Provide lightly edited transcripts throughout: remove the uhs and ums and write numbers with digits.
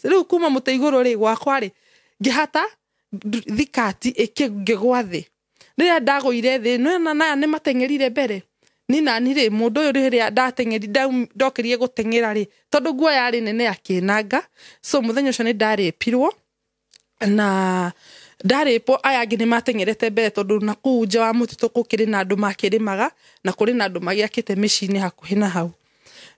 riu kuma muti iguru ri gwakwa ri ngihata thikati ikigwa thi riria ndagoire thi na ni matengerire mbere ni nani ri mundu uyu riria ndatengeri ndokirie gutengera ri tondu guo yari nene akinanga so muthenya ucio ni ndaripirwo na ndaripo aya angi ni matengerete mbere tondu na kuu nja wa mutito kukiri na andu makirimaga na kuri na andu magiakite micini hakuhi na hau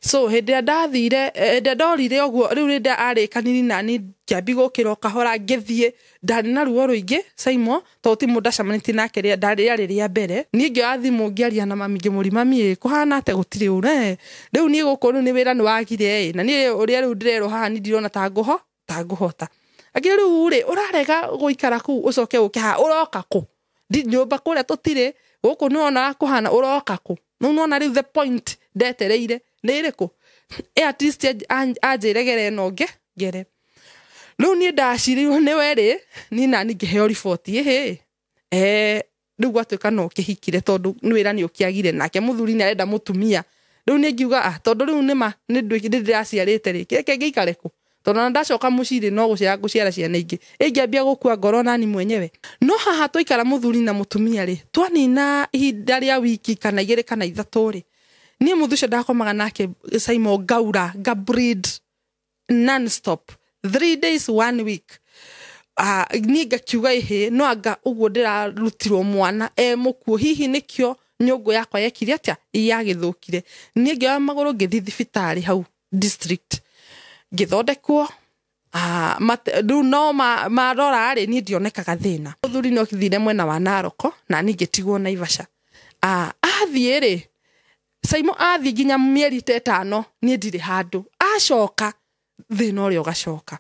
so hindi ndathire ndorire oguo riu rinda arikanini nani kiambi gukira kahora ngithie ndari na ruo ruingi Saimo to ti mundu acamanitie nake ria ndari ria mbere ni ngioya thimu ngiaria na mami ngimuri mami kuhana ate gutire ure riu ni gukuru ni wira ni wagire na ni uria riu ndirero haha ni ndirona ta nguhota agire riu ri urarega guikara ku ucoke ukiha uroka ku ndi nyumba kuria tutire guku nona kuhana uroka ku nona riu the point ndetereire niriku at least ajiregere no ngere riu ni ndaciririo ni weri ni nani ngiheo report riu gwatuika no kihikire tondu ni wira ni ukiagire nake muthuri ni arenda mutumia riu ni ngiuga tondu riu nima ni ndiraciarite ri keke ngiikare ku tondu ndacoka muciri no guciara ciana ingi ingiambia gukua ngoro nani mwenyewe no haha twaikara muthuri na mutumia ri twanina ihinda ria wiki kana 2 kana 3 ri ni muthucio ndakomaga nake Saimo breed non stop 3 days 1 week ni ngakiuga no anga uguo ndirarutirwo mwana mukuo hihi nikio nyungu yakwa yekire atia yagithukire ni ngioya maguru ngithi thibitari hau district ngithondekwo du no marora ari ni ndionekaga thina muthuri no kithire mwena wa Naroko na ni ngitigwo Naivasha athie ri Saimo athi nginya mieri 5 ni ndire handu acoka thina uri ugacoka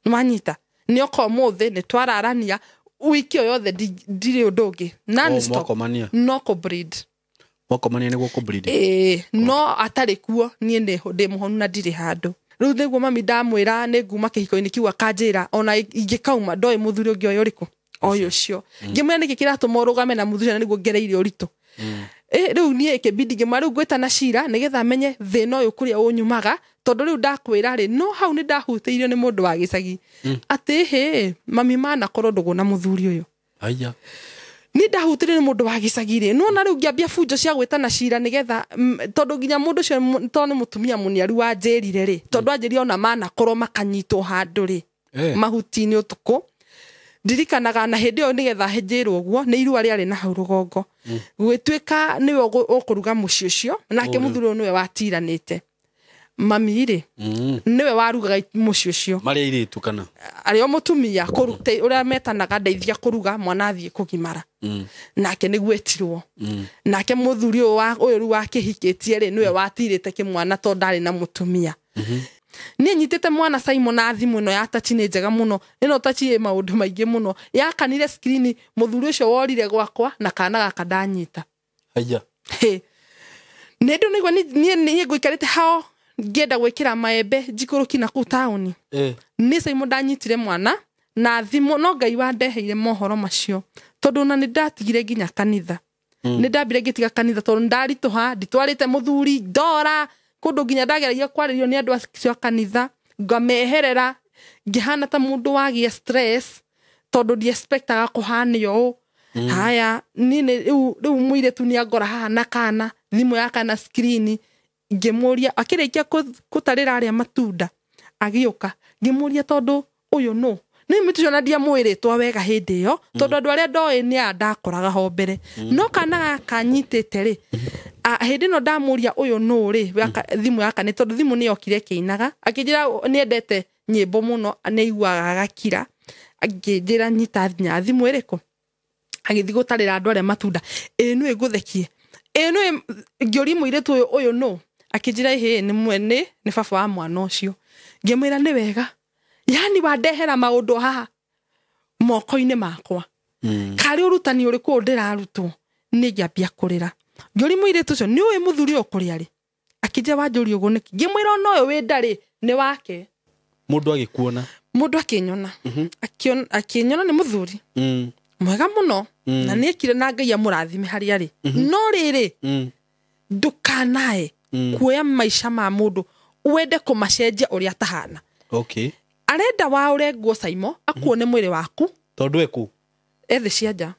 manyita ni oko muthe ni twararania wiki yothe ndire undungi non stop no ko breed mwakomania niguo ko breed no atari kuo ni ndi muhonu na ndire handu riu thiguo mami ndamwira ni nguma kihiko-ini kiu akanjira ona ingikauma ndoi muthuri ungi oyo riku oyo cio ngimwira niki kiratuma urugame na muthuri niguo ngereire uritu riu ni ikibidi ngimariu gwita na cira nigetha menye thina uyu kuria unyumaga tondu riu ndakwira ri no hau ni ndahutiirio ni mundu wa gicagi ati mami mana korwo ndugu na muthuri uyu aya ni ndahutiirio ni mundu wa gicagi ri no na riu ngiambia funjo cia gwita na cira nigetha tondu nginya mundu cio toni mutumia muniaru wa njirire ri tondu anjiri ona mana korwo makanyitwo handu ri mahutini utuku ndirikanaga na hindi yo nigetha henjirwo guo ni irua riari na hau rugongo gwituika niwe ukuruga muci ucio nake muthuri niwe watiranite mami ri niwe warugaga muci ucio mari iritu kana ari o mutumia kurute uria metanaga ndeithia kuruga mwana athie kugimara nake niguo etirwo nake muthuri uyu wa kihikitie ri niwe watirite kimwana to ndari na mutumia ni nyitete mwana Saimo na thimu no ya tachi ni njega muno ino tachi maundu maingi muno ya kanire screen muthuri ucio worire gwakwa na kana gaka ndanyita aya nedo nigwa ni guikarite hao ngenda gwikira maembe njikuruki na ku tauni ni Saimo ndanyitire mwana na thimu no Ngai wa ndeheire mohoro macio tondu na ni ndatigire nginya kanitha ni ndambire ngitiga kanitha tondu ndarituha nditwarite muthuri ndora kundu nginya ndageragia kwaririo ni andu acio kanitha ngameherera ngihana ta mundu wagia stress tondu ndi expectaga kuhanio haya nini riu muire tu ni agora haha na kana thimu ya kana screen ngimuria akirikia kutarira aria matunda agioka ngimuria tondu uyu no ni mitucio na ndia mwiritwa wega hindi yo tondu andu aria ndoi ni andakoraga ho mbere no kana kanyitite ri hindi no ndamuria uyu no ri thimu yaka ni tondu thimu ni yokire kiinaga akijira ni endete nyimbo muno ni iguaga gakira akijira nyita thimu iriku agithi gutarira andu aria matunda no iguthekie no ngiori muiretu uyu no akijira ni mwene ni baba wa mwana ucio ngimwira ni wega yani wandehera maundu haha moko-ini makwa kari urutani uriku ndirarutwo ni ngiambia kurira ngiori muiretu ucio ni uyu muthuri ukuria ri akije wanjuri ugu niki ngimwira no uyu wi ndari ni wake mundu agikuona mundu akinyona akinyona ni muthuri mwega muno na niekire na Ngai amurathime hari ari no riri ndukanae kuoya maisha ma mundu wende kumacenjia uria tahana okay arenda wa urenguo Saimo akuone mwiri waku tondu eku ethi cianja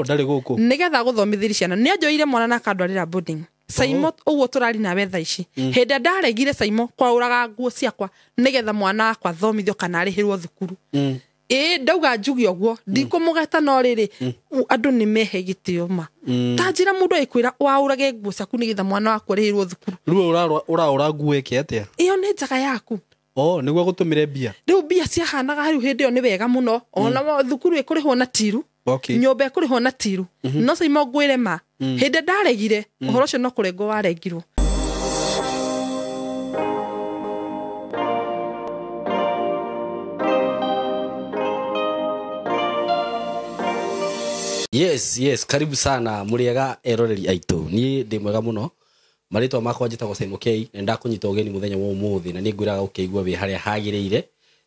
ndari guku nigetha guthomithiri ciana ni anjoire mwana na kandwarira boarding Saimo uguo turari nawe tha ici hende ndaregire Saimo kwa uraga nguo ciakwa nigetha mwana akwa thomithio kana arihirwo thukuru ndauga njugi oguo ndikumugeta no riri andu ni mehe gitio ma tanjira mundu aikwira wa urage nguo ciaku nigetha mwana wakwa arihirwo thukuru riu ura nguo eke atia iyo ni njaga yaku niguo gutumire mbia riu mbia ciahanaga riu hindi yo ni wega muno ona thukuru ikurihwo na tiru nyomba ikurihwo na tiru no Saimo ngwire ma hindi ndaregire uhoro cio no kurengo warengirwo Yes, karibu sana muriega eroreri aitu ni ndi mwega muno maritwa makwa njitagwo Saimo K na ndakunyita ugeni muthenya wa umuthi na ni ngwiraga ukeigua wi haria hagiriire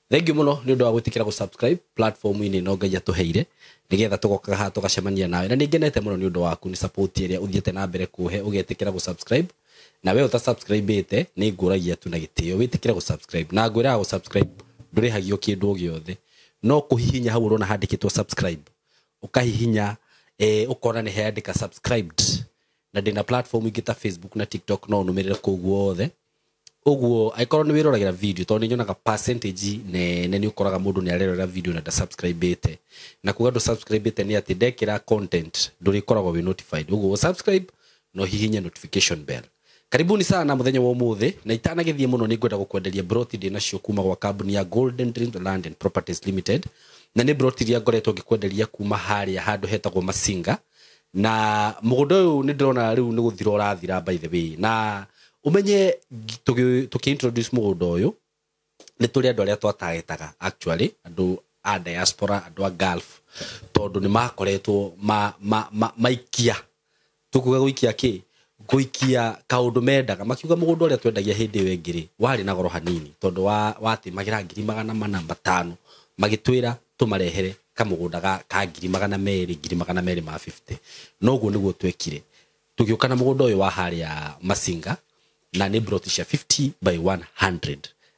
thank you muno ni undu wa gwitikira gu subscribe platform ini no ngai atuheire nigetha tugoka ha tugacemania nawe na ningenete muno ni undu waku ni support iria uthiete na mbere kuhe ugetikira gu subscribe na we uta subscribe ite ni nguragia tu na gitio witikira gu subscribe na ngwiraga gu subscribe ndurihagio kindu giothe no kuhihinya hau urona handikitwo subscribe ukahihinya ukona ni heandika subscribed na ndina platform ingita Facebook na TikTok no numirire kuguothe uguo aikorwo ni wiroragira video to ni nyonaga percentage ne ni ukoraga mundu ni arerora video na da subscribe ite na kuga do subscribe ite ni ati dekira content nduri koragwo we notified uguo subscribe no hihinya notification bell karibuni sana muthenya wa umuthi na itana githie muno ni ngwenda gukwenderia broti ndina cio kuma gwa kambuni ya Golden Dream Land and Properties Limited na ni broti ria ngoretwo ngikwenderia kuma haria handu hetagwo Masinga na mugunda uyu ni ndirona riu ni guthira urathira by the way na umenye tuki-introduce mugunda uyu ni turi andu aria twatagetaga actually andu a diaspora andu a Gulf tondu ni makoretwo maikia tukuga guikia ki guikia kaundu mendaga makiuga mugunda uria twendagia hindi iyo ingiri wari na goro hanini tondu wati magira 4,500 magitwira tumarehere kamugunda ka 2,250 noguo niguo twekire tugiuka na mugunda uyu wa haria Masinga na ni brotisha 50 by 100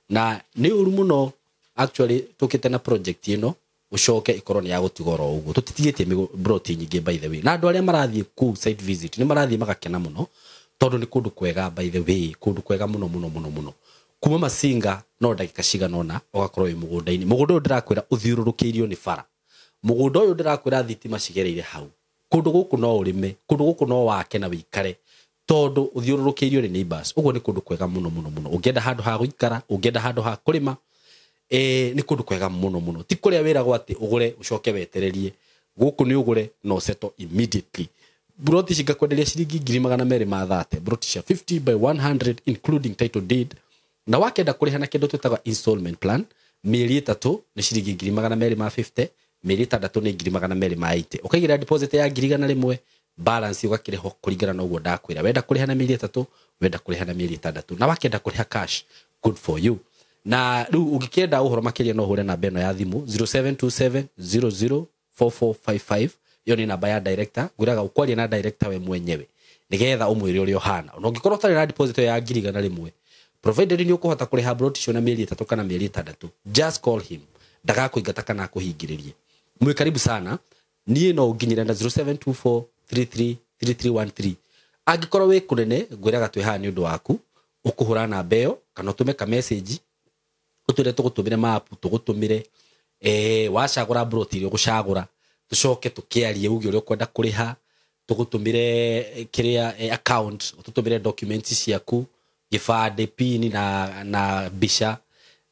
na ni uru muno actually tukite na project ino ucoke ikoroni ya gutigoro uguo tutitigitie broti nyingi by the way na andu aria marathie ku site visit ni marathie magakena muno tondu ni kundu kwega by the way kundu kwega muno kuma Masinga no ndagika ciganona ugakorwo wi mugunda-ini mugunda uyu ndirakwira uthiururukiirio ni bara mugunda uyu ndirakwira thitima cigereire hau kundu guku no urime kundu guku no wake na wikare tondu uthiururukiirio ni neighbors uguo ni kundu kwega muno ungienda handu ha guikara ungienda handu ha kurima ni kundu kwega muno ti kuria wiragwo ati ugure ucoke wetererie guku ni ugure no settle immediately broti cingakwenderia ciringi 230 broti cia 50 by 100 including title deed na wakenda kuriha na kindu twitaga installment plan mieri 3 ni ciringi 250 mieri 6 ni 280 ukaigira deposit ya 1,100 balance ugakireho kuringana na uguo ndakwira wenda kuriha na mieri 3 wenda kuriha na mieri 6 na wakenda kuriha cash good for you na riu ungikenda uhoro makiria no hure na beno ya thimu 0727004455 yo ni namba ya director ngwiraga ukwaria na director we mwenyewe nigetha umwire uri ohana no ngikorwo tari na deposit ya 1,100 provided ni ukuhota kuriha broti cio na mieri 3 kana mieri 6 just call him ndaga kuingata kana kuhingiririe mwe karibu sana nie no nginyira na 0724333313 agikorwo we kunene ngwiraga twi ha ni undu waku ukuhura na mbeo kana utume ka message utwire tugutumire map tugutumire wacagura broti ri gucagura tucoke tukiarie ugi uri kwenda kuriha tugutumire kiria account ututumire documents ciaku gifade pin na bisha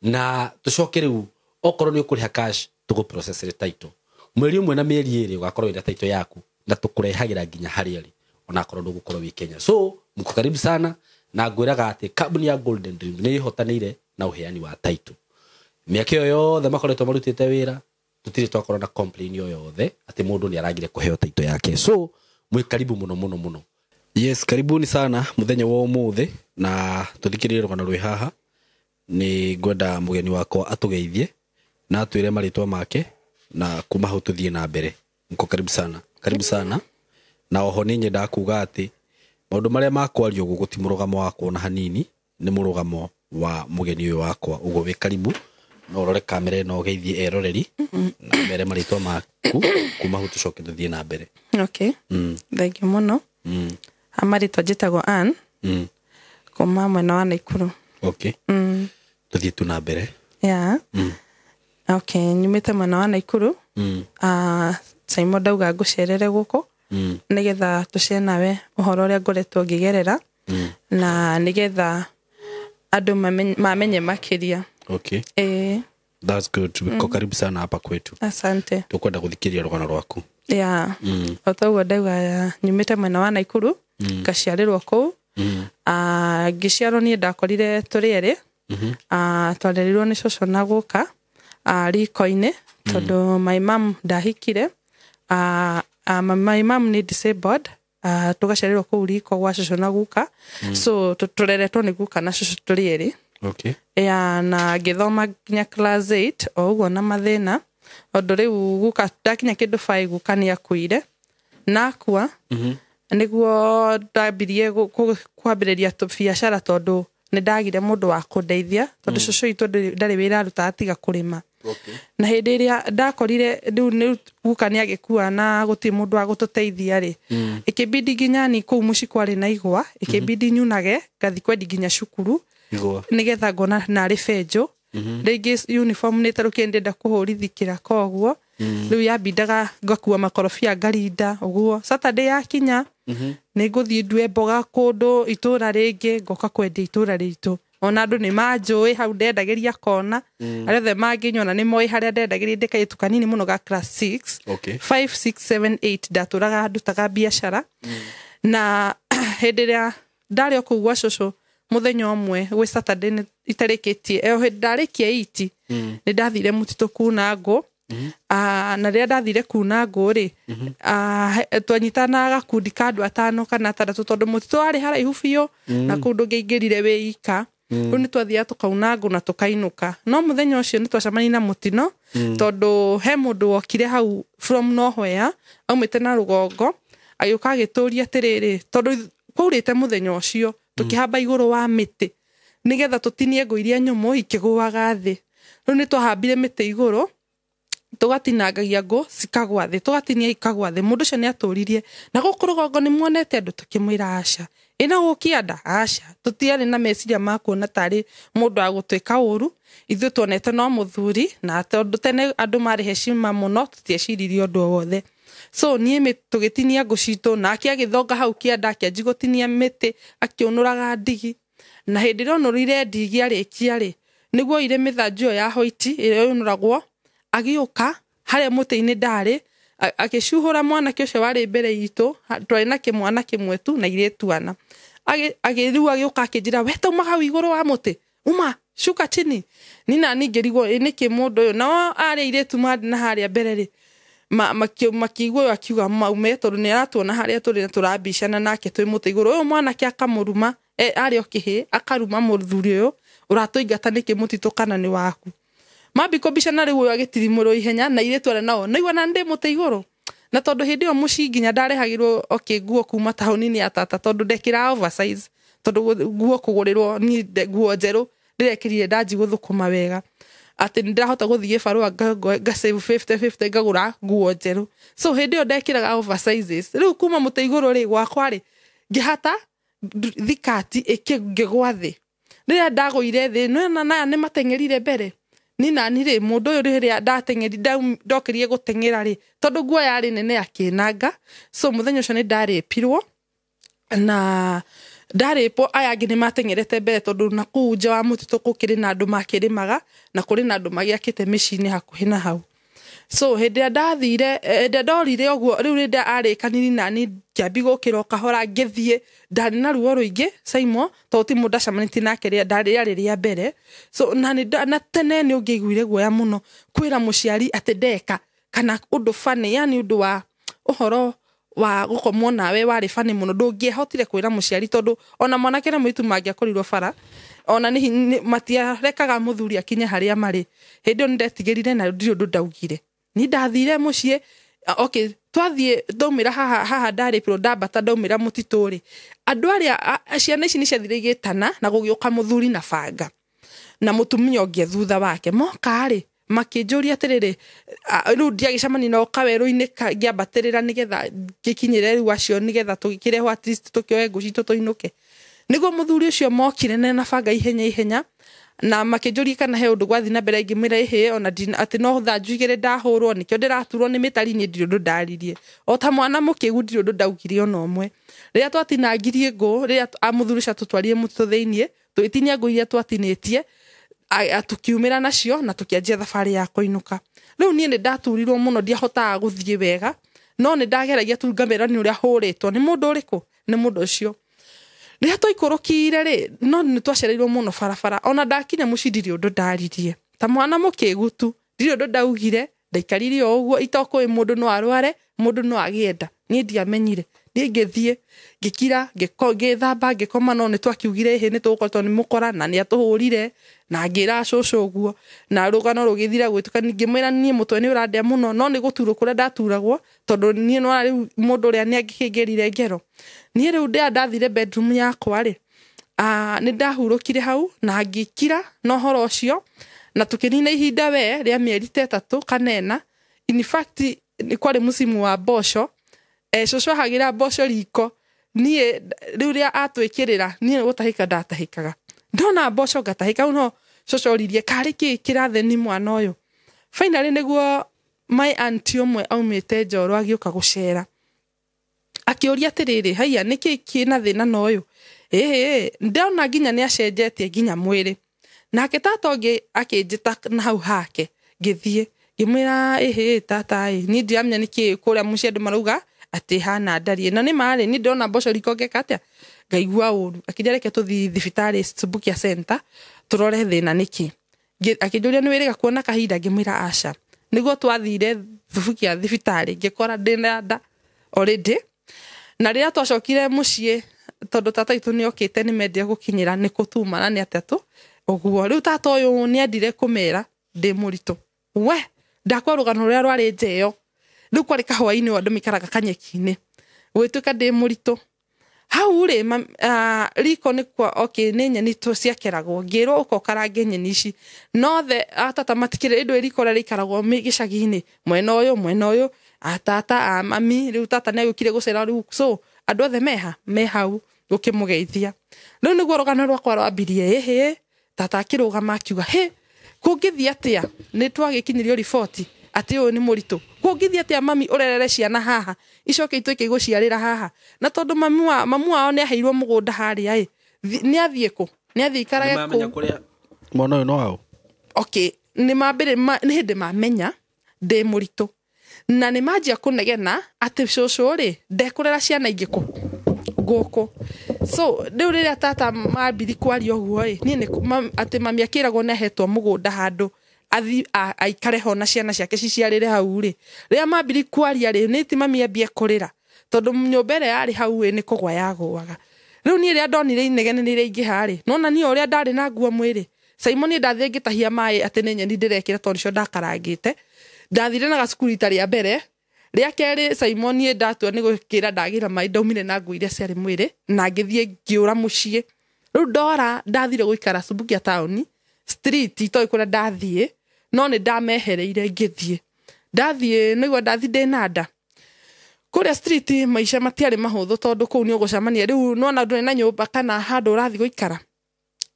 na tucoke riu okorwo ni ukuriha cash tugu process title mweri umwe na mieri iri ugakorwo ina title yaku na tukurehagira nginya hari ari ona akorwo ndugukorwo wi Kenya so mko karibu sana na ngwiraga ati kambuni ya Golden Dream ni ihotanire na uheani wa title miaka yo yothe makoretwo marutite wira tutiri twakorwo na complain yo yothe ati mundu ni aragire kuheo title yake so mwe karibu muno yes karibuni sana muthenya wa umuthi na tuthikirire rugano rwi haha ni ngwenda mugeni wakwa atugeithie na atwire maritwa make na kuma hau tuthie na mbere mko karibu sana na oho ni nyenda kuga ati maundu maria makwario guguti murugamo wakwa na hanini ni murugamo wa mugeni uyu wakwa ugo we karibu no rore kamera ĩno geithie eroreri na mbere marĩtwa maku kuma hu tucoke tuthie na mbere. Okay. Thank you muno. Amarĩtwa njĩtagwo Ann. Kuma mwena wa Naikuru. Okay. Tuthie tu na mbere. Yeah. Okay, nyumĩte mwena wa Naikuru. Saimo ndauga ngũcerere gũkũ. Nigetha tucere nawe ũhoro ũrĩa ngoretwo ngĩgerera. Na nigetha andũ mamenye makĩria. Okay. That's good. Wiko karibu sana hapa kwetu. Asante. Tukwenda guthikiria rugano rwaku. Yeah. Otaguo ndauga nyumĩte mwena wa Naikuru, ngaciarĩrwo kũu. Ngĩciarwo niĩ ndakorire tũrĩ erĩ. Twarerirwo nĩ cũcũ na guka riko-inĩ tondũ my mom ndahikire. My mom ni disabled. Tugacererwo kũu riko gwa cũcũ na guka. So tũreretwo nĩ guka na cũcũ tũrĩ erĩ. Okay. Na ngĩthoma nginya class 8 o ũguo na mathĩna. Ũndũ rĩu guka ndakinya kĩndũ 5 guka nĩ akuire. Nakua nĩguo ndambirie kwambĩrĩria biacara tondũ nĩ ndagire mũndũ wa kũndeithia tondũ cũcũ witũ ndarĩ wĩra aruta atiga kũrĩma. Okay. Na hĩndĩ ĩrĩa ndakorire rĩu guka nĩ agĩkua na gũtirĩ mũndũ wa gũtũteithia rĩ, ikĩbidi nginya ni kũu mũciĩ kwarĩ na igwa, ikĩbidi nyunage ngathi kwendi nginya cukuru nigetha ngona narĩ benjũ. Rĩngĩ uniform nĩ tarũkĩ ndenda kũhũrithikĩra koguo rĩu yambindaga ngakua makorobia ngarinda ũguo. Saturday yakinya nĩ ngũthiĩ ndue mboga kũndũ itũra rĩngĩ ngoka kwendia itũra ritũ. Ona andũ nĩ manjũĩ hau ndendagĩria kona. Arĩa othe mangĩnyona nĩ moĩ harĩa ndendagĩria ndĩkairĩtu kanini mũno ga class 6. Okay. 5, 6, 7, 8 ndatũraga ndutaga biacara. Na hĩndĩ ĩrĩa ndarĩ o kũu gwa cũcũ muthenya ũmwe gwĩ Saturday itarĩkĩtie ndarĩkia 8 nĩ ndathire mũtitũ kuna ngũ. Na rĩrĩa ndathire kuna ngũ rĩ, twanyitana gakundi ka andũ 5 kana 6 tondũ mũtitũ warĩ haraihu biũ na kũndũ ngĩingĩrire wĩ ika. Rĩu nĩ twathiaga tũkauna ngũ na tũkainũka. No mũthenya ũcio nĩ twacemania na mũtino tondũ he mũndũ wokire hau from nowhere aumĩte na rũgongo agĩũka agĩtũria atĩrĩrĩ tondũ kwaurĩte mũthenya ũcio tukihamba igũrũ wa mĩtĩ nigetha tũtinie ngũ iria nyũmũ ikĩgũaga thĩ. Rĩu nĩ twahambire mĩtĩ igũrũ tugatinangagia ngũ cikagwa thĩ, tugatinia ikagwa thĩ. Mũndũ ũcio nĩ atũririe na gũkũ rũgongo nĩ muonete andũ, tukĩmwĩra aca ĩna gũkĩanda aca. Tũtiarĩ na meciria ma kuona tarĩ mũndũ agũtwĩka ũru, ithuĩ tuonete no mũthuri na tondũ tene andũ marĩ heshima mũno tũtieciririe ũndũ wothe. So niĩ tũgĩtinia ngũ citũ nake agĩthonga hau kĩanda akĩanji gũtinia mĩtĩ akĩũnũraga ndigi. Na hĩndĩ ĩrĩa ũnũrire ndigi arĩkia rĩ, nĩguo ire mĩthanju ĩyo ya white ĩrĩa yũnũragwo agĩũka harĩa mũtĩ-inĩ ndarĩ agĩcuhũra mwanake ũcio warĩ mbere itũ. Twarĩ na kĩmwana kĩmwe tu na airĩtu ana. Rĩu agĩũka akĩnjĩra we tauma hau igũrũ wa mũtĩ, uma shuka chini. Nina ngĩrigwo nĩkĩ mũndũ ũyũ, no arĩa airĩtu marĩ na harĩa mbere rĩ makĩigua akiuga maume tondũ nĩ aratuona harĩa tũrĩ na tũrambicana nake twĩ mũtĩ igũrũ. Ũyũ mwanake akamũruma arĩ o kĩhĩ akaruma mũthuri ũyũ ũratũingata nĩkĩ mũtitũ kana nĩ waku. Mambiko bicana rĩu ũyũ agĩtirimũrwo ihenya na airĩtu arĩa nao naigua na ndĩ mũtĩ igũrũ. Na tondũ hĩndĩ ĩyo mũciĩ nginya ndarehagĩrwo nguo kuma taũni-inĩ ya tata tondũ ndekĩra oversize tondũ nguo kũgũrĩrwo niĩ nguo njerũ ndĩrekĩrire ndanji gũthũkũma wega atĩ nĩ ndĩrahota gũthiĩ barũa nga save 50-50 ngagũra nguo njerũ. So hĩndĩ ĩyo ndekĩraga oversizes. Rĩu kuma mũtĩ igũrũ rĩ gwakwa rĩ ngĩhata thikati ngĩgwa thĩ. Rĩrĩa ndagũire thĩ na naya nĩ mateng'erire mbere. Nina nire mũndũ ũyũ rĩrĩa ndateng'eri ndokĩrie gũteng'era rĩ tondũ nguo yarĩ nene akĩnanga. So mũthenya ũcio nĩ ndarĩpirwo na ndarĩpwo aya angĩ nĩ mateng'erete mbere tondũ na kũu nja wa mũtitũ gũkĩrĩ na andũ makĩrĩmaga na kũrĩ na andũ magĩakĩte mĩciĩ-inĩ hakuhĩ na hau. So hĩndĩ ndathire ndorire ũguo rĩu rĩrĩa arĩkanini na niĩ ngĩambi gũkĩra o kahora ngĩthiĩ ndarĩ na ruo rũingĩ Saimo tondũ ti mũndũ acamanĩtie nake ndarĩ rĩa mbere. So na tene nĩ ũngĩaiguire guoya mũno kwĩra mũciari atĩ ndeka kana ũndũ funny, yani ũndũ wa ũhoro wa gũkomwo nawe warĩ funny mũno ndũngĩahotire kwĩra mũciari tondũ ona mwanake na mũirĩtu mangĩakorirwo bara ona nĩ matiarekaga mũthuri akinye harĩa marĩ. Hĩndĩ ĩyo nĩndetigĩrire na ndirĩ ũndũ ndaugire. Ni ndathire mũciĩ okay twathiĩ ndaumĩra haha ndarĩpirwo ndambata ndaumĩra mũtitũ rĩ andũ arĩa ciana ici nĩ ciathire igĩtana na gũgĩũka mũthuri na banga. na mutumia ũngĩ thutha wake moka rĩ makĩnjũria atĩrĩrĩ rĩu ndiagĩcamania nao kawerũ-inĩ ngĩambatĩrĩra nĩgetha gĩkinyĩre rĩu acio nĩgetha tũgĩkĩreho at least tũkĩoe ngũ citũ tũinũke nĩguo mũthuri ũcio mokire na banga ihenya na makĩnjũria kana he ũndũ gwathi na mbere ngĩmwĩra ĩhĩ ona atĩ no thaa njugĩre ndahũrwo nĩkĩo ndĩraturwo nĩ mĩtari niĩ ndirĩ ũndũ ndaririe o ta mwana mũkĩgu ndirĩ ũndũ ndaugire ona ũmwe rĩrĩa twatinangirie ngũ rĩrĩa mũthuri ũcio atũtwarire mũtitũ thĩiniĩ twĩtinia ngũ iria twatinĩtie tukiumĩra nacio na tukianjia thabarĩ ya kũinũka rĩu niĩ nĩ ndaturirwo mũno ndiahotaga gũthiĩ wega no nĩ ndageragia tu ngamera nĩ ũrĩa hũrĩtwo nĩ mũndũ ũrĩkũ nĩ mũndũ ũcio rĩrĩa twaikũrũkire rĩ no nĩ twacereirwo mũno barabara ona ndakinya mũciĩ ndirĩ ũndũ ndaririe ta mwana mũkĩgu tu ndirĩ ũndũ ndaugire ndaikarire o ũguo itokũĩ mũndũ no arware mũndũ no agĩenda niĩ ndiamenyire niĩ ngĩthiĩ ngĩkira ngĩthamba ngĩkoma no nĩ twakiugire ĩhĩ nĩ tũgũkorwo nĩ mũkora na nĩ atũhũrire na ngĩra cũcũ ũguo na rũgano rũgĩthira gwĩtukania ngĩmwĩra niĩ mũtwe nĩ ũrandĩa mũno no nĩ gũturwo kũrĩa ndaturagwo tondũ niĩ no rĩu mũndũ ũrĩa nĩ angĩkĩngĩrire ngero niĩ rĩu ndathire bedroom yakwa rĩ nĩ ndahurũkire hau na ngĩkira na ũhoro ũcio na tũkĩnina ihinda rĩa mĩeri 3 kana 4 in fact nĩ kwarĩ musimu wa mboco cũcũ ahagĩra mboco riko niĩ rĩu rĩa atwĩkĩrĩra niĩ gũtahĩka ndatahĩkaga ndona mboco ngatahĩka no cũcũ oririe karĩ kĩ kĩratheni mwana ũyũ finally nĩguo my auntie ũmwe aumĩte Njoro agĩũka gũcera akĩũria atĩrĩrĩ haiya nĩkĩ kĩna thĩna na ũyũ ndona nginya nĩ acenjetie nginya mwĩrĩ nake tata ũngĩ akĩnjĩta na hau hake ngĩthiĩ ngĩmwĩra tata niĩ ndiramenya nĩkĩ kũrĩa mũciĩ andũ marauga atĩ hana ndarie na nĩ marĩ nĩ ndona mboco riko ngeka atĩa ngaigua ũru akĩnjĩra reke tũthiĩ thibitarĩ Subukia Center tũrore thĩna nĩkĩ akĩnjũria nĩ wĩrĩga kuona kahinda ngĩmwĩra aca nĩguo twathire Subukia thibitarĩ ngĩkora ndĩna nda already na rĩrĩa twacokire mũciĩ tondũ tata itũ nĩ okĩte nĩ mendia gũkinyĩra nĩ kũtuma na nĩ atatũ ũguo rĩu tata ũyũ nĩ endire kũmera ndĩ mũritũ we ndakwa rũgano rũrĩa rwarĩ njeyo rĩu kwarĩ kahũa-inĩ andũ maikaraga kanyeki-inĩ gwĩtuĩka ndĩ mũritũ hau rĩ riko nĩ kwa nĩ nyeni ciakeragwo ngĩrwo ũko karange nyeni ici no tata matikĩrĩ indo riko rĩrĩa rĩikaragwo gĩcagi-inĩ mwena ũyũ tata mami rĩu tata nĩ agĩũkire gũcera rĩu so andũ othe me hau gũkĩmũgeithia rĩu nĩguo rũgano rwakwa rwambirie tata akĩrũgama akiuga kũngĩthiĩ atĩa nĩ twagĩkinyirio riboti atĩ ũyũ nĩ mũritũ kũngĩthiĩ atĩa mami ũrerere ciana haha icoke ituĩke igũciarĩra haha na tondũ mamu wao nĩ aheirwo mũgũnda harĩa nĩ athiĩ kũ nĩ athiĩ ikarage kũ mwana ũyũ no hau nĩ hĩndĩ mamenya ndĩ mũritũ na nĩ manjia kũnegena atĩ cũcũ rĩ ndekũrera ciana ingĩ kũ gũkũ so rĩu rĩrĩa tata mambiri kwaria ũguo niĩ atĩ mami akĩragwo nĩ ahetwo mũgũnda handũ athi aikare ho na ciana ciake ciciarĩre hau rĩ rĩrĩa mambiri kwaria rĩ nĩ ti mami ambie kũrĩra tondũ nyũmba ĩrĩa yarĩ hau nĩ kũgwa yagũaga rĩu niĩ rĩrĩa ndonire inegene nĩ iraingĩha rĩ nona niĩ ũrĩa ndarĩ na nguo mwĩrĩ Simon ndathire ngĩtahia maĩ atĩ nĩ nyeni ndĩrekĩra tondũ cio ndakarangĩte ndathire na gacukuru ita rĩa mbere rĩa kerĩ Simon ndatua nĩ gũkĩra ndagĩra maĩ ndaumire na nguo iria ciarĩ mwĩrĩ na ngĩthiĩ ngĩũra mũciĩ rĩu ndora ndathire gũikara Subukia town street itoĩ kũrĩa ndathiĩ no nĩ ndamehereire ngĩthiĩ nĩguo ndathi ndĩna nda kũrĩa street maica matiarĩ mahũthũ tondũ kũu nĩ ũgũcamania rĩu nona ndũrĩ na nyũmba kana handũ ũrathi gũikara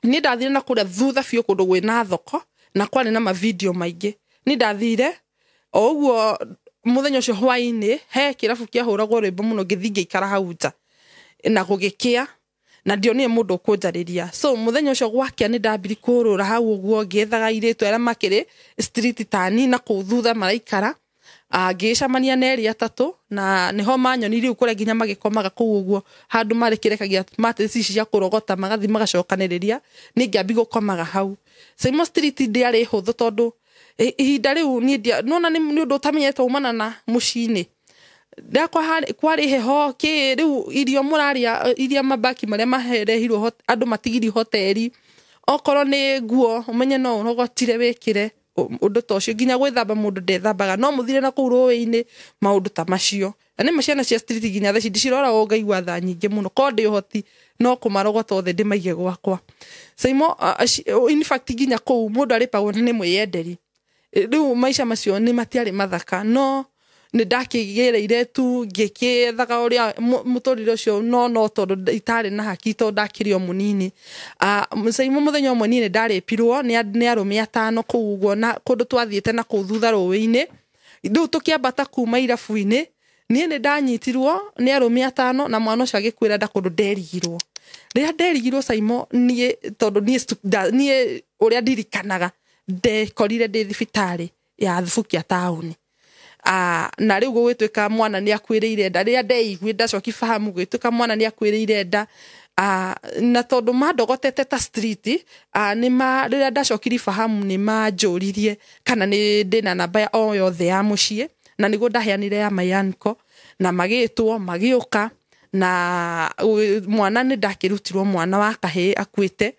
niĩ ndathire na kũrĩa thutha biũ kũndũ gwĩna thoko na kwarĩ na mavideo maingĩ niĩ ndathire o ũguo mũthenya ũcio hwaĩ-inĩ he kĩrabu kĩahũragwo rwĩmbo mũno ngĩthiĩ ngĩikara hau nja na gũgĩkĩa na ndionire mũndũ ũkũnjarĩria so mũthenya ũcio gwakĩa nĩ ndambiri kũrũra hau ũguo ngĩethaga airĩtu arĩa makĩrĩ street tani na kũu thutha maraikara ngĩcamania na erĩ atatũ na nĩho manyonire kũrĩa nginya magĩkomaga kũu ũguo handũ marĩ kĩrekagia matĩci cia kũrogota magathi magacokanĩrĩria nĩ ngĩambi gũkomaga hau Simon street ndĩarĩ hũthũ tondũ ihinda rĩu niĩ nona nĩ ũndũ ũtamenyete umana na mũciĩ-inĩ ndakwa kwarĩ heho rĩu irio mũrarĩa iria mabaki marĩa maherehirwo andũ matigiri hoteli okorwo nĩ nguo umenye no ũrogotire wĩkĩre undu ta ucio nginya gwithamba mundu ndethambaga no muthire na kuu rũĩ-inĩ maundu ta macio na nĩ ciana cia street nginya theci ndicirora ngaigua tha nyingĩ muno ko ndĩ ũhoti no kũmarogota othe ndĩmaige gwakwa Saimo in fact nginya kuu mundu arĩpagwo nĩ mwĩyenderi rĩu maica macio nĩ matiarĩ mathaka no nĩ ndakĩgereire tu ngĩkĩethaga ũrĩa mũtũrĩre ũcio no tondũ itarĩ na haki tondũ ndakĩrĩ o mũnini Saimo mũthenya ũmwe niĩ nĩ ndarĩpirwo nĩ arũme 5 kũu ũguo na kũndũ twathiĩte na kũu thutha rũĩ-inĩ rĩu tũkĩambata kuma irabu-inĩ niĩ nĩ ndanyitirwo nĩ arũme 5 na mwana ũcio agĩkwĩra ndakũndũ nderigirwo rĩrĩa nderigirwo Saimo niĩ tondũ niĩ ũrĩa ndirikanaga ndekorire ndĩ thibitarĩ ya Thubukia taũni na rĩu gũgĩtuĩka mwana nĩ akwĩrĩire nda rĩrĩa ndeigui ndacoki fahamu gũgĩtuĩka mwana nĩ akwĩrĩire nda na tondũ mandogotete ta street rĩrĩa ndacokiri fahamu nĩ manjũririe kana nĩ ndĩna namba o yothe ya mũciĩ na nĩguo ndaheanire ya mayanko na magĩtwo magĩũka na mwana nĩ ndakĩrutirwo mwana wa kahĩĩ akuĩte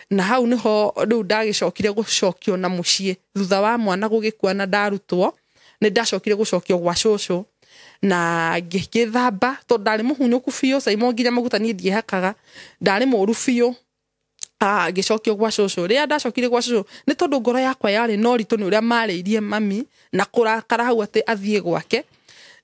na hau nĩho rĩu ndagĩcokire gũcokio na mũciĩ thutha wa mwana gũgĩkua na ndarutwo nĩ ndacokire gũcokio gwa cũcũ na ngĩthamba tondũ ndarĩ mũhunyũku biũ Saimo nginya maguta niĩ ndiehakaga ndarĩ mũru biũ ngĩcokio gwa cũcũ rĩrĩa ndacokire gwa cũcũ nĩ tondũ ngoro yakwa yarĩ na ũritũ nĩ ũrĩa marĩirie mami na kũrakara hau atĩ athiĩ gwake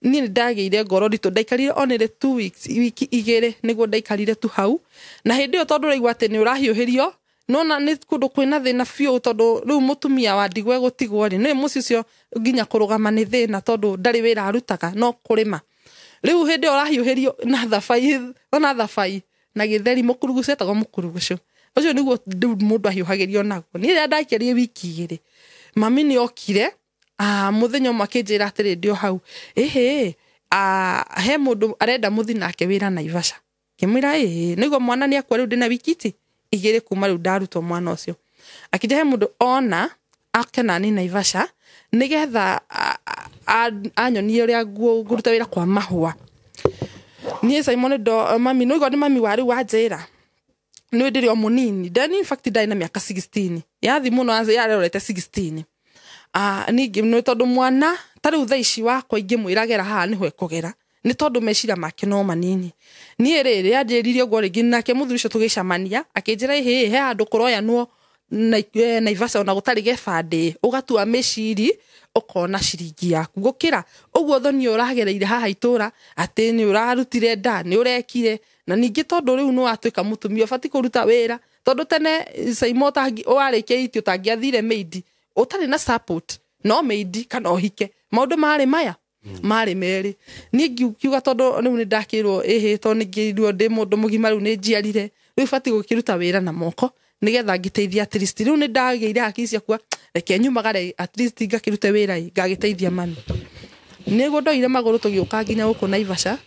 niĩ nĩ ndagĩire ngoro nditũ ndaikarire onere 2 weeks wiki 2 nĩguo ndaikarire tu hau na hĩndĩ ĩyo tondũ ũraigua atĩ nĩ ũrahiũhĩrio nona nĩ kũndũ kwĩna thĩna biũ tondũ rĩu mũtumia wa ndigwa gũtigwo rĩ nĩ mũciĩ ũcio nginya kũrũgama nĩ thĩna tondũ ndarĩ wĩra arutaga no kũrĩma rĩu hĩndĩ ĩyo ũrahiũhĩrio na thabai na gĩtheri mũkurugucu etagwo mũkurugucu ũcio nĩguo mũndũ ahiũhagĩrio naguo niĩ rĩrĩa ndaikarire wiki 2 mami nĩ okire muthenya ũmwe akĩnjĩra atĩrĩ ndĩ o hau he mũndũ arenda mũthi nake wĩra Naivasha ngĩmwĩra nĩguo mwana nĩ akua rĩu ndĩna wiki 2 kuma rĩu ndarutwo mwana ũcio akĩnja he mũndũ ona akena nĩ Naivasha nĩgetha anyonie ũrĩa ngũruta wĩra kwa mahũa niĩ Simon mami no igoni mami wa rĩu wanjĩra nĩ ndĩrĩ o mũnini in fact ndari na mĩaka 16 yathi mũno yarorete 16 ningĩ nĩ tondũ mwana tarĩu thaa ici wakwa ingĩmwĩragera haha nĩho ekũgera nĩ tondũ meciria make no manini niĩ rĩrĩ anjĩririe ũguo rĩngĩ nake mũthuri ũcio tũgĩcamania akĩnjĩra he handũ kũroyanwo Naivasha ona gũtarĩ gĩbandĩ ũgatua mĩciri ũkona ciringi yaku gũkĩra ũguo thoni ũragereire haha itũra atĩ nĩ ũrarutire nda nĩ ũrekire na ningĩ tondũ rĩu nĩ watuĩka mũtumia ũbatiĩ kũruta wĩra tondũ tene Saimo warĩkia itio tangĩathire maid ũtarĩ na support no maid kana ũhike maũndũ marĩ maya marĩ merĩ niĩ ngiuga tondũ rĩu nĩ ndakĩrwo tondũ nĩ ngĩirwo ndĩ mũndũ mũgima rĩu nĩ njiarire rĩu batiĩ gũkĩruta wĩra na moko nĩgetha ngĩteithia at least rĩu nĩ ndagĩire haki ciakwa reke nyumagare at least ngakĩrute wĩra ngagĩteithia mami nĩguo ndoire magũrũ tũgĩũka nginya gũkũ Naivasha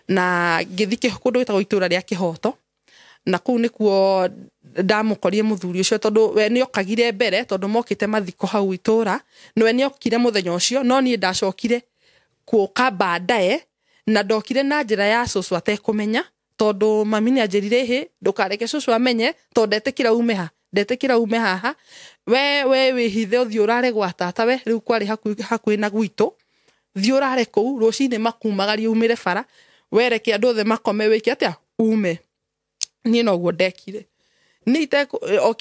na ngĩthi kũndũ gwĩtagwo itũra rĩa Kĩhoto na kũu nĩkuo ndamũkorie mũthuri ũcio tondũ we nĩ okagire mbere tondũ mokĩte mathiko hau itũra we nĩ okire mũthenya ũcio no niĩ ndacokire kuoka baadaye na ndokire na njĩra ya cũcũ atekũmenya tondũ mami nĩ anjĩrire ndũkareke cũcũ amenye tondũ ndetĩkĩra ume haha we wĩhithe ũthiĩ ũrare gwa tata we rĩu kwarĩ hakuhĩ na gwitũ thiĩ ũrare kũu rũcinĩ makumagarie umĩre bara wereke andũ othe makome wĩke atĩa ume niĩ noguo ndekire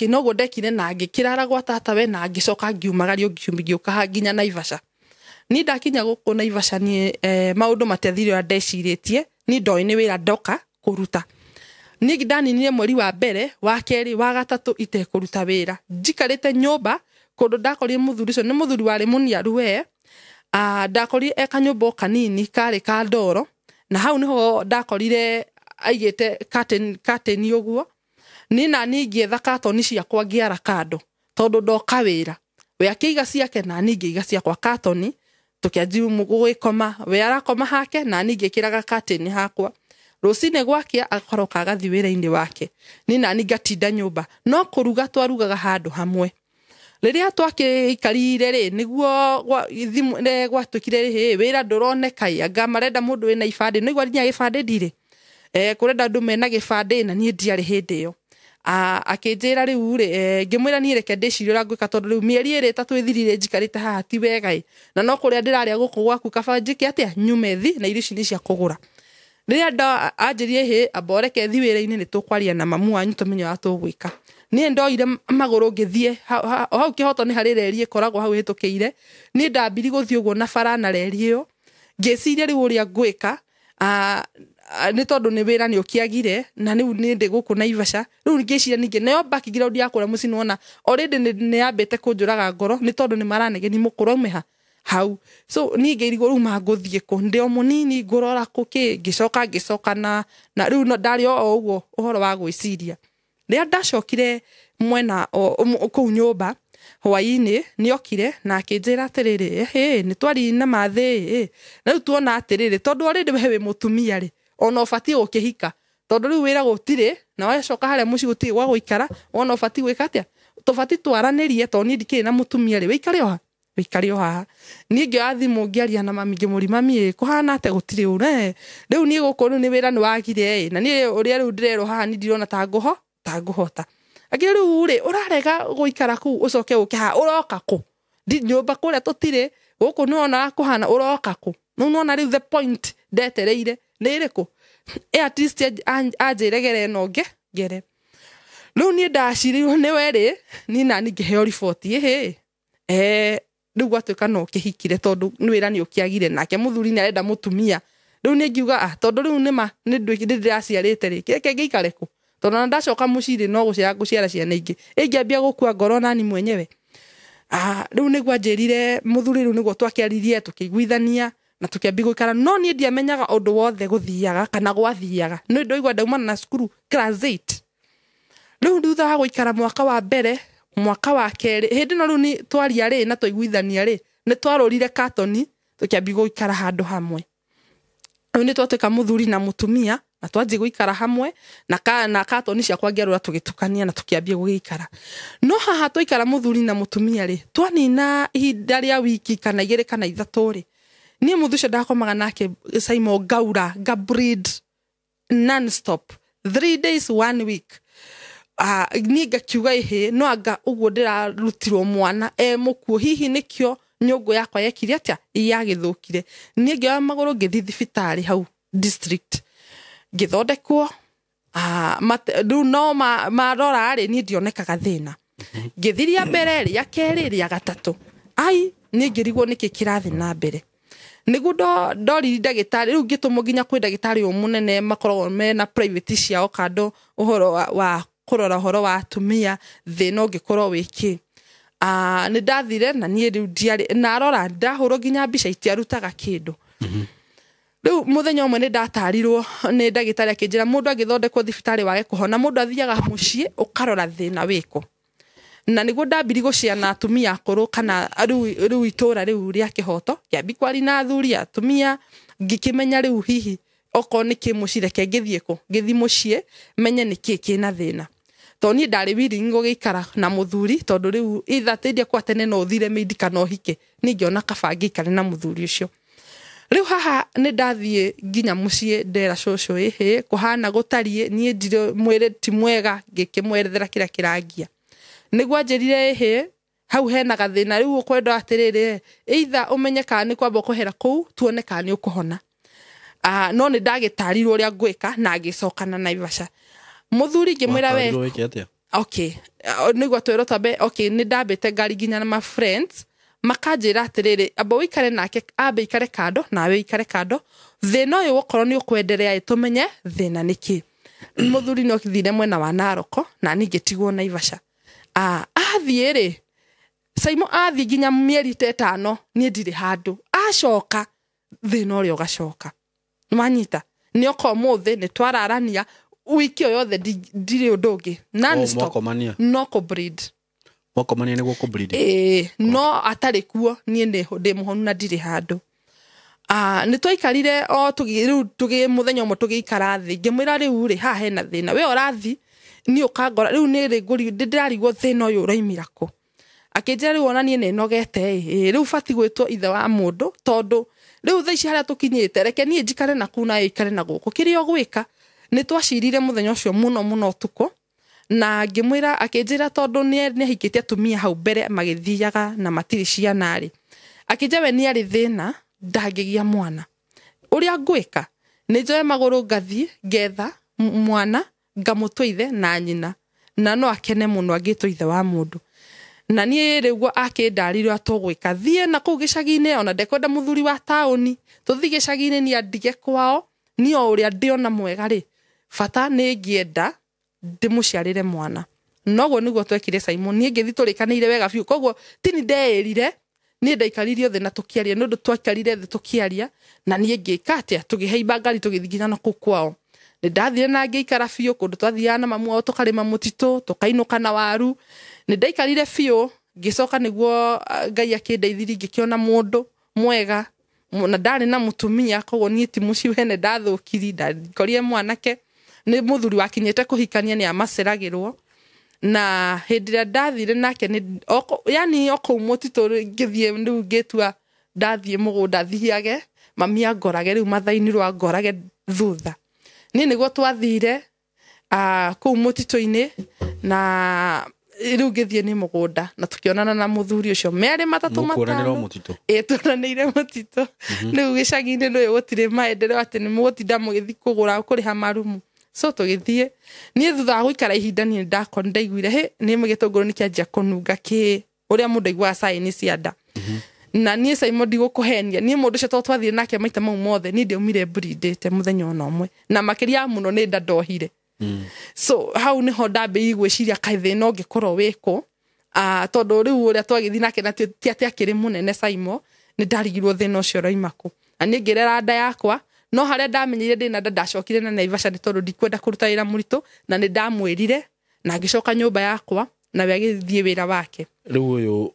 noguo ndekire na ngĩkĩrara gwa tata we na ngĩcoka ngiumagario ngĩũka nginya Naivasha niĩ ndakinya gũkũ Naivasha niĩ maũndũ matiathire ũrĩa ndecirĩtie niĩ ndoĩ nĩ wĩra ndoka kũruta niĩ ndaninire mweri wa mbere wa kerĩ wa gatatũ itekũruta wĩra njikarĩte nyũmba kũndũ ndakorire mũthuri ũcio nĩ mũthuri warĩ mũniaru we ndakorire kanyũmba kanini karĩ ka ndoro na hau nĩho ndakorire aigĩte curtain ũguo niĩ na niĩ ngĩetha katoni ciakwa ngĩara kando tondũ ndoka wĩra we akĩiga ciake na niĩ ngĩiga ciakwa katoni tũkĩanji gũgĩkoma we arakoma hake na niĩ ngĩkĩraga curtain hakwa rũcinĩ gwakĩa akoroka agathiĩ wĩra-inĩ wake niĩ na niĩ ngatinda nyũmba no kũruga twarugaga handũ hamwe rĩrĩa twakĩikarire rĩ nĩguo gwatuĩkire wĩra ndũroneka anga marenda mũndũ wĩna ibandĩ no igwa nginya gĩbandĩ ndirĩ kũrenda andũ mena gĩbandĩ na niĩ ndiarĩ hĩndĩ ĩyo akinjira riu ri ngimwira ni reke ndiciria ngwika tondu riu mieri 3 ithirire njikarite haha ti wega na no kuria ndiraria guku gwaku kaba njike atia nyumethi na irio ni cia kugura riria ndo anjirie he aboreke thi wira-ini ni tukwaria na mamu wanyu tumenye wa tugwika ni ndoire maguru ngithie hau kihoto ni hari reri ikoragwo hau hitukiire ni ndambiri guthie uguo na bara na reri iyo ngeciria riu uria ngwika ni tondu ni wira ni ukiagire na ni ndi guku na Ivasha riu ngeciria ninge nayo background yakura mucini wona already ni yambete kunjuraga ngoro ni tondu ni maranegeni mukuru meha hau so ni ngeirigo riu manguthie ku ndio munini ngurora kuki ngicoka na riu no ndari o uguo uhoro wa gwiciria ria ndacokire mwena ku nyumba hwaini ni okire na akinjira atiriri ni twari na mathi na riu tuona atiriri tondu already wewe mutumia ri ona ufati ukihika tondu riu wira gutire na wacoka haria muci gutire gwa guikara ona ufati gwika atia tufati twaranirie tondu ni ndikiri na mutumia ri wikare o haha ni ngioya thimu ngiaria na mami ngimuri mami kuhana ate gutire ure riu ni guku ni wira ni wagire na ni uria riu ndirero haha ni ndirona ta nguhota akiri riu ri urarega guikara ku ucoke uke ha uroka ku ndi nyumba kuria tutire guku ni ona kuhana uroka ku nona riu the point ndetereire ni iriku at least anjiregere no ngere riu ni ndacirirwo ni weri ni nani ngiheo report riu gwatuika no kihikire tondu ni wira ni ukiagire nake muthuri ni arenda mutumia riu ni ngiuga tondu riu nima ni ndiraciarite ri keke ngeikare ku tondu na ndacoka muciri no guciara ciana ingi ingiambia gukua ngoro nani mwenyewe riu ni gwanjirire muthuri riu niguo twakiaririe tukiguithania na tukiambi guikara no ni ndiamenyaga undu wothe guthiaga kana gwathiaga ni ndoigwa ndaumana na cukuru class 8 riu ndutha wa guikara mwaka wa mbere mwaka wa keri hindi no riu ni twaria ri na twaiguithania ri ni twarurire katoni tukiambi guikara handu hamwe riu ni twatuika muthuri na mutumia na twanji guikara hamwe na katoni cia kwangerura tugitukania na tukiambia guikara no haha twaikara muthuri na mutumia ri twanina ihinda ria wiki kana 2 kana 3 ri ni muthucio ndakomaga nake Simon Gabrid non stop 3 days 1 week ni ngakiuga no anga uguo ndirarutirwo mwana mukuo hihi nikio nyungu yakwa yekire atia yagithukire ni ngioya maguru ngithi thibitari hau district ngithondekwo riu no marora ri ni ndionekaga thina ngithiria mbere ria keri ria gatatu ni ngirigwo niki kirathi na mbere niguo ndoriri ndagitari riu ngitumo nginya kwi ndagitari munene makoragwo mena private ciao kando uhoro wa kurora horo wa atumia thina ungikorwo wiki ni ndathire na ni riu ndiari narora ndahuro nginya mbica itiarutaga kindu riu muthenya umwe ni ndatarirwo ni ndagitari akinjira mundu agithondekwo thibitari wage kuhona mundu athiaga mucii ukarora thina wiko na niguo ndambiri guciana atumia akuru kana riu itura riu ria kihoto kiambi kwari na athuri atumia ngikimenya riu hihi oko ni kimucireke ngithieku ngithi mucie menye ni kina thina toni ndari willing gugikara na muthuri tondu riu itha tindia kwa tene no thire midi kana ohike ningiona kabangi kare na muthuri ucio riu haha ni ndathie nginya mucie ndera coco kuhana gutarie ni ndire mwire ti mwega ngikimwerethera kira kirangia niguo anjirire hau hena gathina riu ukwenda atiriri either umenye kana ni kwamba kuhera ku tuone kana ni ukuhona no ni ndagitarirwo ria ngwika na ngicokana na Ivasha muthuri ngimwira we okay niguo twero tabe okay ni ndambite ngari nginya na my friends makanjira atiriri abo wikare nake abe ikare kando na we ikare kando thina uyu ukorwo ni ukwenderea tumenye thina niki muthuri no kithire mwena wa Naroko na ningitigwo na Ivasha athiere Simon athi nginya mieri 5 ni ndire handu acoka thina urio gacoka manyita ni oko muthe ni twararania wiki yothe ndire undungi non stop no ko breed wakomania ni guko breed no atari kuo ni ndi muhonu na ndire handu ni twaikarire o tugi muthenya umwe tugikara thi ngimwira riu ri ha hena thina we orathi ni ukangora riu ni riguri ndirarigwo thina uyu uraimirako akinjira riu ona ni nenogete riu fati gwitwo ithe wa mundu tondu riu thaici haria tukinyite reke ni njikare na kuna ikare na guku kirio gwika ni twacirire muthenya ucio muno tuko na ngimwira akinjira tondu ni ahikite atumia hau mbere magithiaga na matiri ciana ri akinja we ni ari thina ndangigia mwana uria ngwika ni njoe maguru ngathi ngetha mwana ngamutwithe na nyina na no akene muno agitwithe wa mundu na nie riguo akindarire atogwika thie na kuu gicagi-ini ona ndekwenda muthuri wa tauni tuthi gicagi-ini ni andige kwao ni o uria ndiona mwega ri fata ni ngienda ndimuciarire mwana noguo niguo twekire Simon ni ngithi turikaniire wega biu koguo tini ndeirire ni ndaikaririo the na tukiaria nundu twakarire the tukiaria na ni ngika atia tugiheimba ngari tugithiginya na kuu kwao ni ndathire na ngiikara biu kundu twathiana na mamu wao tukarima mutito tukainuka na waru ni ndaikarire biu ngicoka niguo Ngai akindeithirie ngikiona mundu mwega na ndari na mutumia koguo ni timuci wene ndathukiri ndakorie mwanake ni muthuri wakinyete kuhikania ni amaceragirwo na hindira ndathire nake ni yani oko mutito ngithie ndu ngitua ndathie mugunda thiage mami angorage riu mathaini rwa ngorage thutha ni niguo twathire ku mutito-ini na riu ngithie ni mugunda na tukionana na muthuri ucio mere matatu matano turanire mutito riu gicagi-ini no gutire maendeleo ati ni mugutinda mugithi kugura kuriha marumu so tugithie ni thutha guikara ihinda ni ndako ndaiguire he ni mugitunguru ni kianjia kununga ki uria mundu aigua saini cianda na ni Simon ndigukuhenia ni mundu cio twathire nake maita mau mothe ni ndiumire mbirindite muthenya ona umwe na makiria muno ni ndandohire so hau niho ndambe igwiciria kaithe no ngikorwo wiko tondu riu uria twagithi nake na ti ati akiri munene Simon ni ndarigirwo thina ucio roimaku ani ngirera nda yakwa no haria ndamenyire ndina nda ndacokire na Naivasha ni tondu ndikwenda kuruta wira murito na ni ndamwirire na ngicoka nyumba yakwa na we agithie wira wake riu uyu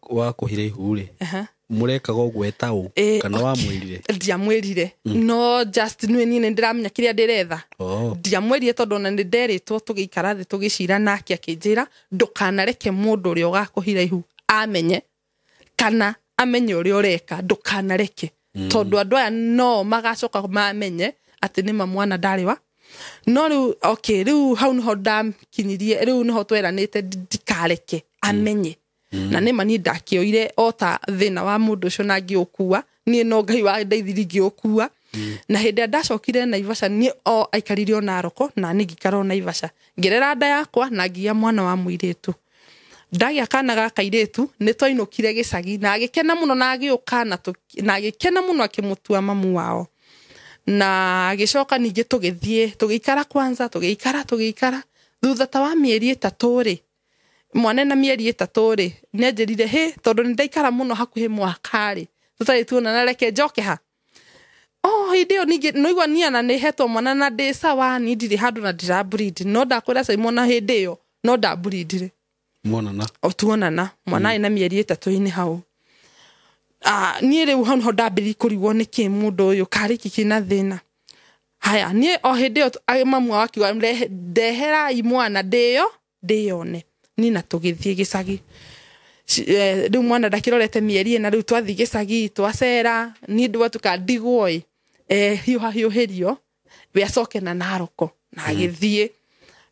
wa kuhire ihuri murekaga uguo etau kana wa mwirire ndiamwirire no just ni ndiramenya kiria ndiretha ndiamwirire tondu na nderitwo tugiikara thi tugicira nake akinjira ndukanareke mundu uria ugakuhira ihu amenye kana amenye uria ureka ndukanareke tondu andu aya no magacoka mamenye ati ni mwana ndari wa no riu okay riu hau niho ndamkinyirie riu niho tweranite ndikareke amenye na ni mani ndakioire ota thina wa mundu ucio na ngiukua ni no Ngai wa ndeithiri ngiukua na hindi ndacokire Naivasha ni o aikaririo Naroko na ni ngikaro Naivasha ngirera nda yakwa na ngia mwana wa muiritu ndagia kana gaka iritu ni twainukire gicagi na agikena muno na agiuka na agikena muno akimutua mamu wao na agicoka ningi tugithie tugikara kwanza tugikara thutha ta wa mieri 3 ri mwana na mieri 3 ri nenjerire he tondu ni ndaikara muno hakuhi mwaka ri tutari tuona na reke njoke ha hidio ningi noigwa niana ni hetwo mwana na ndisa wa ni ndiri handu na ndira breed no ndakwira Simon na hindio no nda breed mwana tuonana mwana ina mieri 3 ini hau ni riu hau ndambiri kurigwo ni ki mundu uyu kariki kina thina haya ni o hindio mamu wakiwa ndehera imwana ndiyone ni na tugithie gicagi riu mwana ndakirorete mieri na riu twathi gicagi twacera ni ndwa tukandigwo hiuhirio we acoke na Naroko na agithie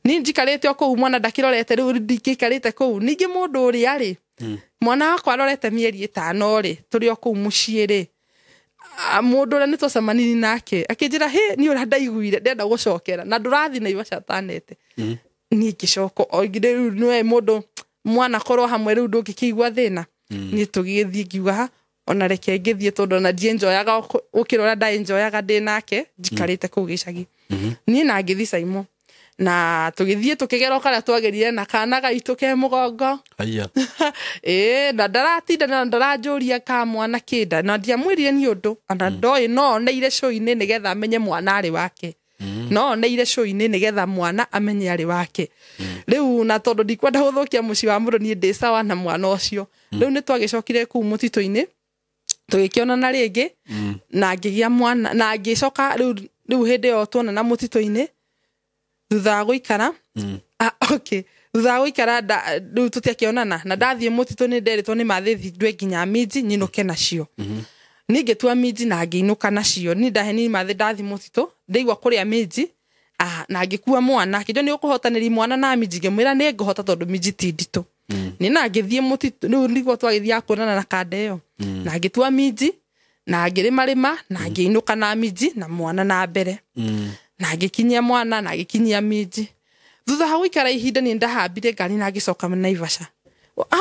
ni njikarite oku mwana ndakirorete riu ndikikarite ku ningi mundu uri ari mwana wakwa arorete mieri 5 ri turi oku mucii ri mundu uri ni twacemanini nake akinjira he ni ura ndaiguire ndenda gucokera na ndurathi Naivasha tanete ni ngicoko oigire riu niwe mundu mwana korwo hamwe riu ndungikigwa thina ni tugithie ngiuga ona reke ngithie tondu na ndienjoyaga ukirora ndaenjoyaga ndi nake njikarite ku gicagi ni na ngithi Simon na tugithie tukigera kala twagerire na kana gaituke mugongo aya na ndaratinda na ndarajuria ka mwana kinda na ndiamwirire ni undu ana ndoi no neire show-ini nigetha amenye mwana ari wake no neire show-ini nigetha mwana amenye ari wake riu na tondu ndikwenda guthukia muci wa mundu ni ndi sawa na mwana ucio riu ni twagicokire ku mutito-ini tugikionana ringi na ngigia mwana na ngicoka riu hindi o tuona na mutito-ini thutha guikara okay thutha guikara riu tutiakionana na ndathie mutito ni nderitwo ni mathithi ndwe nginya miji nyinuke nacio ningetua miji na ngiinuka nacio ni ndaheni mathi ndathi mutito ndeigwa kuria miji na ngĩkua mwana akĩnjũria nĩ ũkũhotanĩria mwana na miji ngĩmwĩra nĩ ngũhota tondũ miji ti nditũ nĩ na ngĩthiĩ mũtitũ rĩu nĩguo twagĩthiaga kuonana na kanda ĩyo na ngĩtua miji na ngĩrĩmarĩma na ngĩinũka na miji na mwana na mbere na ngĩkinyia mwana na ngĩkinyia miji thutha wa gũikara ihinda nĩ ndahambire ngari na ngĩcoka Naivasha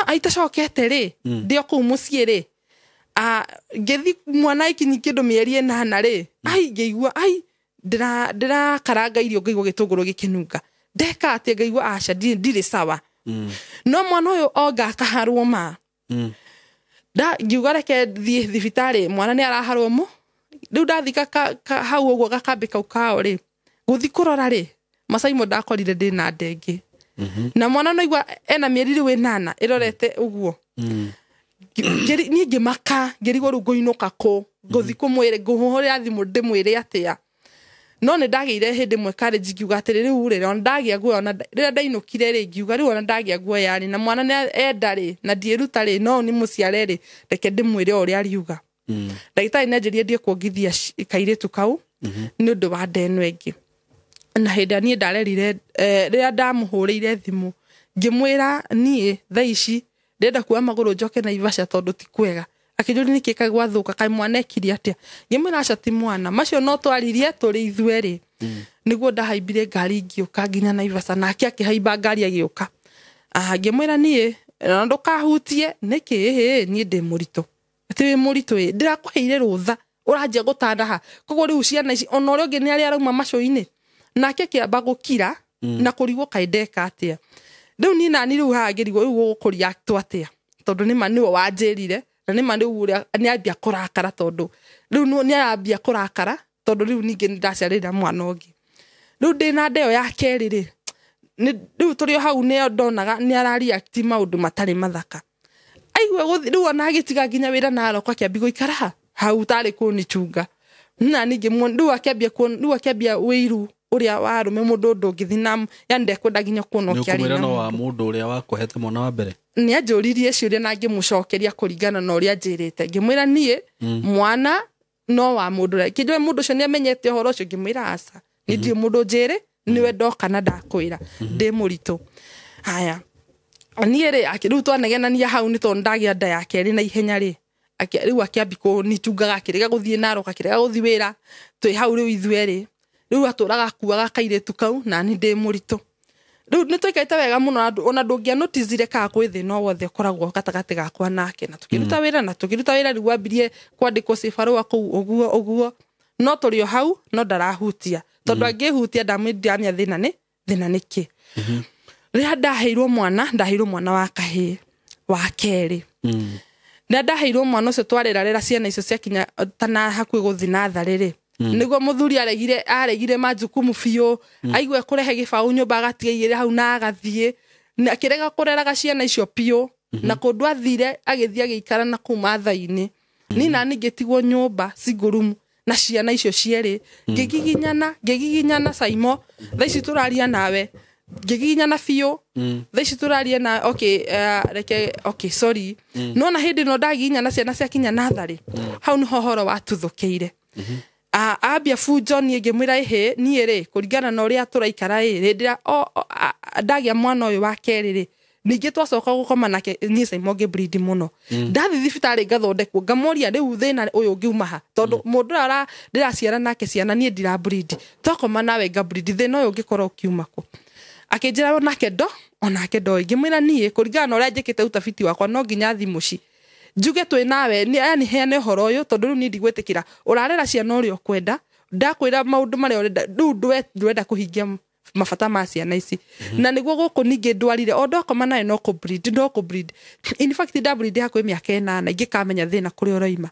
aitacokete rĩ ndĩ kũu mũciĩ rĩ ngĩthi mwana ikinyi kĩndũ mĩeri 8 rĩ ngĩigua ndĩrakaranga irio ngĩigua gĩtũngũrũ gĩkĩnunga ndeka atĩ ngĩigua aca ndirĩ sawa no mwana ũyũ onga akaharwo ma ngiuga reke thiĩ thibitarĩ mwana nĩ araharwo mu rĩu ndathika hau ũguo gakambi kau kao rĩ gũthi kũrora rĩ Masaimo ndakorire ndĩna ndenge na mwana noigua ena mĩeri rĩu 8 ĩrorete ũguo niĩ ngĩmaka ngĩrigwo rĩu ngũinũka kũ ngũthi kũmwĩre ngũhũrĩra thimũ ndĩmwĩre atĩa no nĩ ndagĩire hĩndĩ ĩmwe courage ngiuga atĩ rĩu rĩ ona ndagĩa guoya ona rĩrĩa ndainũkire rĩ ngiuga rĩu ona ndagĩa guoya rĩ na mwana nĩ enda rĩ na ndiĩruta rĩ no nĩ mũciare rĩ reke ndĩmwĩre ũrĩa ariuga ndagĩtarĩ nĩanjĩrire ndiĩ kuongithia kairĩtu kau nĩ ũndũ wa ndeno ĩngĩ na hĩndĩ niĩ ndarerire rĩrĩa ndamũhũrĩire thimũ ngĩmwĩra niĩ thaa ici ndenda kuoya magũrũ njoke Naivasha tondũ ti kwega akĩnjũria nĩ kĩka gwathũka kaĩ mwana ekire atĩa ngĩmwĩra aca ti mwana macio no twaririe tũrĩ ithuĩ rĩ nĩguo ndahaimbire ngari ngĩũka nginya Naivasha nake akĩhaimba ngari agĩũka ngĩmwĩra niĩ ndũkahutie nĩkĩ niĩ ndĩ mũritũ atĩ wĩ mũritũ ndĩrakũheire rũtha ũranjia gũtandaha koguo rĩu ciana ici ona ũrĩa ũngĩ nĩ arĩa arauma macũ-inĩ nake kĩamba gũkira na kũrigwo kaĩ ndeka atĩa rĩu niĩ nani rĩu haha ngĩrigwo rĩu gũkũria atĩa tondũ nĩma nĩwe wanjĩrire na nĩma rĩu ũrĩa nĩambia kũrakara tondũ rĩu nĩambia kũrakara tondũ rĩu ningĩ nĩndaciarĩra mwana ũngĩ rĩu ndĩna ndeo ya kerĩ rĩ rĩu tũrĩ hau nĩ ndonaga nĩ arareact maũndũ matarĩ mathaka aigua rĩu ona agĩtiga nginya wĩra na aroko akĩambia gũikara hau tarĩ kũnichunga na ningĩ rĩu akĩambia wĩiru ũrĩa warũme mũndũ ũngĩthi na yande kwenda nginya kuona ũkĩarĩ na wa mũndũ ũrĩa wakũhete mwana wa mbere nĩ anjũririe ciũria na ngĩmũcokeria kũringana na ũrĩa njĩrĩte ngĩmwĩra niĩ mwana no wa mũndũ ũrĩa kĩnjũe mũndũ ũcio nĩ amenyete ũhoro ũcio ngĩmwĩra aca nĩ ndirĩ mũndũ njĩrĩ niwe ndoka na ndakwĩra ndĩ mũritũ haya niĩ rĩ rĩu twanegenania hau nĩ tondũ ndagĩa nda ya kerĩ na ihenya rĩ rĩu akĩambi kũnichungaga akĩrega gũthiĩ Narok akĩrega gũthiĩ wĩra twĩ hau rĩu ithuĩ rĩ rĩu atũraga kuaga kairĩtu kau na nĩ ndĩ mũritũ rĩu nĩ tũikarĩte wega mũno ona ndũngĩanotizire kana gwĩ thĩna wothe ũkoragwo gatagatĩ gakwa nake na tũkĩruta wĩra rĩu ambĩrie kwandĩkwo cibarũa kũu ũguo no tũrĩ o hau no ndarahutia tondũ angĩhutia ndamwĩra thĩna nĩ kĩ rĩrĩa ndaheirwo mwana wa kahĩĩ wa kerĩ na ndaheirwo mwana ũcio twarera ciana icio ciakinya tana hakuhĩ gũthi natharĩ rĩ nĩguo mũthuri aregire majukumu biũ aigwe kũrehe gĩbaũ nyũmba agatigĩire hau na agathiĩ na akĩrega kũreraga ciana icio biũ na kũndũ athire agĩthiĩ agĩikara na kũu matha-inĩ niĩ nani ngĩtigwo nyũmba single na ciana icio cierĩ ngĩgiginyana Saimo thaa ici tũraria nawe ngĩgiginyana biũ thaa ici tũraria na sorry no na hĩndĩ no ndagiginyana ciana ciakinya natharĩ hau nĩho horo watuthũkĩire ambia fujo niĩ ngĩmwĩra niĩ rĩ kũringana na ũrĩa tũraikara rĩ ndagĩa mwana ũyũ wa kerĩ rĩ ningĩ twacoka gũkoma nake niĩ Saimo ngĩbreed mũno ndathi thibitarĩ ngathondekwo ngamoria rĩu thĩna ũyũ ũngiuma ha tondũ mũndũ ũrĩa ndĩraciara nake ciana niĩ ndira breed twakoma nawe ngabreed thĩna ũyũ ũngĩkorwo ũkiuma kũ akĩnjĩra onake ndo ngĩmwĩra niĩ kũringana na ũrĩa njĩkĩte utafiti wakwa no nginya thi mũci njuge twĩ nawe ni heane ũhoro ũyũ tondũ rĩu niĩ ndigwĩtĩkĩra ũrarera ciana ũrĩa ũkwenda ndakwĩra maũndũ marĩa ũrenda rĩu ndwenda kũhingia mabata ma ciana ici na nĩguo gũkũ ningĩ ndwarire o ndokoma nawe no kũbreed in fact ndabreed hakuhĩ mĩaka 8 ingĩkamenya thĩna kũrĩa ũroima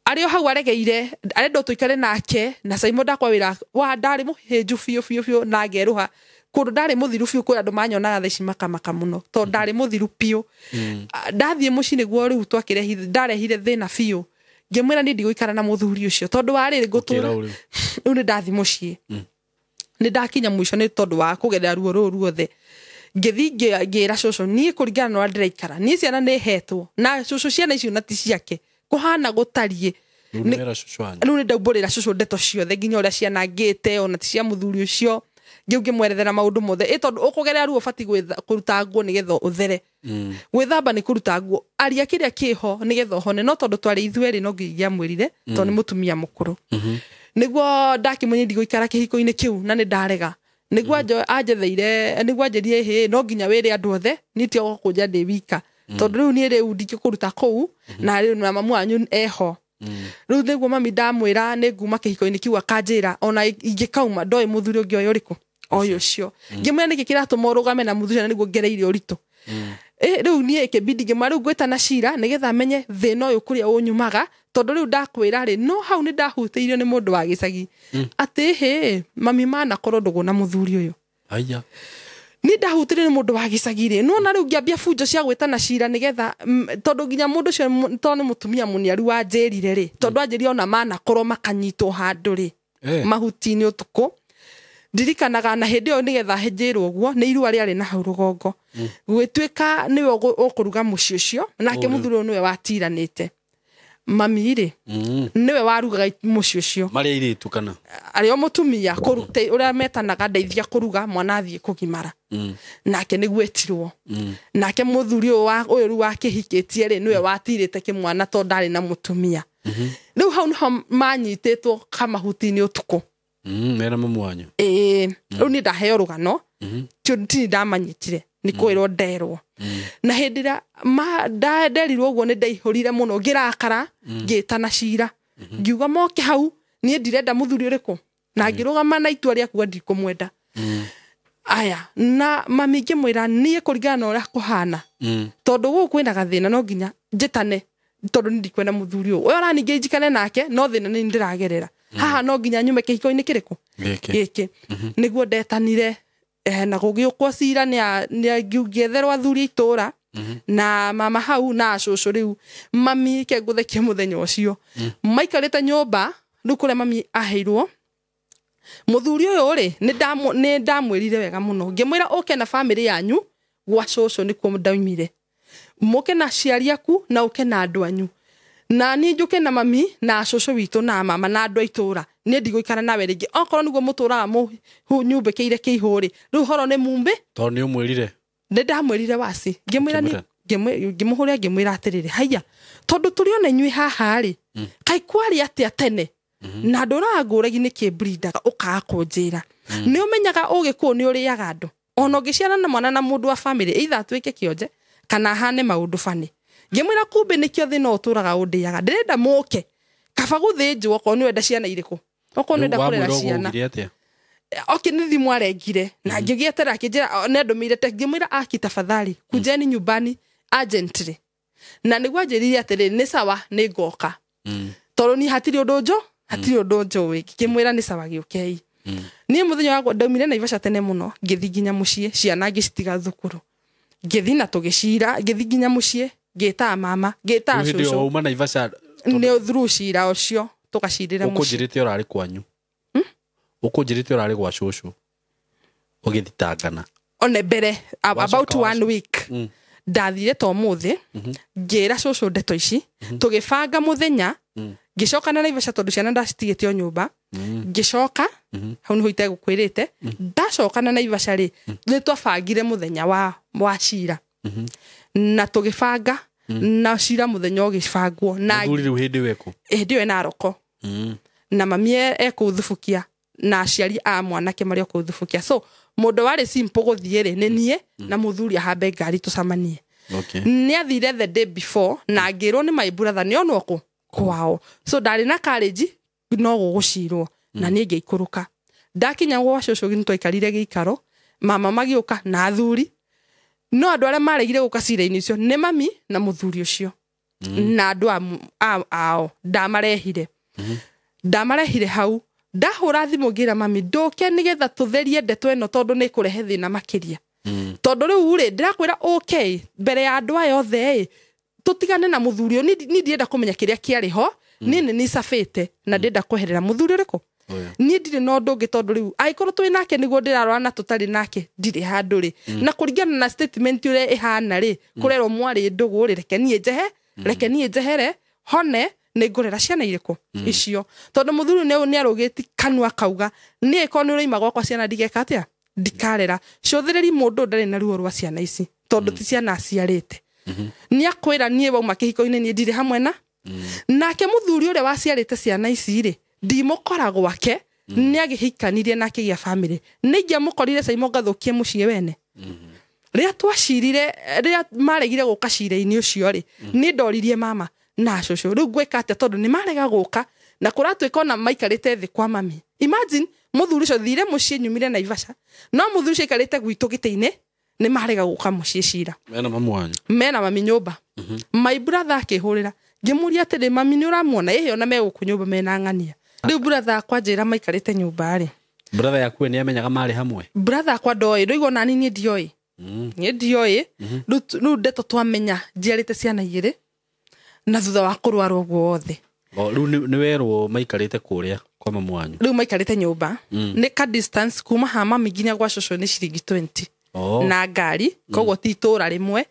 arĩ o hau aregeire arenda tũikare nake na Saimo ndakwa wĩra wa ndarĩ mũhĩnju biũ na ngerũha kũndũ ndarĩ mũthiru biũ kũrĩa andũ manyonaga thaici makamaka mũno tondũ ndarĩ mũthiru biũ ndathiĩ mũciĩ nĩguo rĩu ndarehire thĩna biũ ngĩmwĩra niĩ ndigũikara na mũthuri ũcio tondũ warĩ ngũtũra rĩu nĩ ndathi mũciĩ nĩ ndakinya mũico nĩ tondũ wa kũgerera ruo rũu ruothe ngĩthi ngĩra cũcũ niĩ kũringana na ũrĩa ndĩraikara niĩ ciana nĩ hetwo na cũcũ ciana icio na ti ciake kũhana gũtariĩ riu ni ndaumburira cucu ndeto ciothe nginya uria cianangite ona ti cia muthuri ucio ngiuge mwerethera maundu mothe tondu ukugerera ruo fati kuruta nguo nigetha uthere gwithamba ni kuruta nguo aria kiria kiho nigetha hone no tondu twari ithueri no ngigia mwirire tondu ni mutumia mukuru niguo ndakimenye ndigũikara kĩhiko-inĩ kiu na nĩ ndarega niguo anjetheire niguo anjerie hĩ no nginya wĩre andũ othe nĩtio gũkũnja ndĩ wika tondu rĩu niĩ rĩu ndingĩkũruta kũu na rĩu na mamu wanyu eho rĩu nĩguo mami ndamwĩra nĩ nguma kĩhiko-inĩ kiu akanjĩra ona ingĩkauma ndoĩ mũthuri ũngĩ ũyũ ũrĩkũ oyo ũcio ngĩmwĩra nĩkĩ kĩratũma ũrũgame na mũthuri na nĩguo ngereire ũritũ rĩu niĩ kĩbindi ngĩma rĩu ngwĩtana cira nĩgetha menye thĩna ũyũ kũrĩa ũnyumaga tondu riu ndakwira ri no hau ni ndahutiirio ni mundu wa gicagi ati he mami mana korwo ndugu na muthuri uyu aya ni ndahutiirio ni mundu wa gicagi ri no na riu ngiambia funjo cia gwitana cira nigetha tondu nginya mundu cio tondu mutumia muniaru wa njirire ri tondu anjiria ona mana korwo makanyitwo handu ri mahuti-ini utuku ndirikanaga na hindi iyo nigetha henjirwo guo ni irua riari na hau rugongo gwituika niwe ukuruga muci ucio nake muthuri niwe watiranite mami ri niwe warugaga muci ucio mari iritu kana ari o mutumia kurute uria metanaga ndeithia kuruga mwana athie kugimara nake niguo etirwo nake muthuri uyu wa kihikitie ri niwe watirite kimwana to ndari na mutumia riu hau no manyititwo kamahuti-ini utuku mera mamu wanyu riu ni ndaheo rugano ti ndamanyitire ni kwirwo nderwo na hindi ria nderirwo guo ni ndaihurire muno ngirakara ngitana cira ngiuga moke hau nie ndirenda muthuri uriku na ngirugama na itua ria kuga ndikumwenda aya na mami ngimwira nie kuringana na uria kuhana tondu guku kwina gathina no nginya njitane tondu ndikwenda muthuri uyu uyu araninge njikane nake no thina ni ndiragerera haha no nginya nyume kihiko-ini kiriku giki niguo ndetanire na gugiukwo cira ni ngietherwo athuri itura na mama hau na cucu riu mami ke nguthekie muthenya ucio maikarite nyumba riu kuria mami aheirwo muthuri uyu ri ni ndamwirire wega muno ngimwira uke na family yanyu gwa cucu nikuo ndaumire muke na ciari aku na uke na andu anyu na ni njuke na mami na cucu witu na mama na andu aitura ni ndigũikara nawe ringi okorwo niguo muturaga nyumbekeire kiihuri riu horo ni mumbe to ni umwirire ni ndamwirire wasi ngimwira ni ngimuhuria ngimwira atiriri haya tondu turi ona inyui haha ri kai kwari atia tene na nduraga nguragi ni kibrindaga ukaga kunjira ni umenyaga ugiku ni uriaga andu ona ngiciara na mwana na mundu wa family either atwike kionje kana hane maundu fani ngimwira kumbe nikio thina uturaga undiaga ndirenda muke kaba guthinjwo ko ni wenda ciana iriku oko nenda kurera ciana oke ni thimu arengire na ngigietera akinjira nendumire te ngimwira aki tafadhali kujeni nyumbani urgently na niguo anjirire atiri ni sawa ni ngoka tondu ni hatiri undu njo wi ngimwira ni sawa giukei ni muthenya wakwa ndaumire Naivasha tene muno ngithi nginya mucie ciana ngicitiga thukuru ngithi na tugicira ngithi nginya mucie ngita mama ngita cucu ndio uma Naivasha ni through cira ucio tukacirira mucie ukujirite urari kwanyu ukujirite urari gwa cucu ugithitangana one mbere about 1 week ndathire to muthi ngira cucu ndeto ici tugibanga muthenya ngicoka na Naivasha tondu ciana ndacitigite o nyumba ngicoka hau niho itegukwirite ndacoka na Naivasha ri ni twabangire muthenya wa cira na tugibanga na cira muthenya ugibangwo na muthuri riu hindi weku hindi we na roko na mami ekuthubukia na aciari a mwanake mari okuthubukia so mundu wari simple guthie ri ni nie na muthuri ahambe ngari tucamanie ni athire the day before na ngirwo ni my brother ni ono ku kwao so ndari na courage no gugucirwo na ni ngeikuruka ndakinya gwa cucu gini twaikarire giikaro mama magiuka na athuri no andu aria maregire guka cira-ini icio ni mami na muthuri ucio na andu ao ndamarehire hau ndahura thimu ngira mami nduke nigetha tutherie ndeto eno tondu ni kurehe thina makiria tondu riu ri ndirakwira okay mbere ya andu ayo othe tutigane na muthuri ni ndienda kumenya kiria kiari ho ni safete na ndienda kuherera muthuri uriku ni ndire no ndungi tondu riu aikorwo twi nake niguo ndirarwa na tutari nake ndire handu ri na kuringana na statement ure ihana ri kurerwo mwari ndugu ri reke nie njehere hone nĩ ngũrera ciana irĩkũ icio tondũ mũthuri nĩ arũgĩti kanua kauga niĩ ko nĩ ũrĩima gwakwa ciana ndigeka atĩa ndikarera cũthĩrĩri mũndũ ndarĩ na ruo rwa ciana ici tondũ ti ciana aciarĩte nĩ akwĩra niĩ wauma kĩhiko-inĩ niĩ ndirĩ hamwe na nake mũthuri ũrĩa waciarĩte ciana ici rĩ ndimũkora gwake nĩ agĩhikanirie na akĩgĩa family nĩ ingĩamũkorire Simon gathũkie mũciĩ wene rĩrĩa twacirire rĩrĩa maregire gũka cira-inĩ ũcio rĩ nĩ ndoririe mama na cũcũ rĩu gwĩka atĩa tondũ nĩ marega gũka na kũratuĩka ona maikarĩte thĩ kwa mami imagine mũthuri ũcio thire mũciĩ nyumire Naivasha no mũthuri ũcio aikarĩte gwitũ gĩtĩ-inĩ nĩ marega gũka mũciĩ cira mena mami nyũmba my brother akĩhũrĩra ngĩmũria atĩrĩ mami nĩ ũramuona ĩhĩ ona megũkũ nyũmba mena ng'ania rĩu brother akwa njĩra maikarĩte nyũmba rĩ brother yaku nĩ amenyaga marĩ hamwe brother akwa ndoĩ ndũigua nani niĩ ndioĩ niĩ ndioĩ rĩu ndeto twamenya njiarĩte ciana igĩrĩ na thutha wa kũrwara ũguo wothe rĩu nĩ werwo maikarĩte kũrĩa kwa mamu wanyu rĩu maikarĩte nyũmba nĩ ka distance kuma ha mami nginya gwa cũcũ nĩ ciringi 20 na ngari koguo ti itũra rĩmwe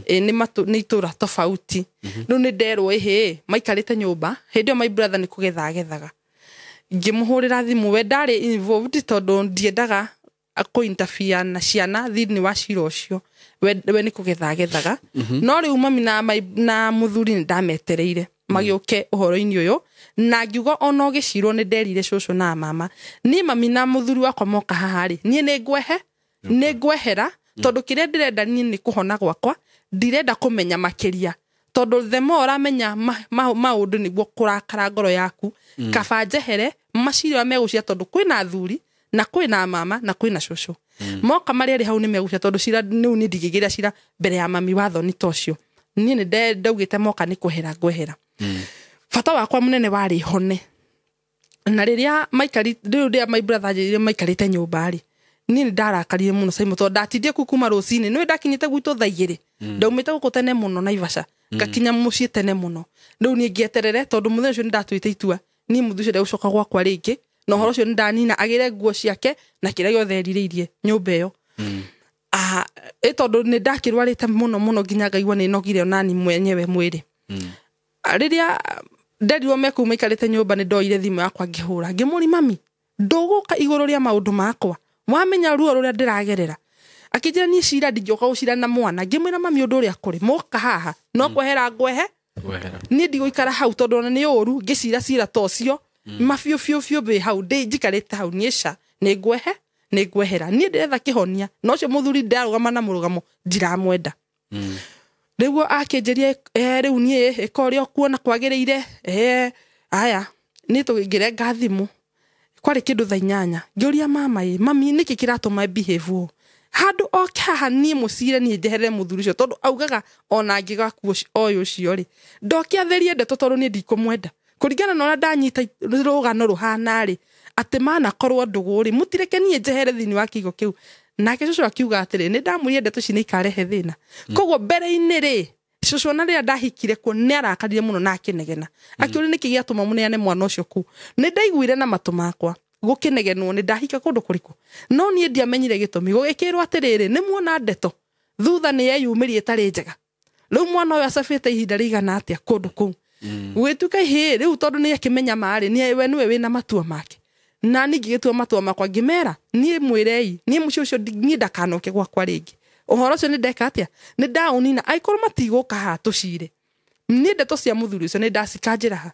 nĩ itũra tofauti rĩu nĩ nderwo ĩhĩ maikarĩte nyũmba hĩndĩ ĩyo my brother nĩ kũgetha agethaga ngĩmũhũrĩra thimũ we ndarĩ involved tondũ ndiendaga kũ-interfere na ciana thĩinĩ wa cira ũcio we nĩ kũgetha agethaga no rĩu mami na mũthuri nĩ ndametereire magĩũke ũhoro-inĩ ũyũ na ngiuga ona ũgĩcirwo nĩ nderire cũcũ na mama niĩ mami na mũthuri wakwa moka haha rĩ niĩ nĩ ngwehera tondũ kĩrĩa ndĩrenda niĩ nĩ kũhona gwakwa ndirenda kũmenya makĩria tondũ the more ũramenya maũndũ nĩguo kũrakara ngoro yaku kaba njehere macira megũcia tondũ kwĩna athuri na kwĩna mama na kwĩna cũcũ moka marĩa rĩ hau nĩ megũcia tondũ cira nĩu nĩ ndigĩgĩra cira mbere ya mami wathoni tocio niĩ nĩ ndaugĩte moka nĩ kwehera ngwehera bata wakwa mũnene warĩ hone na rĩrĩa my brother njĩrire maikarĩte nyũmba rĩ niĩ nĩ ndarakarire mũno Simon tondũ ndatindie kuma rũcinĩ nĩwe ndakinyĩte gwitũ thaa 2 ndaumĩte gũkũ tene mũno Naivasha ngakinya mũciĩ tene mũno rĩu niĩ ngĩeterere tondũ mũthenya ũcio nĩ ndatuĩte itua niĩ mũthuri ũcio ndegũcoka gwakwa rĩngĩ na ũhoro ũcio nĩ ndanina agĩre nguo ciake na kĩrĩa gĩothe erirĩirie nyũmba ĩyo tondũ nĩ ndakĩrwarĩte mũno nginya ngaigua nĩ nogire onani mwenyewe mwĩrĩ rĩrĩa nderirwo mekuma ikarĩte nyũmba nĩ ndoire thimũ yakwa ngĩhũra ngĩmũria mami ndũgũka igũrũ rĩa maũndũ makwa wamenya ruo rũrĩa ndĩragerera akĩnjĩra niĩ cira ndingĩoka gũcira na mwana ngĩmwĩra mami ũndũ ũrĩa kũrĩ moka haha no kwehera ngwehe niĩ ndigũikara hau tondũ ona nĩ ũru ngĩcira cira tocio mabiũ bĩ hau njikarĩte hau niĩ nĩ ngwehera niĩ ndĩretha kĩhonia no ũcio mũthuri ndarũgama na mũrũgamo ndiramwenda rĩu akĩnjĩria rĩu niĩ ĩka ũrĩa kuona kwagĩrĩire aya niĩ tũngĩrenga thimũ kwarĩ kĩndũ thaa 8 ngĩũria mami nĩkĩ kĩratũma behave ũũ handũ oke haha niĩ mũcire niĩ njeherere mũthuri ũcio tondũ augaga ona angĩgakuo ũyũ ũcio rĩ ndoke atherie ndeto tondũ niĩ ndikũmwenda kũringana na ũrĩa ndanyita rũgano rũhana rĩ atĩ manakorwo ndũgũ rĩ mũtireke niĩ njehere thĩinĩ wa kiugo kĩu nake cũcũ akiuga atĩrĩ nĩ ndamwĩrire ndeto ici nĩ ikarehe thĩna koguo mbere-inĩ rĩ cũcũ na rĩrĩa ndahikire kuo nĩ arakarire mũno na akĩnegena akĩũria nĩkĩ gĩatũma mũneane mwana ũcio kũu nĩ ndaiguire na matũ makwa gũkĩnegenwo nĩ ndahika kũndũ kũrĩkũ no niĩ ndiamenyire gĩtũmi gũgĩkĩrwo atĩrĩrĩ nĩ muona ndeto thutha nĩ yeyumĩrie ĩtarĩ njega rĩu mwana ũyũ acabĩte ihinda rĩigana atĩa kũndũ kũu gwĩtuka rĩu tondũ nĩ akĩmenya marĩ nĩwe wĩna matua make na ngĩgĩtua matua makwa ngĩmera niĩ mwĩrei niĩ mũciĩ ũcio niĩ ndakanoke gwakwa rĩngĩ ũhoro ũcio nĩ ndeka atĩa nĩ ndaũnina aikorwo matigũka haha tũcire niĩ ndeto cia mũthuri ũcio nĩ ndacikanjĩra ha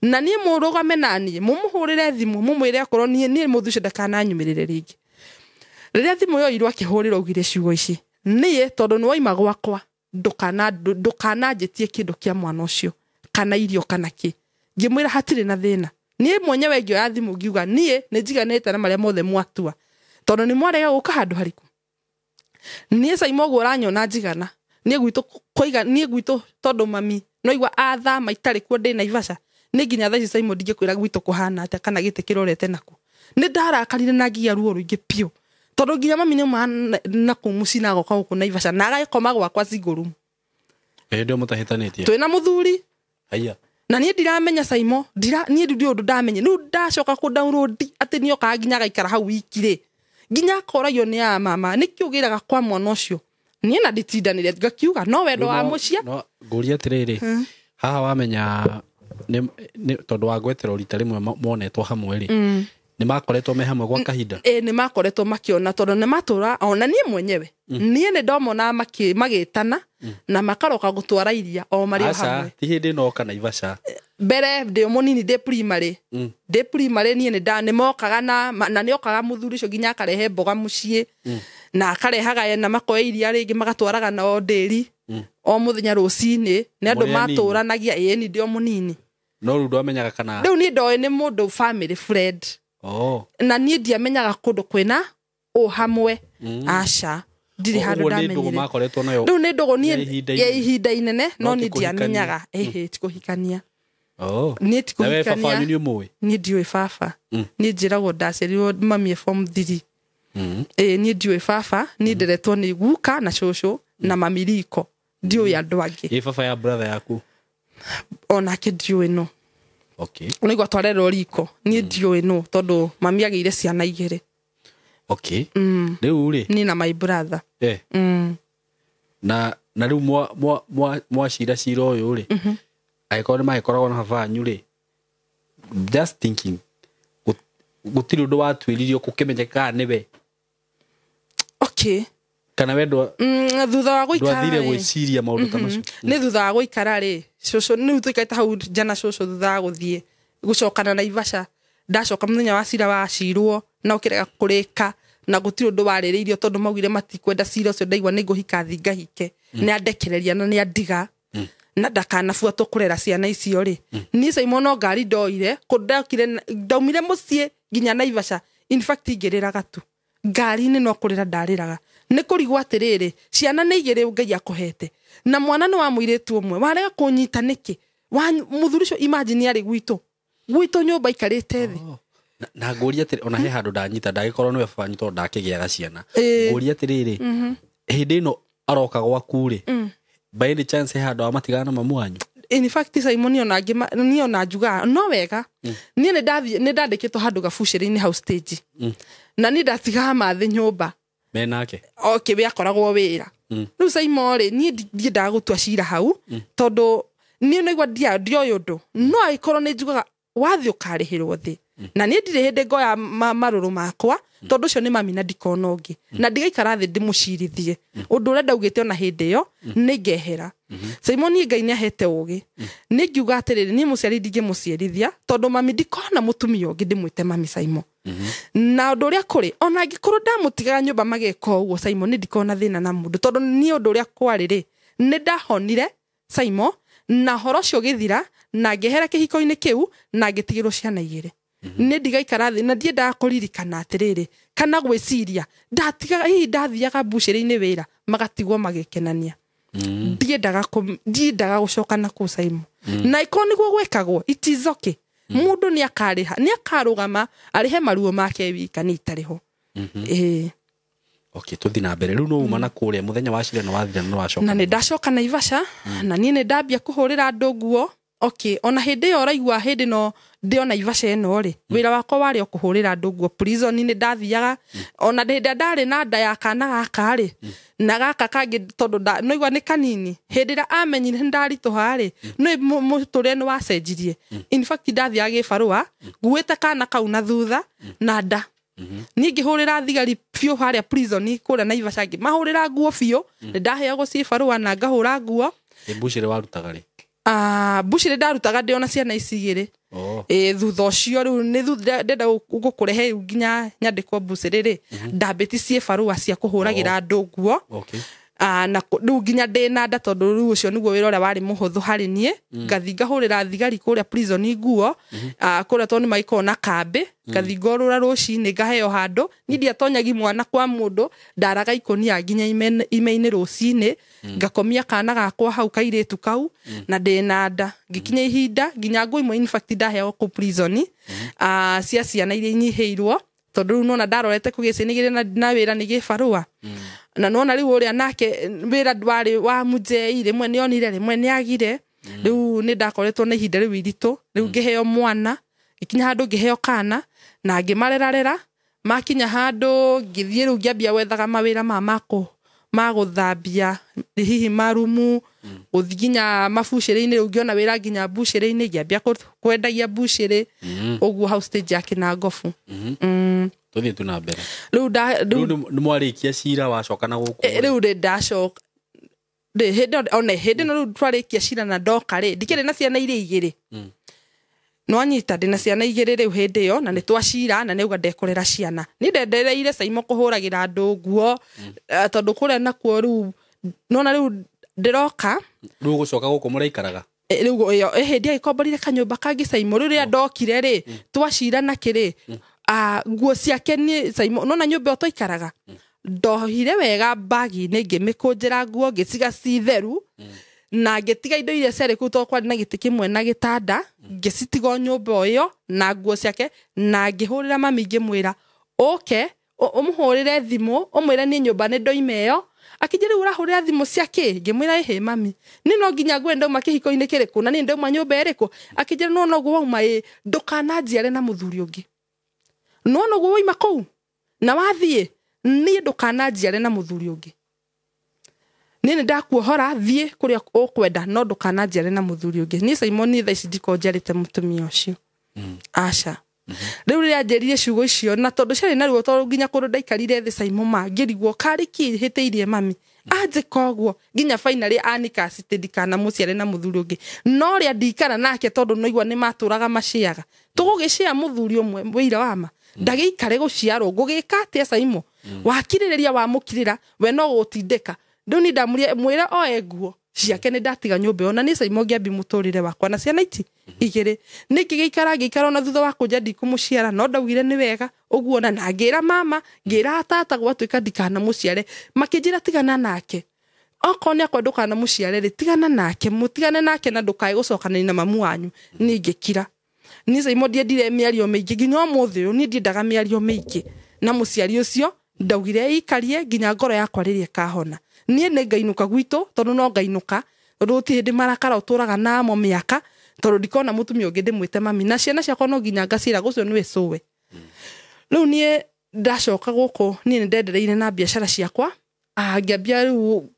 na niĩ mũrũgame na niĩ mũmũhũrĩre thimũ mũmwĩre akorwo niĩ mũthuri ũcio ndakananyumĩrĩre rĩngĩ rĩrĩa thimũ yo irwo akĩhũrĩra augire ciugo ici niĩ tondũ nĩ waima gwakwa ndũkananjĩtie kĩndũ kĩa mwana ũcio kana irio kana kĩ ngĩmwĩra hatirĩ na thĩna niĩ mwenyewe ngĩoya thimũ ngiuga niĩ nĩ njiganĩte na marĩa mothe mwatua tondũ nĩ mwarega gũka handũ harĩkũ niĩ Simon ũguo ũranyona njigana niĩ gwitũ tondũ mami no igua athama itarĩ kuo ndĩ Naivasha nĩ nginya thaa ici Simon ndingĩkwĩra gwitũ kũhana atĩa kana gĩtĩ kĩrorete naku nĩ ndarakarire na nginya ruo rũingĩ piũ tondũ nginya mami nĩ na kũu mũciĩ na agoka gũkũ Naivasha na agakoma gwakwa single room ndio mũtahĩtanĩtie twĩna mũthuri haiya na niĩ ndiramenya Simon niĩ ndio ũndũ ndamenye rĩu ndacoka ku download atĩ nĩ okaga nginya agaikara hau wiki nginya akoragio nĩ ya mama nĩkĩ ũgĩraga kwa mwana ũcio niĩ na nditindanĩre ngakiuga no wendo wa mũciĩ no ngũria atĩrĩrĩ haha wamenya tondu wa gwetera rita rimwe monetwo hamwe ri ni makoretwo me hamwe gwa kahinda ni makoretwo makiona tondu ni matura ona nie mwenyewe nie ni ndomona magitana na makaroka gutwara iria o mari hamwe ti hindi no kana Naivasha mbere ndi munini ndi primary nie ni mokaga na ni okaga muthuri ucio ginya akarehe mboga mucie na akarehaga ena makoya iria ringi magatwaraga na nderi o muthenya rucini ni andu maturanagia ni ndi o munini no ru amenyaga kana riu ni ndoe ni mundu family friend na ni ndiamenyaga kundu kwina hamwe aca ndiri handu ndamenyire riu ni ndugu ni ihinda inene no ni ndiamenyaga tikuhikania ni tikuhikania ni ndiwe baba ni njiragwo ndacerirwo mami form 3 ni ndiwe baba ni nderetwo ni guka na cucu na mami riko ndiwe andu angi baba ya brother yaku ona ndiwe no unigwa twarerwo riko ni ndiwe no tondu mami ageire ciana igire riu ri ni na my brother na riu mwa cira uyu ri aikorwo magĩkoragwo na vanyu ri just thinking gutiri undu watwiririo kukimenyeka niwe kana wendo thutha wa guikara ndwathire gwiciria maundu ta macio ni thutha wa guikara ri cucu ni tuikaita hau jana cucu thutha wa guthie gucokana na Naivasha ndacoka muthenya wa cira wa cirwo na ukirega kurika na gutiri undu waririirio tondu maugire matikwenda cira ucio ndaigwa ni nguhika thingahike ni andekereria na ni andiga na ndakanabuatwo kurera ciana icio ri ni Simon no ngari ndoire kundakire ndaumire mucie ginya Naivasha in fact ingiriraga tu ngari ni no kurira ndariraga ni kurigwa atiriri ciana ni igire Ngai akuhete na mwana no wa muiretu umwe warega kunyita niki wa muthuri cio imagine ari gwitu nyumba ikarite thi na nguria atiri ona he handu ndanyita ndagikorwo niwe baba nyito ndakigiaga ciana nguria atiriri hindi no aroka gwaku ri by any chance he handu amatigana na mamu wanyu in fact Simon ni ona njuga no wega ni ndandikitwo handu gabuciri-ini house stage na ni ndatiga mathe nyumba menake we akoragwo wira riu Simon ri ni ndiendaga gutua cira hau tondu ni naigua ndioyo undu no aikorwo ni njugaga wathi ukarihirwo thi na ni ndire hindi ngoya maruru makwa tondu cio ni mami na ndikona ungi na ndigaikara thi ndimucirithie undu uria ndaugite ona hindi yo ni ngehera Simon ni Ngai ni ahete ugi ni ngiuga atiriri ni muciari ndingimucirithia tondu mami ndikona mutumia ungi ndimwite mami Simon na undu uria kuri ona ngikorwo ndamutigaga nyumba mageka uguo Simon ndikona thina na mundu tondu ni undu uria kwariri ni ndahonire Simon na horo cio githira na ngehera kihiko-ini kiu na ngitigirwo ciana igire ni ndigaikara thi na ndiendaga kuririkana atiriri kana gwiciria ndatiga hihi ndathiaga mbuciri-ini wira magatigwo magikenania ndiendaga gucokana ku Simon na iko niguo gwekagwo it is okay mundu ni akariha ni akarugama arihe maruo make wika ni itariho tuthi na mbere riu no uma na kuria muthenya wa cira no wathira no wacoka na ni ndacoka Naivasha na ni ndambia kuhurira andu nguo ona hindi yo raigua hindi no ndio Naivasha eno ri wira wakwa wari okuhurira andu nguo prison ni ndathiaga ona hindi ndari na nda ya kana gaka ri na gaka kangi tondu no igwa ni kanini hindi ra amenyire ndarituha ri no muture no wacenjirie in fact ndathiaga gibarua nguite kana kau na thutha na nda ningi hurira thigari pio haria prison kura Naivasha ngi mahurira nguo pio ndaheagwo cibarua na ngahura nguo bucire warutaga ri bucire ndarutaga ndi ona ciana icigire thutha ucio riu ni ndenda gukurehe nginya nyandikwo bucire ri ndambiti cibarua cia kuhuragira andu nguo na riu nginya ndina nda tondu riu ucio niguo wira uria wari muhuthu hari nie ngathi ngahurira thigari kuria prison nguo kuria tondu maiko na kambi ngathi ngorura rucini ngaheo handu ni ndiatonyagi mwana kwa mundu ndaraga ikonia nginya ime-ini rucini ngakomia kana gakwa hau kairitu kau na ndina nda ngikinya ihinda nginya ngui mo in fact ndaheo ku prison cia ciana iria inyiheirwo tondu no na ndarorete kugicinigire na wira ni gibarua na nona riu uria nake wira ndwari wa mujei rimwe ni onire rimwe ni agire riu ni ndakoretwo na ihinda riu iritu riu ngiheo mwana ikinya handu ngiheo kana na ngimarerarera makinya handu ngithie riu ngiambia wethaga mawira mako maguthambia hihi marumu uthiginya mabucĩrĩ-inĩ ungiona wĩra nginya bucĩrĩ-inĩ ngiambia kwendagia bucĩrĩ uguo house stage yake na ngofu tuthie tu na mbere riu mwarikia cira wacoka na gũkũ riu ndacoka hindi no twarikia cira na ndoka ndikĩrĩ na ciana iria igĩrĩ no anyita ndina ciana igĩrĩ riu hindi yo na nĩ twacira na nĩuga ndekorera ciana ni ndendereire Saimo kũhũragĩra andũ nguo tondũ kũrĩa nakuo riu nona riu ndiroka riu gũcoka gũkũ mũraikaraga riu iyo hindi agĩkomborire kanyũmba kangi Saimo riu rĩa ndokire twacira na kĩrĩ nguo ciake ni Saimo nona nyũmba twaikaraga ndohire wega bagi-inĩ ngĩmĩkũnjĩra nguo ngĩciga ci theru na ngĩtiga indo iria ciarĩ kũu tondũ kwarĩ na gĩtĩ kĩmwe na gĩtanda ngĩcitiga nyũmba ĩyo na nguo ciake na ngĩhũrĩra mami ngĩmwĩra ũmũhũrĩre thimũ ũmwĩre nĩ nyũmba nĩ ndoima ĩyo akĩnjĩra ũrahũrĩra thimũ ciake ngĩmwĩra ĩhĩ mami nĩ no nginya ngwe ndauma kĩhiko-inĩ kĩrĩkũ na nĩ ndauma nyũmba ĩrĩkũ akĩnjĩra no noguo wauma ndũkananjiare na mũthuri ũngĩ no noguo wauma kũu na wathiĩ niĩ ndũkananjiare na mũthuri ũngĩ nini ndakuohora thie kuria ukwenda no ndukananjiare na muthuri ungi ni Simon tha ici ndikonjarite mutumia ucio aca riu ria njerire ciugo icio na tondu ciari na ruo tondu nginya kundu ndaikarire thi Simon mangirigwo kariki hiteirie mami anje koguo nginya finally anika citindikana muciare na muthuri ungi no ria ndikara nake tondu noigwa ni maturaga maciaga tugugicia muthuri umwe wira wama ndagiikare guciarwo ngugika atia Simon wakiriria wa mukirira we no gutindika ndoni ndamuria mwira oeguo ciake ni ndatiga nyumba ona ni Simon ngiambi muturire wakwa na ciana iti igiri ngikara na thutha wa kunja ndikumuciara no ndaugire ni wega uguo na ngira mama ngira tata gwatuika ndikana muciare makinjira tigana nake okone akwa ndukana muciare tigana nake mutigane nake na ndukae gucokana na mamu wanyu ni ngikira ni Simon ndiendire miario mingi nginya muthi ni ndiendaga miario mingi na muciari ucio ndaugire ikarie nginya ngoro yakwa riria kahona nie ne ngainuka gwitu tondu no ngainuka ruti hindi marakara uturaga namo miaka tondu ndikona mutumia ungi ndimwite mami na ciana ciakwa no nginya ngacira gucio niwe suwe riu nie ndacoka guku nie ndendereire na biashara ciakwa ngiambia riu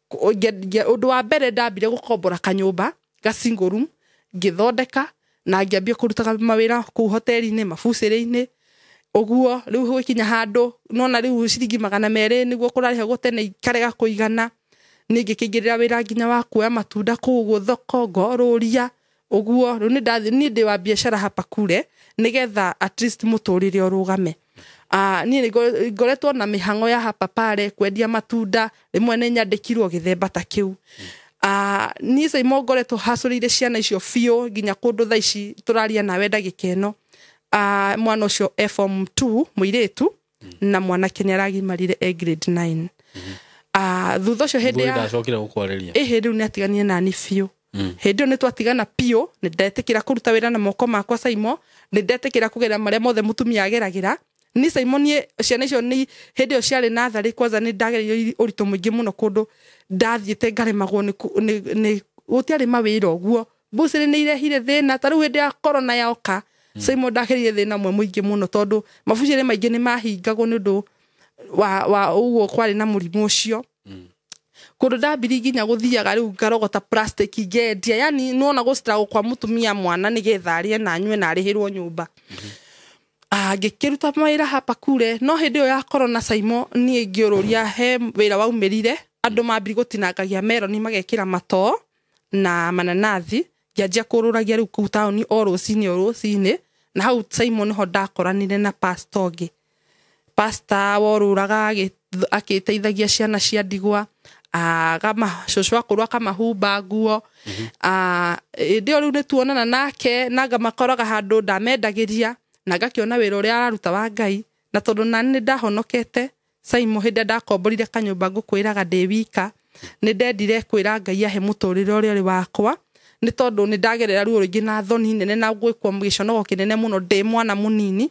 undu wa mbere ndambire gukombora kanyumba ga single room ngithondeka na ngiambia kurutaga mawira ku hoteli-ini mabucĩrĩ-ini uguo riu gwikinya handu nona riu ciringi 200 niguo kurariha gutene ikarega kuigana ningikingirira wira nginya wa kuoya matunda kuguo thoko ngoruria uguo riu ni ndi wa biashara hapa kule nigetha at least muturire urugame ni ngoretwo na mihango ya hapa pale kwendia matunda rimwe ni nyandikirwo githemba ta kiu ni Simon ngoretwo hacurire ciana icio biu nginya kundu tha ici turaria nawe ndagikeno mwana ucio form 2 muiretu na mwana Kenya ragimarire grade 9 thutha ucio hindi ya ndacokire gukwareria hindi ni atiganie nani biu hindi ni twatigana piu ni ndetikira kuruta wira na moko makwa Simon ni ndetikira kugera maria mothe mutumia ageragira ni Simon ni ciana icio ni hindi o ciari nathari kwanza ni ndagereire urito mwingi muno kundu ndathiete ngaremagwo ni gutiari mawira uguo bucĩrĩ ni irehire thina taru hindi ya corona yaoka Simon ndakerire thina mwe mwingi muno tondu mabucĩrĩ maingi ni mahingagwo ni undu wa uguo kwari na murimu ucio kundu ndambiri nginya guthiaga riu ngarogota plastic ngendia yani nona gustrago kwa mutumia mwana nigetha arie na nywe na arihirwo nyumba ngikiruta mawira hapa kule no hindi yo ya corona Simon ni ngiururia he wira waumirire andu mambiri gutinangagia meroni magekira mato na mananathi ngianjia kururagia riu kuu tauni o rucini na hau Simon ho ndakoranire na pastor ongi pastor woruraga akiteithagia ciana cia ndigwa kama shosho akorwa kama humba nguo ndio riu nituonana nake naga makoraga handu ndamendagiria na ngakiona wira uria araruta wa Ngai na tondu nani ndahonokete Simon hindi ndakomborire kanyumba ngukwiraga ndi wika ni ndendire kwira Ngai ahe muturire uria uri wakwa ni tondu ni ndagerera ruo ringi na thoni nene na gwikwo mugiconogo kinene muno ndi mwana munini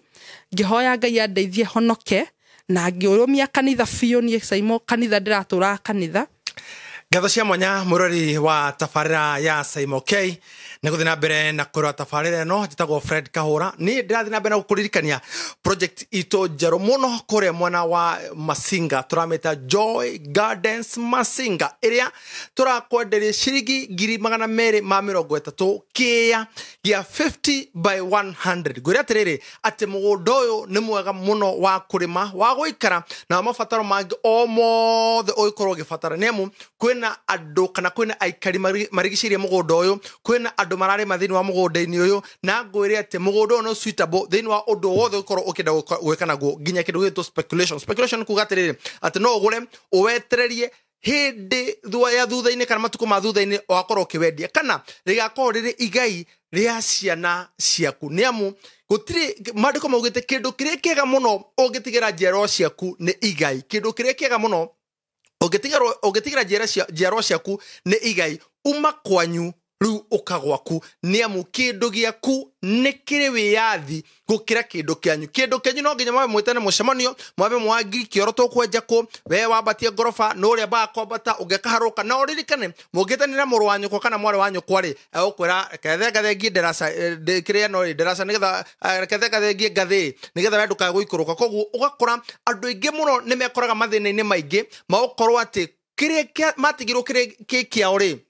ngihoya Ngai andeithie honoke na ngiurumia kanitha biu ni Simon kanitha ndiratura kanitha Ngatho cia mwanya murori wa tafarira ya Saimo K na guthina mbere na kurwa tafarira no njitagwo Fred Kahura ni ndirathina mbere na gukuririkania project ito jero muno kore mwana wa Masinga turameta Joy Gardens Masinga iria turakwenderia ciringi 230 kia ya 50 by 100 gwira tiriri ati mugundo uyu ni mwega muno wa kurima wa guikara na mabataro mangi o mothe uikorwo gibatara nemu kwina andu kana kwina aikari marigicirie mugundo uyu kwina andu marare mathini wa mugundaini uyu na ngwire ati mugundo no suitable thini wa undu wothe ukorwo ukenda gweka naguo ginya kindu gito speculation kugatiriri ati no ugure uwetererie hindi ya thutha-ini kana matuko ma thutha-ini wakorwo kiwendia kana rigakorwo riri igai ria ciana ciaku niamu gutiri mandiko maugite kindu kiria kiega muno ungitigira njero ciaku ni igai kindu kiria kiega muno ungitigira njero ciaku ni igai uma kwanyu riu ukagwaku niamu kindu giaku nikiri wiyathi gukira kindu kyanyu no nginya mwabe mwitane mucemanio mwabe mwagi kioro tukwenja ku we wabatie ngorofa no ria ba kwambata ugekaharuka na uririkane mugitanira muru wanyu ko kana mwari wanyu kwari ukwira kethengi nderasa kiria no nderasa nigetha kethengi ngathi nigetha wenduka guikuruka koguo ugakora andu ingi muno nimekoraga mathina-ini maingi maukorwo ati kiria matigirwo kiria uri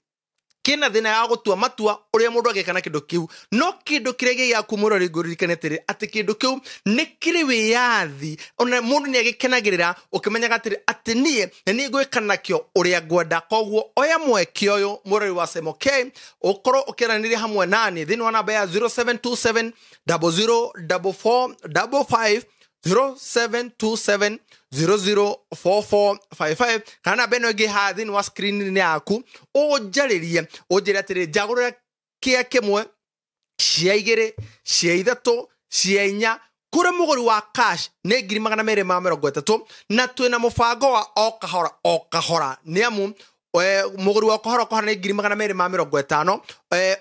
kina thina ya gutua matua uria mundu agekana kindu kiu no kindu kiria giaku murori nguririkane tiri ati kindu kiu ni kiri wiyathi ona mundu ni agikenagirira ukimenyaga tiri ati nie ni gwikana kio uria ngwenda koguo oya mweke uyu murori wa Saimo K ukoro ukiranire hamwe nani thini wa namba ya 0727 004455 0727 004455 kana beno ge ha thini wa screen ni yaku ujaririe atiri jagurira kia kimwe cia igiri cia ithatu cia inya kure muguri wa cash ne 230 na twina mubango wa o kahora niamu muguri wa kahora ne 250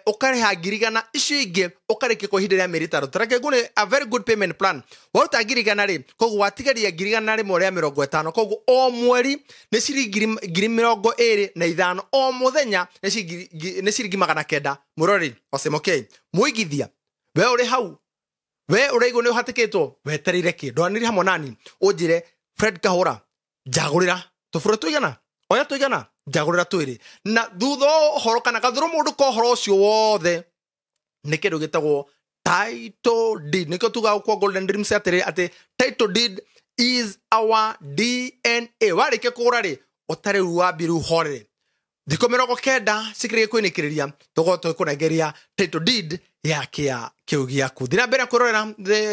ukariha girigana icio ingi ukareke ko hindira meritaro tarake gune a very good payment plan wauta girigana ri kogu watigaria girigana ri mo ria 50 kogu o mweri ne ciringi 25 o muthenya ne ciringi 900 murori wa Saimo K muigithia we uri hau we uraigo ne uhatikitwo weterire kindu aniri hamwe nani unjire Fred Kahura jagurira tufuro tuigana oya tuigana jagurira twiri na thutho horo kana kathuro mundu ko horo cio wothe ni kindu gitagwo title deed niko tuga kwa Golden Dreams atire ati title deed is our DNA warike kugura ri utare ruwa biru hore thiko 90 sikire kwinikiria togoto kunegeria title deed ya kia kiugia kuthina mbere kurorera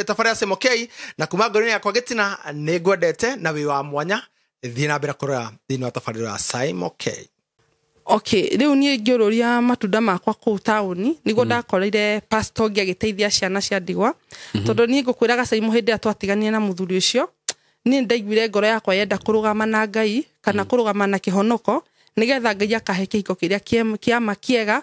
tafarira Saimo K na kuma ngorini yakwa gitina ni ngwendete na wi wa mwanya thina mbere kurora thini wa tafarira Saimo K. Okay, riu nie ngiururia matunda makwa ku tauni nigo ndakoreire pastor ngigiteithia ciana cia ndigwa tondu nie ngukwiraga Saimo hindi atwatigania na muthuri ucio nie ndaiguire ngoro yakwa yenda kurugama na Ngai kana kurugama na kihonoko nigetha Ngai akahe kihiko kiria kiama kiega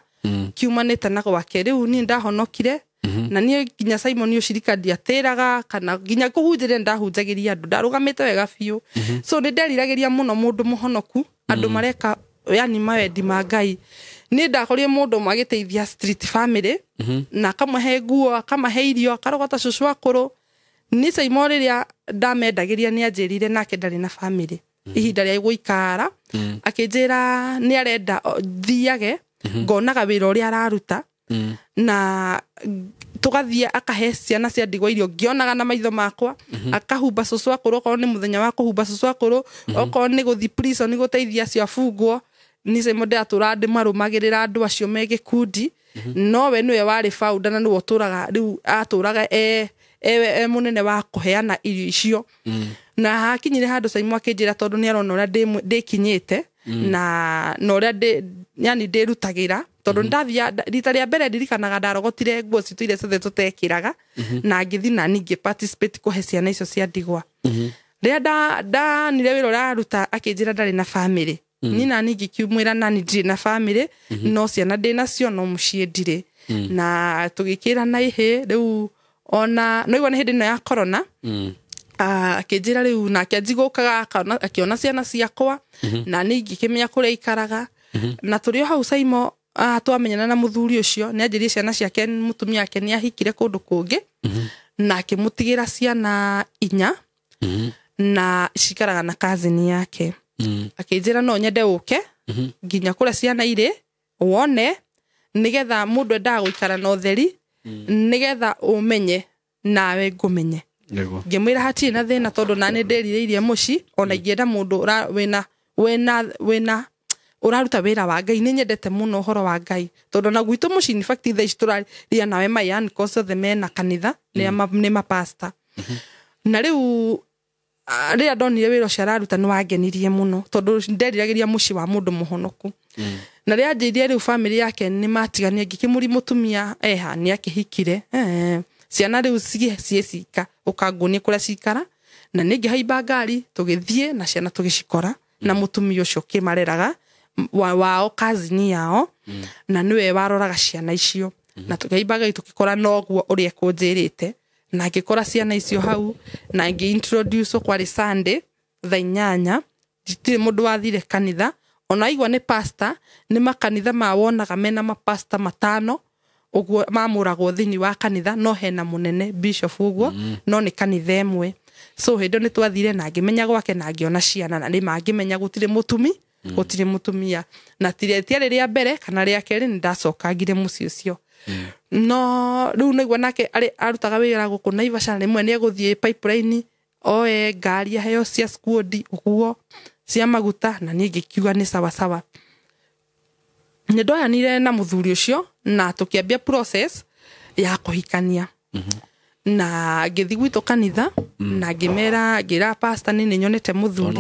kiumanite na gwake riu nie ndahonokire na nie ginya Simon ucirika ndiatiraga kana ginya kuhunjire ndahunjagiria andu ndarugamite wega biu so ni nderiragiria muno mundu muhonoku andu mareka yani mawendi ma Ngai ni ndakorie mundu magiteithia street family na kamahe nguo kamahe irio karogota cucu akuru ni Saimo riria ndamendagiria ni anjirire nake ndari na family ihinda ria guikara akinjira ni arenda thiage ngonaga wira uria araruta na tugathia akahe ciana cia ndigwa irio ngionaga na maitho makwa akahumba cucu akuru ko ni muthenya wa kuhumba cucu akuru oko ni guthi prison ni guteithia cia fungwo ni Saimo ndatura ndi marumagirira andu acio mege kundi no we niwe wari founder na niwe turaga riu aturaga munene wa kuheana irio icio na hakinyire handu Saimo akinjira tondu ni arona uria ndikinyite na uria yani ndirutagira tondu ndathia rita ria mbere ndirikanaga ndarogotire nguo citire cothe tutekiraga na ngithi na ningi participate kuhe ciana icio cia ndigwa ria nire wira uraruta akinjira ndari na family ni na ningi kiumwira na ndiri na family no ciana ndinacio no mucie ndire na tugikira na ihe riu ona no igwa ni hindi no ya corona akĩnjĩra rĩu nake njigũkaga akĩona ciana ciakwa na nĩ ngĩkĩmenya kũrĩa ikaraga na tũrĩ o hau Saimo twamenyana na mũthuri ũcio nĩ anjĩrire ciana ciake mũtumia wake nĩ ahikire kũndũ kũngĩ na akĩmũtigĩra ciana 4 na cikaraga na cousin yake akĩnjĩra no nyende ũke nginya kũrĩa ciana irĩ wone nigetha mũndũ endaga gũikara na ũtheri nigetha ũmenye nawe ngũmenye ngĩmwĩra hatirĩ na thĩna tondũ na nĩ ndĩrirĩirie mũci ona ingĩenda mũndũ wĩna ũraruta wĩra wa Ngai nĩ nyendete mũno ũhoro wa Ngai tondũ na gwitũ mũci in fact thaa ici tũraria nawe mayan cause of the men kanitha nĩ mapasta na rĩu rĩrĩa ndonire wĩra ũcio araruta nĩ wangenirie mũno tondũ nderiragĩria mũci wa mũndũ mũhonoku na rĩrĩa njĩirie rĩu family yake nĩ matigania ngĩkĩmũri mũtumia nĩ akĩhikire ciana rĩu ciĩcika ũkangunie kũrĩa cikara na nĩ ngĩhaimba ngari tũgĩthiĩ na ciana tũgĩcikora na mũtumia ũcio kĩmareraga wao cousin yao na nĩwe waroraga ciana icio na tũkĩhaimba ngari tũkĩkora noguo ũrĩa kũnjĩrĩte na ngĩkora ciana icio hau na ngĩintroduce kwarĩ Sunday thaa 8 gũtirĩ mũndũ wathire kanitha ona aigua nĩ pastor nĩ makanitha mawonaga mena mapasta 5 ũguo mamũragwo thĩinĩ wa kanitha no hena mũnene bishop ũguo no nĩ kanitha ĩmwe so hĩndĩ nĩ twathire na ngĩmenya gwake na ngĩona ciana na nĩ mangĩmenya gũtirĩ mũtumia na tiarĩ rĩa mbere kana rĩa kerĩ nĩ ndacokagire mũciĩ ũcio no rĩu nĩguo nake arutaga wĩra gũkũ Naivasha rĩmwe nĩ egũthiĩ pipeline oe ngari aheo cia squad ũguo cia maguta na niĩ ngĩkiuga nĩ sawa nĩ ndoyanire na mũthuri ũcio na tũkĩambia process ya kũhikania na ngĩthi gwitũ kanitha na ngĩra pastor nĩ nyonete mũthuri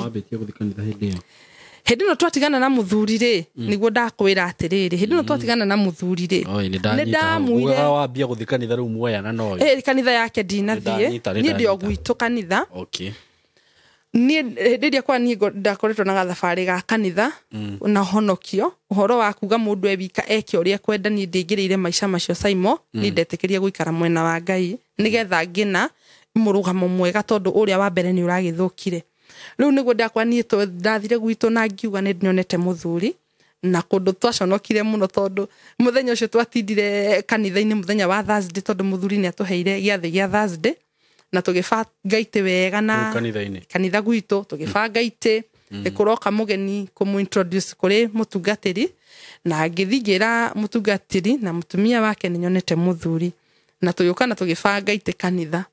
hĩndĩ no twatigana na mũthuri rĩ nĩguo ndakwĩra atĩrĩrĩ hĩndĩ no twatigana na mũthuri rĩ nĩ ndamwire wambia gũthi kanitha rĩu muoyana no kanitha yake ndinathiĩ niĩ ndĩ o gwitũ kanitha niĩ hĩndĩ ĩrĩa kwa niĩ ndakoretwo na gathabarĩ ga kanitha na honokio ũhoro wa kuga mũndũ ewika eke ũrĩa kwenda niĩ ndĩngĩrĩire maica macio Saimo niĩ ndetĩkĩria gũikara mwena wa Ngai nĩgetha ngĩna mũrũgamo mwega tondũ ũrĩa wa mbere nĩ ũragĩthũkire rĩu nĩguo ndakwa niĩ ndathire gwitũ na ngiuga nĩ nyonete mũthuri na kũndũ twaconokire mũno tondũ mũthenya ũcio twatindire kanitha-inĩ mũthenya wa Thursday tondũ mũthuri nĩ atũheire gĩathĩ gĩa Thursday na tũgĩbanga itĩ wega na kanitha gwitũ tũgĩbanga itĩ kũroka mũgeni kũmũintroduce kũrĩ mũtungatĩri na ngĩthingĩra mũtungatĩri na mũtumia wake nĩ nyonete mũthuri na tũgĩũka na tũgĩbanga itĩ kanitha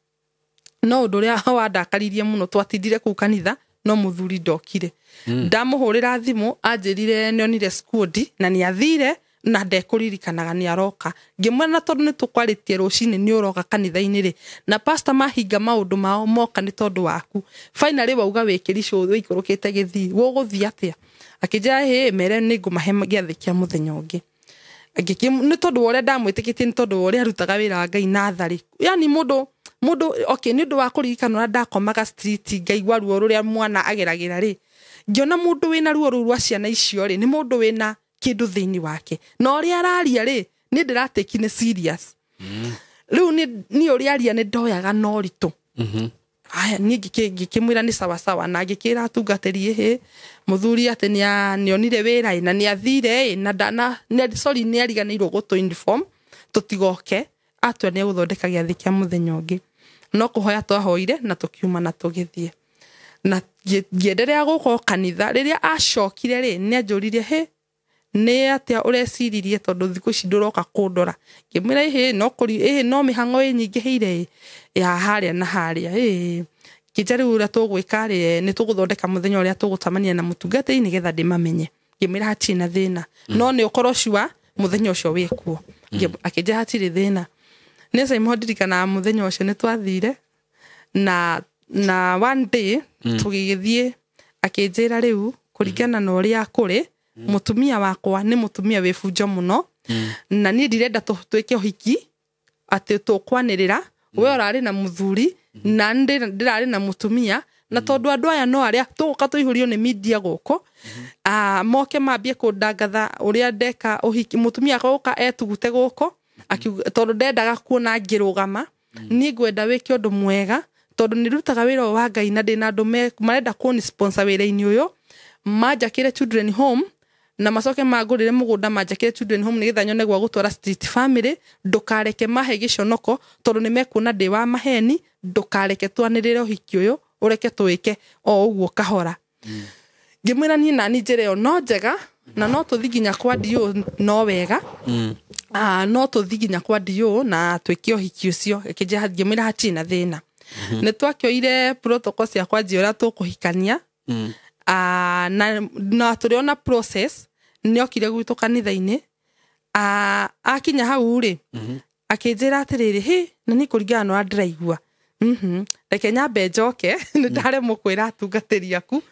no ũndũ ũrĩa wandakaririe mũno twatindire kũu kanitha no mũthuri ndokire ndamũhũrĩra thimũ anjĩrire nĩonire squad na nĩ athire na ndekũririkanaga nĩ aroka ngĩmwena tondũ nĩ tũkwarĩtie rũcinĩ nĩ ũroka kanitha-inĩ rĩ na pastor mahinga maũndũ mao moka nĩ tondũ waku finally wauga wĩkĩri show wĩikũrũkĩte gĩthii gũgũthiĩ atĩa akĩnjĩra mere nĩ ngũmahe gĩathĩ kĩa mũthenya ũngĩ nĩ tondũ ũrĩa ndamwĩtĩkĩtie nĩ tondũ ũrĩa arutaga wĩra wa Ngai na tharĩ yani mũndũ okay nĩ ũndũ wa kũririkana ũrĩa ndakomaga street ngaigua ruo rũrĩa mwana ageragĩra rĩ ngĩona mũndũ wĩna ruo rũu rwa ciana icio rĩ nĩ mũndũ wĩna kĩndũ thĩinĩ wake na ũrĩa araria rĩ nĩ ndĩratekine serious rĩu nĩ ũrĩa aria nĩ ndoyaga no ritũ aya niĩ ngĩkĩmwĩra nĩ sawa na ngĩkĩra atungatĩri mũthuri atĩ nĩonire wĩra na nĩ athire na sorry nĩ ariganĩirwo gũtũ uniform tũtigoke atwe nĩ gũthondeka gĩathĩ kĩa mũthenya ũngĩ no kũhoya twahoire na tũkiuma na tũgĩthiĩ na ngĩenderea gũkũ kanitha rĩrĩa acokire rĩ nĩ anjũririe nĩ atĩa ũreciririe tondũ thikũ ici ndũroka kũndora ngĩmwĩra no mĩhang'o nyingĩhĩire ya harĩa na harĩa kĩnja rĩu ũrĩa tũgwĩka rĩ nĩ tũgũthondeka mũthenya ũrĩa tũgũtamania na mũtungatĩri nĩgetha ndĩmamenye ngĩmwĩra hatirĩ na thĩna no nĩ ũkorwo cua mũthenya ũcio wĩkuo akĩnjĩra hatirĩ thĩna nĩ Saimo ndirikanaga mũthenya ũcio nĩ twathire na one day tũgĩgĩthiĩ akĩnjĩra rĩu kũringana na ũrĩa kũrĩ mũtumia wakwa nĩ mũtumia wĩbunjo mũno na niĩ ndirenda twĩke ũhiki atĩ tũkwanĩrĩra we ũrarĩ na mũthuri na ndĩrarĩ na mũtumia na tondũ andũ aya no arĩa tũgũka tũihũrio nĩ media gũkũ moke mambie kũndangatha ũrĩa ndeka ũhiki mũtumia gũka etugute gũkũ tondũ ndendaga kuona ngĩrũgama niĩ ngwenda wĩke ũndũ mwega tondu ni rutaga wira wa Ngai na ndina andu marenda ku sponsor wira-ini uyu manjakire children home na macoke magurire mugunda manjakire children home nigetha nyone gwa gutwara street family ndukareke mahe giconoko tondu ni mekuna ndi wa maheni ndukareke twanirire uhiki uyu ureke tuwike o uguo kahora ngimwira ni nani njire yo no njega na no tuthiginya kwa dio no wega no tuthiginya kwa dio na twike uhiki ucio ikije ngimwira hatina thina ni twakioire protocol cia kwa dio tukuhikania na turiona process ni okire gwitu kanitha-ini akinya hau ri akinjira atiriri he na ni kuringana no andiraigua reke nyambe njoke ni ndare mukwira atungatiri aku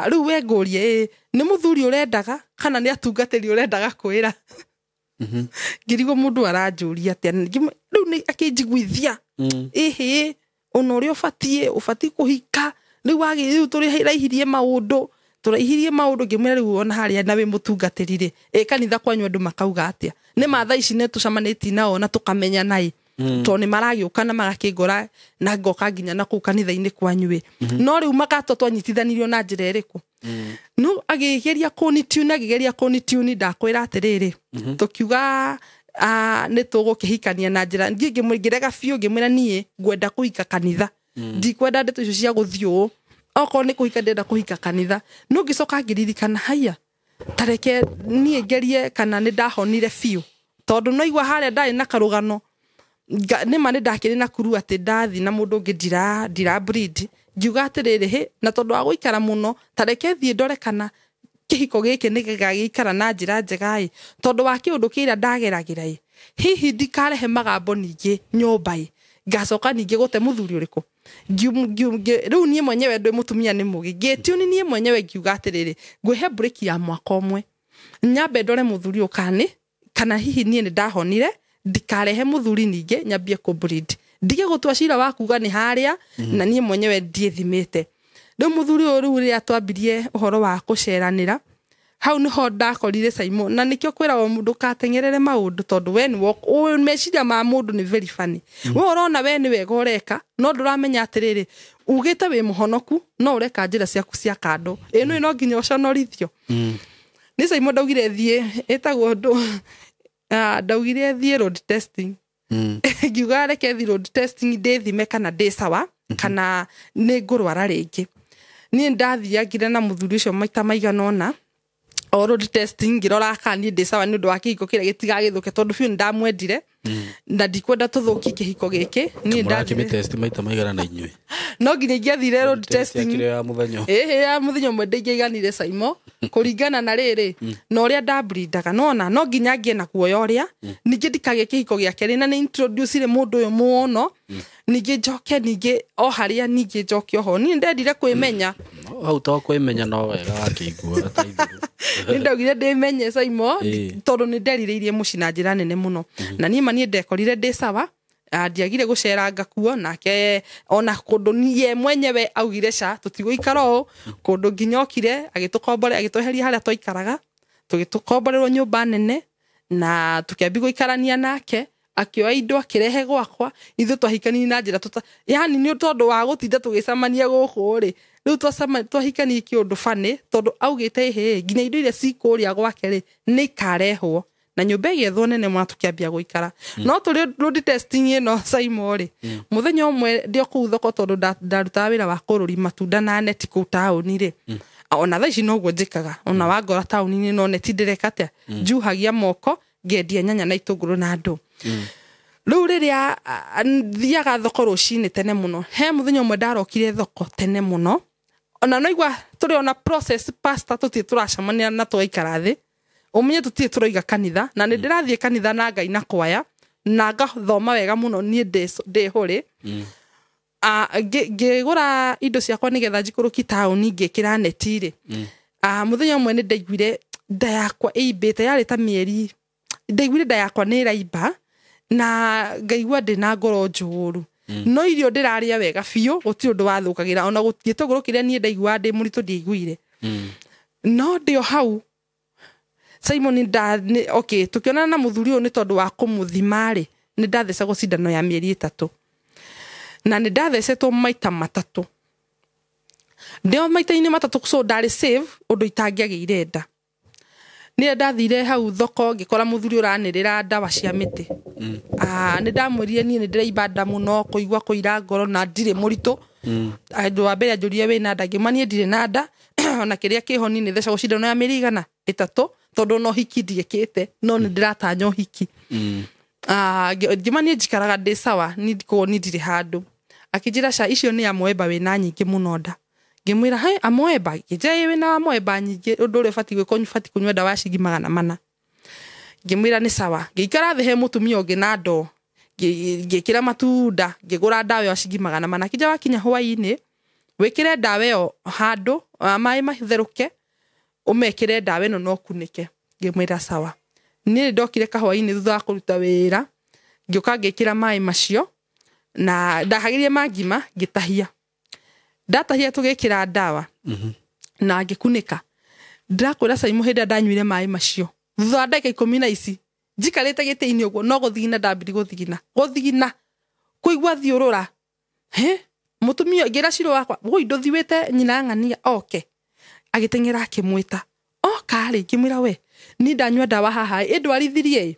riu we ngurie ni muthuri urendaga kana ni atungatiri urendaga kwira ngirigo mundu aranjuria atia riu ni akinjiguithia ehe ono uri ufatie kuhika riu wagi riu turaihirie maundu ngimwira riu ona haria na we mutungatiri ri kanitha kwanyu andu makauga atia ni matha ici ne tucamaniti nao na tukamenya nai to ni maragiuka na magakingora na ngoka nginya na ku kanitha-ini kwanyu no riu makato twanyitithanirio na njira iriku no agigeria kunitune ndakwira atiriri tukiuga ni tugukihikania na njira ngirega biu ngimwira nie ngwenda kuhika kanitha ndikwenda ndeto icio cia guthio oko ni kuhika ndenda kuhika kanitha no ngicoka ngiririkana haya tareke nie ngerie kana ni ndahonire biu tondu no igwa haria ndari na karugano ni mane ndakiri na kuru ati ndathi na mundu ndira breed ngiuga atiriri he na tondu wa guikara muno tareke thie ndore kana kihiko giki ni gigagikara na njira njega tondu wa kiundu kira ndageragira hihi ndikarehe magambo ningi nyumba ngacoka ningi gute muthuri uriku riu nie mwenyewe ndwi mutumia ni mugi ngitiuni nie mwenyewe ngiuga atiriri ngwihe break ya mwaka umwe nyambe ndore muthuri ukani kana hihi nie ni ndahonire ndikarehe muthuri ningi nyambie ku breed ndige gutua cira wa kuga ni haria na nie mwenyewe ndiethimite riu muthuri uru ri atwambirie uhoro wa kuceranira hau niho ndakorire Simon na nikio kwirawo mundu katengerere maundu tondu we ni meciria ma mundu ni very funny we urona we ni wega ureka no nduramenya atiriri ugite wi muhonoku no ureka njira ciaku cia kando ino ino nginya uconorithio ni Simon ndaugire thie etagwo ndu ndaugire thie road testing ngiuga reke thi road testing ndithime kana ndi sawa kana ni ngurwara ringi ni ndathiagire na muthuri ucio maita maiganona road testing ngirora kani ndi sawa ni ndu wa kihiko kire gitigagithuke tondu biu ndamwendire na ndikwenda tuthuki kihiko giki ni ndathime test maita maigana na inywe no nginya ngiathire road testing ya muthenyo ya muthenyo mwende ngiganire Saimo kuringana na riri no uria ndabrindaga no nginya ngie na kuoya uria ningi ndikage kihiko giake rina ni introduce ire mundu uyu muono ningi njoke ningi o haria ningi njoke ho ni ndendire kwimenya au to kwimenya no wega wakigua taithuru ni ndagire ndimenye Saimo tondu ni ndeririirie mucina njira nene muno na ni mani ndekorire ndi sawa ndiagire guceranga kuo nake ona kundu nie mwenyewe augire ca tutiguikara o kundu nginyokire agituheria haria twaikaraga tugitukomborerwo nyumba nene na tukiambi guikarania nake akioya indo akirehe gwakwa ithu twahikani na njira yani ni tondu wa gutinda tugicamania guku ri riu twahikani kiundu fani tondu augite he nginya indo iria cikuria gwake ri ni karehwo na nyumba igethwo nene mwa tukiambia guikara no tuli road testing ino Saimo ri muthenya umwe ndio ku thoko tondu ndaruta wira wa kururi matunda na neti ku tauni ri ona tha ici noguo njikaga ona wangora tauni-ini no neti ndireka atia njuhagia moko ngendia nyanya na itunguru na andu riu riria thiaga thoko rucini tene muno he muthenya umwe ndarokire thoko tene muno ona no igwa turi ona process pasta tuti turacamania na twaikara thi umenye tuti turoiga kanitha na ni ndirathie kanitha na Ngai na kwaya na ngathoma wega muno ni ndi huri ngigura indo ciakwa nigetha njikuruki tauni ngikira neti ri muthenya umwe ni ndaiguire nda yakwa imbite yari ta mieri ndaiguire nda yakwa ni raimba na ngaigua ndi na ngoro njuru no irio ndiraria wega biu gutiri undu wathukagira ona gituguru kiria ni ndaigua ndi muritu ndiiguire no ndio hau Simon okay tukionana na muthuri uyu ni tondu wa kumuthima ri ni ndathecagwo cindano ya mieri 3 na nĩ ndathecetwo maita matatũ ndio maita-inĩ matatũ so ndarĩ save ũndũ itangĩagĩire nda nĩ ndathire hau thoko ngĩkora mũthuri ũranĩrĩra ndawa cia mĩtĩ nĩ ndamwĩrire niĩ nĩ ndĩraimba nda mũno kũigua kũira ngoro na ndirĩ mũritũ andũ wa mbere anjũrie wĩna nda ngĩmania ndirĩ na nda ona kĩrĩa kĩho nĩ thecagwo cindano ya mĩeri 3 tondũ no hiki ndiĩkĩte no nĩ ndĩratanya hiki ngĩmania njikaraga ndĩ sawa nĩ ndirĩ handũ akĩnjĩra ca icio nĩ amoeba wĩna nyingĩ mũno nda ngĩmwĩra he amoeba ngĩnjĩra wĩna amoeba nyingĩ ũndũ ũrĩa ũbatiĩ gwĩka ũbatiĩ kũnyua ndawa ya ciringi 400 ngĩmwĩra nĩ sawa ngĩikara thĩ he mũtumia ũngĩ na ndoo ngĩkĩra matunda ngĩgũra ndawa ya ciringi 400 akĩnja wakinya hwaĩ-inĩ wĩkĩre ndawa ĩyo handũ maĩ matherũke ũmekĩre ndawa ĩno no kunĩke ngĩmwĩra sawa niĩ ndokire kahwaĩ-inĩ thutha wa kũruta wĩra ngĩũka ngĩkĩra maĩ macio na ndahagĩrie mangima ngĩtahia ndatahia tũgĩkĩra ndawa na ngĩkunĩka ndakwĩra Saimo hĩndĩ ndanyuire maĩ macio thutha wa ndagĩka 10 na ici njikarĩte gĩtĩ-inĩ ũguo no gũthigina ndambiri gũthigina kũigua thiũrũra mũtumia ngĩra Shiro wakwa woi ndũthiwĩte nyina ng'ania oke agĩteng'era akĩmwĩta karĩ ngĩmwĩra we ni ndanyua ndawa haha ĩndwarithirie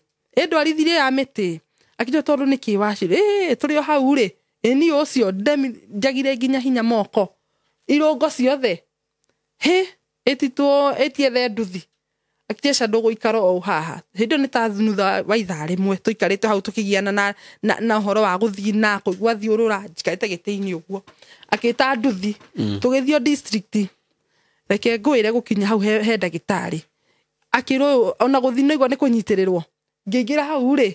ya mĩtĩ akĩnjĩra tondũ nĩkĩ wacire tũrĩ o hau rĩ ni ũcio njagire nginya hinya moko irũngo ciothe ĩtiethe nduthi akĩnjĩra ndũgũikara o haha hĩndĩ nĩ ta thutha wa ithaa rĩmwe tũikarĩte hau tũkĩgiana na ũhoro wa gũthina kũigua thiũrũra njikarĩte gĩtĩ-inĩ ũguo akĩta nduthi tũgĩthio district reke ngwĩre gũkinya hau he ndagĩtarĩ akĩrwo ona gũthina igua nĩ kũnyitĩrĩrwo ngĩingĩra hau rĩ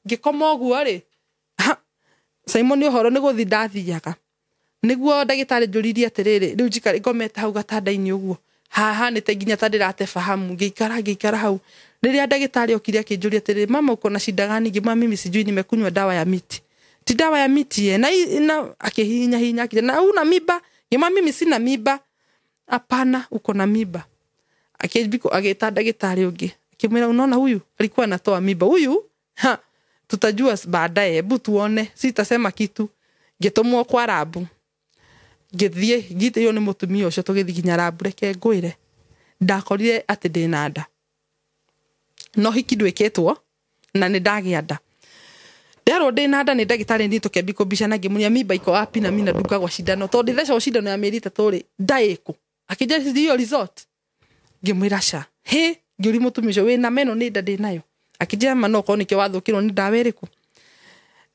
ngĩkoma ũguo rĩ Simon nĩ ũhoro nĩ gũthi ndathiaga nĩguo ndagĩtarĩ njũririe atĩrĩrĩ rĩu njikare ngomete hau gatanda-inĩ ũguo haha nĩ te nginya ta ndĩrate fahamu ngĩikara hau rĩrĩa ndagĩtarĩ okire akĩnjũria atĩrĩrĩ mama uko na shida gani ngĩmwambia mimi sijui nimekunywa dawa ya miti ti dawa ya miti na akĩhihinya akĩnjĩra na una mimba ngĩmwambia mimi sina mimba hapana uko na mimba agĩta ndagĩtarĩ ũngĩ akĩmwĩra unaona huyu alikuwa anatoa mimba huyu tutajua baadaye hebu tuone sitasema kitu ngĩtũmwo kwa rabu ngĩthiĩ ngĩtĩo nĩ mũtumia ũcio tũgĩthiĩ nginya rabu reke ngwĩre ndakorire atĩ ndĩna nda no hiki ndwĩkĩtwo na nĩ ndagĩa nda nderwo ndĩna nda nĩ ndagĩtarĩ nĩ tũkĩambi kũmbicana ngĩmũria mimba iko wapi na mina ndungagwo cindano tondũ ndĩthecagwo cindano ya mĩeri 3 rĩ ndaĩkũ akĩnjĩra ndio resort ngĩmwĩra ca ngĩũria mũtumia ũcio wĩna meno nĩ nda ndĩnayo akĩnjĩra ma no korwo nĩkĩo wathũkĩrwo nĩ ndawa ĩrĩkũ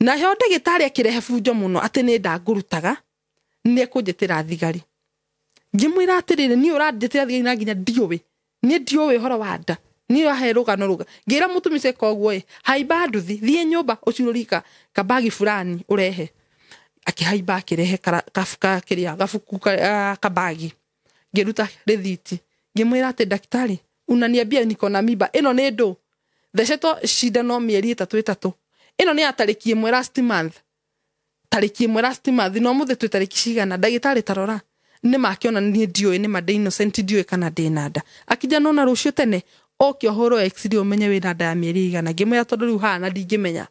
na he ndagĩtarĩ akĩrehe bunjo mũno atĩ nĩ ndangũrutaga nĩ ekũnjĩtĩra thigari ngĩmwĩra atĩrĩrĩ niĩ ũranjĩtĩra thigari na nginya ndiũĩ niĩ ndiũĩ ũhoro wa nda niĩ wahe rũgano ngĩra mũtumia ũcio koguo haimba nduthi thiĩ nyũmba ũcurũrika kabagi fulani ũrehe akĩhaimba akĩrehe gabuku kabagi ngĩruta rĩthiti ngĩmwĩra atĩ daktari unaniambia niko na mimba ĩno nĩ ndũ thecetwo cindano mĩeri 3 ĩno nĩ ya tarĩki 1 last month no mũthĩ twĩ tarĩki cigana ndagĩtarĩ tarora nĩ makĩona niĩ ndiũĩ nĩ made innocent ndiũĩ kana ndĩna nda akĩnja nona rũciũ tene oke ũhũrwo x-ray ũmenye wĩna nda ya mĩeri 100 ngĩmwĩra tondũ rĩu hana ndingĩmenya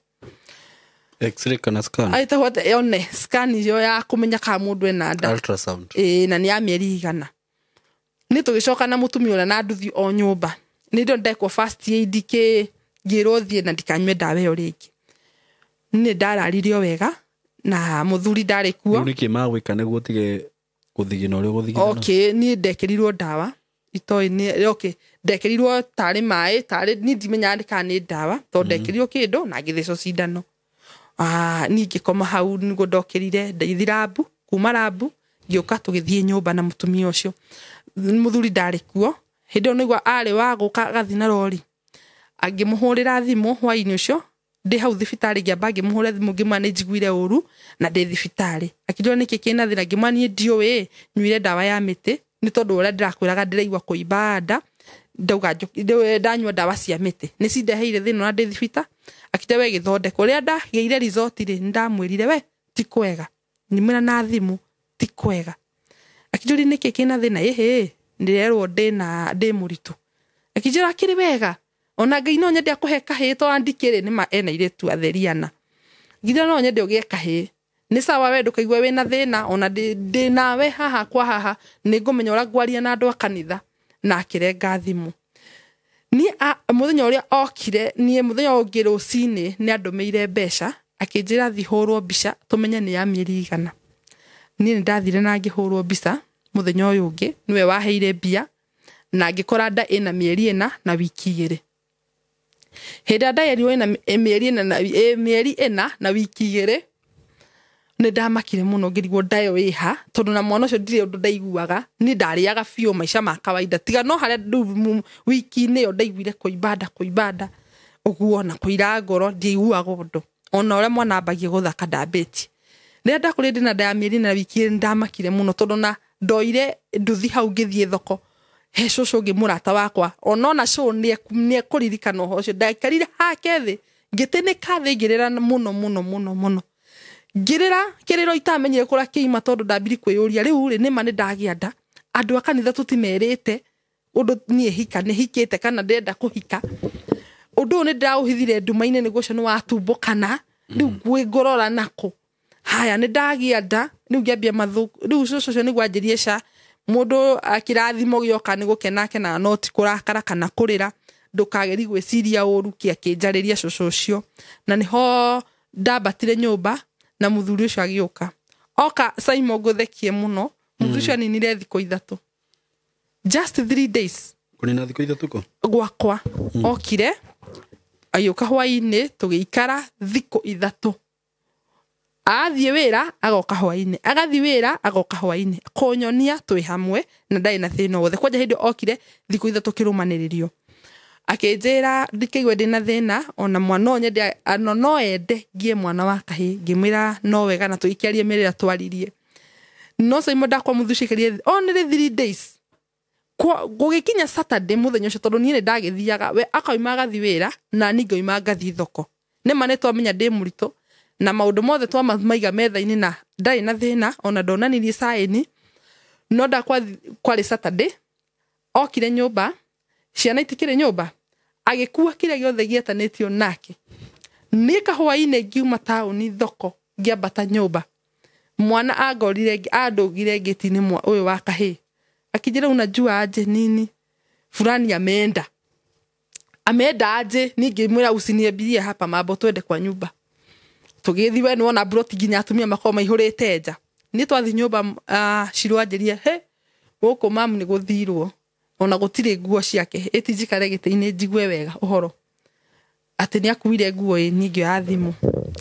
x-ray kana scan aitahwote yone scan iyo ya kũmenya kana mũndũ ena nda ultrasound na nĩ ya mĩeri 100 nĩ tũgĩcoka na mũtumia ũrĩa na nduthi o nyũmba nĩ ndo ndekwo first aid ngĩrwo thiĩ na ndikanyue ndawa ĩyo rĩngĩ nĩ ndararirio wega na mũthuri ndarĩ kuo nĩ kĩ magwĩka nĩguo tige gũthigina ũrĩa gũthigina okay niĩ ndekerirwo ndawa itoĩ nĩ ndekerirwo tarĩ maĩ tarĩ niĩ ndimenyaga kana nĩ ndawa tondũ ndekerirwo kĩndũ na ngĩthecwo cindano niĩ ngĩkoma hau nĩguo ndokerire ndathi rabu kuma rabu ngĩũka tũgĩthiĩ nyũmba na mũtumia ũcio mũthuri ndarĩ kuo hĩndĩ ĩyo nĩguo arĩ wa gũka gathi na rori angĩmũhũrĩra thimũ hwaĩ-inĩ ũcio ndĩ hau thibitarĩ ngĩamba ngĩmũhũrĩra thimũ ngĩmwĩra nĩ njiguire ũru na ndĩ thibitarĩ akĩnjũria nĩkĩ kĩna thĩna ngĩmwĩra niĩ ndiũĩ nyuire ndawa ya mĩtĩ nĩ tondũ ũrĩa ndĩrakwĩraga ndĩraigua kũimba nda ndauga ndanyua ndawa cia mĩtĩ nĩ cindeheire thĩna na ndĩ thibita akĩnjĩra we gĩthondeko ũrĩa ndagĩire resort rĩ ndamwĩrire we ti kwega nyumĩra na thimũ ti kwega akĩnjũria nĩkĩ kĩna thĩna ndĩrerwo ndĩ mũritũ akĩnjĩra akĩrĩ wega ona Ngai no nyende akũhe kahĩĩ to andikĩrĩ nĩ ena irĩtu atheriana nginya no nyende ũgĩe kahĩĩ nĩ sawa we ndũkaigua wĩna thĩna ona ndĩ nawe haha kwa haha nĩ ngũmenya ũrĩa ngwaria na andũ a kanitha na akĩrenga thimũ ni mũthenya ũrĩa okire ni mũthenya ũngĩ rũcinĩ nĩ andũmĩire mbeca akĩnjĩra thihũrwo mbica tũmenye nĩ ya mĩeri igana ni ndathire na ngĩhũrwo mbica mũthenya ũyũ ũngĩ niwe waheire mbia na ngĩkora nda ĩna mĩeri 4 na wiki 2 hĩndĩ nda yeri ĩna mĩeri 4 na wiki 2 nĩ ndamakire mũno ngĩrigwo ndayo ĩha tondũ na mwana ũcio ndirĩ ũndũ ndaiguaga ni ndarĩaga biũ maica ma kawaida tiga no harĩa wiki-inĩ ĩyo ndaiguire kũibanda ũguo na kũira ngoro ndiiguaga ũndũ ona ũrĩa mwana ambagia gũthaka ndambĩti rĩrĩa ndakũrĩ ndĩna nda ya mĩeri na wiki ndamakire mũno tondũ na ndoire nduthi hau ngĩthiĩ thoko he cũcũ ũngĩ mũrata wakwa ona cũcũ nĩ kũririkana ũhoro ũcio ndakarire hake thĩ ngĩtĩnĩka thĩ ngĩrĩra mũno ngĩrĩra kĩrĩro itamenyire kũrĩa kĩima tondũ ndambiri kwĩyũria rĩu nĩ ma nĩ ndagĩa nda andũ a kanitha tũtimerĩte ũndũ niĩ hika nĩ hikĩte kana ndenda kũhika ũndũ nĩ ndaũhithire nduma-inĩ nĩguo ũcio nĩ watumbũkana rĩu ngwĩngorora nako haya nĩ ndagĩa nda rĩu ngĩambia mathũku rĩu cũcũ ũcio nĩguo anjĩrie ca mũndũ akĩrathimo gĩoka nĩ gũkenakenaga no ti kũrakara kana kũrĩra ndũkageri gwĩciria ũru kĩanjarĩria cũcũ ũcio na nĩho ndambatire nyũmba na mũthuri ũcio agĩũka oka Simon ngũthekie mũno mũthuri ũcio aninire thikũ 3 just 3 days kunina thikũ 3 ko gwakwa okire agĩũka hwaĩ-inĩ tũgĩikara thikũ 3 athiĩ wĩra agoka hwaĩ-inĩ agathiĩ wĩra agoka hwaĩ-inĩ kũnyonia twĩ hamwe na ndarĩ na thĩna wothe kwanja hĩndĩ okire thikũ 3 kĩrũmanĩrĩrio akĩnjĩra ndikĩigwe ndĩna thĩna ona mwana onye no ende ngie mwana wa kahĩ ngĩmwĩra no wega na tũikiarie mĩrĩra twaririe no Simon ndakwa mũthucĩkĩrie only 3 days gũgĩkinya Saturday mũthenya ũcio tondũ niĩ nĩ ndagĩthiaga we akauma agathiĩ wĩra na niĩ ngoima ngathiĩ thoko nĩ ma nĩ twamenya ndĩ mũritũ na maũndũ mothe twamaiga metha-inĩ na ndarĩ na thĩna ona ndonanirie saĩni no ndakwa kwarĩ Saturday okire nyũmba ciana itikĩrĩ nyũmba agĩkua kĩrĩa gĩothe gĩetanĩtio nake nĩ kahũa-inĩ ngiuma taũni thoko ngĩambata nyũmba mwana andũgire ngĩti-inĩ ũyũ wa kahĩ akijira unajua aje nini fulani ameenda aje ningĩmwĩra usiniambirie hapa mambo twende kwa nyumba tũgĩthi we nĩwona broti nginya atumia makoma maihũrĩte nja nĩ twathi nyũmba cirwanjĩrie he gũkũ mamu nĩ gũthirwo ona gũtirĩ nguo ciake ĩtinjikare gĩtĩ-inĩ njigue wega ũhoro atĩ nĩ akuire nguo nyingĩ ya thimũ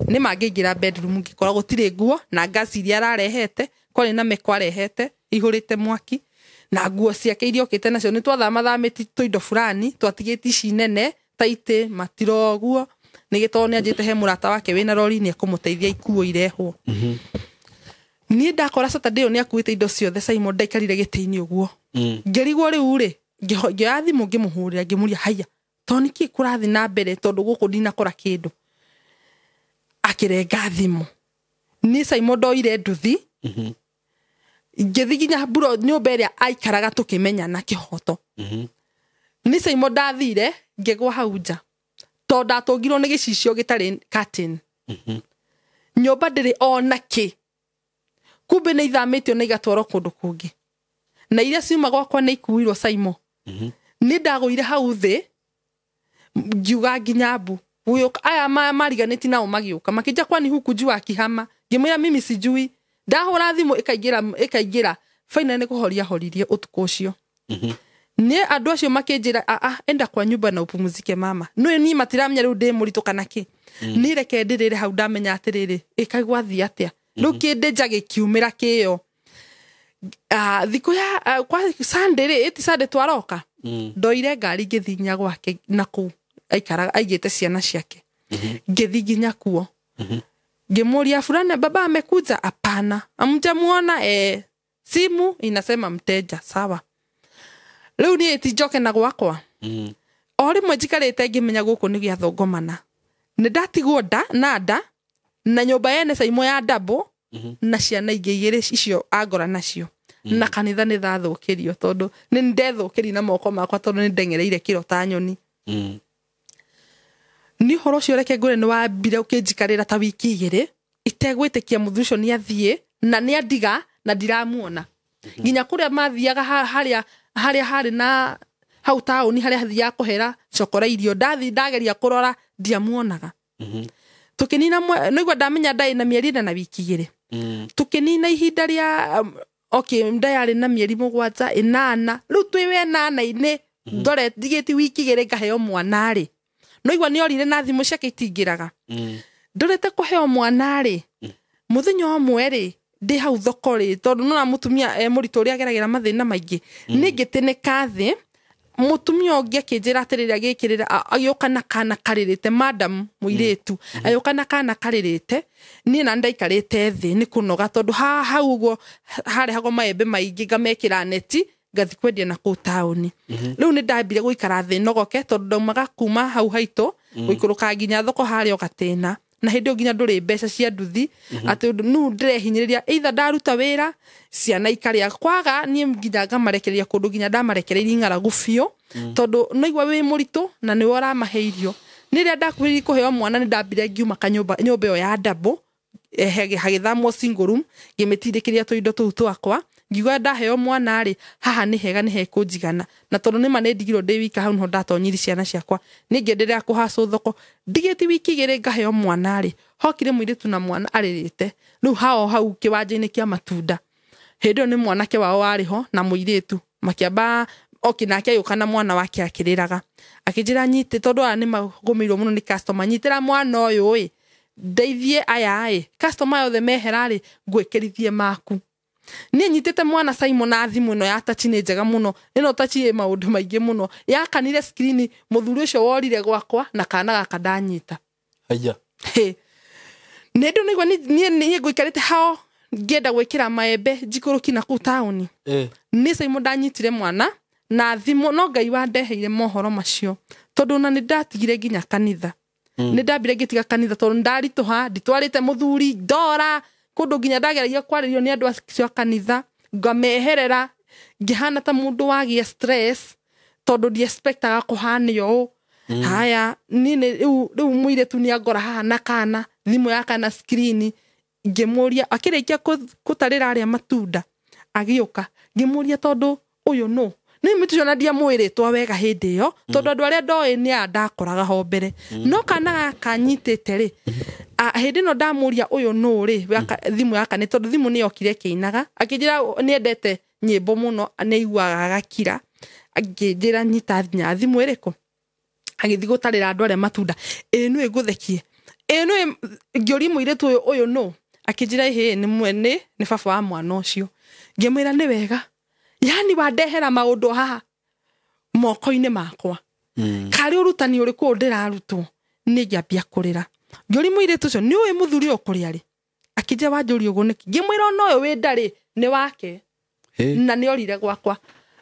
nĩ mangĩingĩra bedroom ngĩkora gũtirĩ nguo na gas iria ararehete kwarĩ na meko arehete ihũrĩte mwaki na nguo ciake iria okĩte nacio nĩ twathamĩtie tũindo fulani twatigĩtie ici nene taitĩ matiroguo nĩgĩtondũ nĩ anjĩte he mũrata wake wĩna rori nĩ ekũmũteithia ikuo irehwo niĩ ndakora Saturday nĩ akuĩte indo ciothe Simon ndaikarire gĩtĩ-inĩ ũguo ngĩrigwo rĩu rĩ ngĩoya thimũ ngĩmũhũrĩra ngĩmũria haya tondũ nĩkĩ kũrathiĩ na mbere tondũ gũkũ ndinakora kĩndũ akĩrenga thimũ niĩ Simon ndoire nduthi ngĩthi nginya nyũmba ĩrĩa aikaraga tũkĩmenyana kĩhoto nĩ Simon ndathire ngĩgwa hau nja tondũ ndatũngirwo nĩ gĩcicio gĩtarĩ curtain nyũmba ndĩrĩ ona kĩ kumbe nĩ ithamĩtio na igatwarwo kũndũ kũngĩ na iria ciuma gwakwa nĩ ikuirwo Simon nĩ ndagũire hau thĩ ngiuga nginya mbu aya mariganĩti nao magĩũka makĩnja kwani huku njua kihama ngĩmwĩra mimi sijui ndahũra thimũ ĩkaingĩra faina nĩ kũhoria horirie ũtukũ ũcio nĩ andũ acio makĩnjĩra enda kwa nyumba na upumzike mama no niĩ matiramenya rĩu ndĩ mũritũ kana kĩ nĩ reke ndĩrĩre hau ndamenya atĩrĩrĩ ĩkaigwathi atĩa rĩu kĩndĩ nja gĩkiumĩra kĩyo thikũ ya kwa Sunday rĩ ĩti Sunday twaroka ndoire ngari ngĩthi nginya gwake na kũu aikaraga aigĩte ciana ciake ngĩthi nginya kuo ngĩmũria fulani baba amekuja hapana amjamuona simu inasema mteja sawa rĩu niĩ tijoke na gwakwa o rĩmwe njikarĩte ngĩmenya gũkũ nĩ gĩathongomana nĩ ndatigwo nda na nyũmba yene Simon ya double na ciana ingĩ igĩrĩ icio agora nacio na kanitha nĩ thathũkĩrio tondũ nĩ ndethũkĩri na moko makwa tondũ nĩ ndengereire kĩro ta nyoni nĩ horo cio reke ngũre nĩ wambire ũkĩnjikarĩra ta wiki 2 itegwitikia muthu ucio ni athie na ni adiga na ndiramuona nginya kuria mathiaga haria hari na hau tauni haria hathia kuhera chokora irio ndageria kurora ndiamuonaga tukinina no igwa ndamenya ndai na mieri na wiki 2 tukinina ihinda ria okay ndayari na mieri 7 8 riu twiwe 8 ndore ndigiti wiki 2 ngaheo mwana ri no igwa ni orire na thimu ciake itingiraga ndorete kuheo mwana ri muthenya omwe ri ndi hau thoko ri tondu no na mutumia murito uri ageragira mathina maingi ningiteneka thi mutumia ongi akinjira atirira agikirira ayokana kana karirite madam muiretu ayokana kana karirite ni na ndaikarite thi ni kunoga tondu hau ugo hari hago maembe maingi ngamekira neti ngathi kwendia na ku tauni riu ni ndambire guikara thi nogoke tondu ndaumaga kuma hau haito guikuruka nginya thoko hari ogatena na hindi nginya nduri mbeca cia nduthi ati nu ndirehinyiriria either ndaruta wira ciana ikaria kwaga nie nginya ngamarekereria kundu nginya ndamarekereria ng'aragu bio tondu no igwa wi murito na ni wora maheirio niria ndakwiri kuheo mwana ni ndambire ngiuma kanyumba nyumba yo ya double hagithamwo single room ngimitindikiria tuindo tuu twakwa ngiuga ndaheo mwana ri haha ni hega ni hekunjigana na tondu ni mane ndigiro ndi wika hau no ndatonyiri ciana ciakwa ningenderea kuhacu thoko ndigiti wiki 2 ngaheo mwana ri hokire muiritu na mwana aririte riu hau kiwanja-ini kia matunda hindi ni mwanake wao wariho na muiritu makiamba okinake ayukana mwana wake akiriraga akijira nyite tondu ani magumirwo muno ni customer nyitira mwana uyu ndeithie aya customer yothe meherari ngwikirithie maku ni nyitete mwana Simon na thimu no ya tachi ni njega muno ino tachi maundu maingi muno ya kanire screen muthuri ucio worire gwakwa na kana gaka ndanyita haya nendo nigwa ni guikarite hao ngenda gwikira maembe njikuruki na ku tauni ni Simon ndanyitire mwana na thimu no Ngai wa ndeheire mohoro macio tondu na ni ndatigire nginya kanitha ni ndambire ngitiga kanitha tondu ndarituha nditwarite muthuri ndora kundu nginya ndageragia kwaririo ni andu acio kanitha ngameherera ngihana ta mundu wagia stress tondu ndi expectaga kuhanio haya nini riu muiretu ni agora haha na kana thimu yaka na screen ngimuria akirikia kutarira aria matunda agiuka ngimuria tondu uyu no ni mitu na ndia muiretwa wega hindi yo tondu andu aria ndoi ni andakoraga ho mbere no kana kanyitete ri hindi no ndamuria uyu no ri thimu yaka ni tondu thimu ni yokire kiinaga akijira ni endete nyimbo muno ni iguaga agakira akijira nyita thimu iriko agithi gutarira andu aria matunda inu iguthekie inu ngiori muiretu uyu no akijira ni mwene ni baba wa mwana ucio ngimwira ni wega yani wandehera maundu haha moko-ini makwa kari urutani uriku ndirarutwo ni ngiambia kurira ngiori muiretu ucio ni uyu muthuri ukuria ri akije wanjuri ugu niki ngimwira no uyu wi ndari ni wake na ni orire gwakwa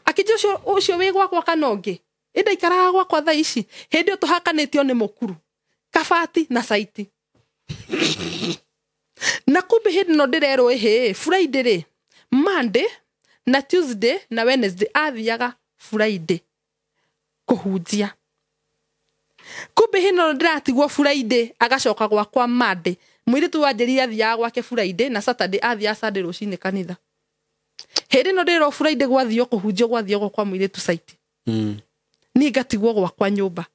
akije ucio wi gwakwa kana ungi ida ikaraga gwakwa tha ici hindi o tuhakanitio ni mukuru kabati na saiti na kumbe hindi no ndirerwo Friday ri Monday na Tuesday na Wednesday athiaga Friday kuhunjia kumbe hino ndiratigwo Friday agacoka gwakwa Monday muiritu wanjeri athiaga gwake Friday na Saturday athia Sunday rucini kanitha hindi no ndiro Friday gwathio kuhunjio gwathio kwa muiritu site ni ngatigwo gwakwa nyumba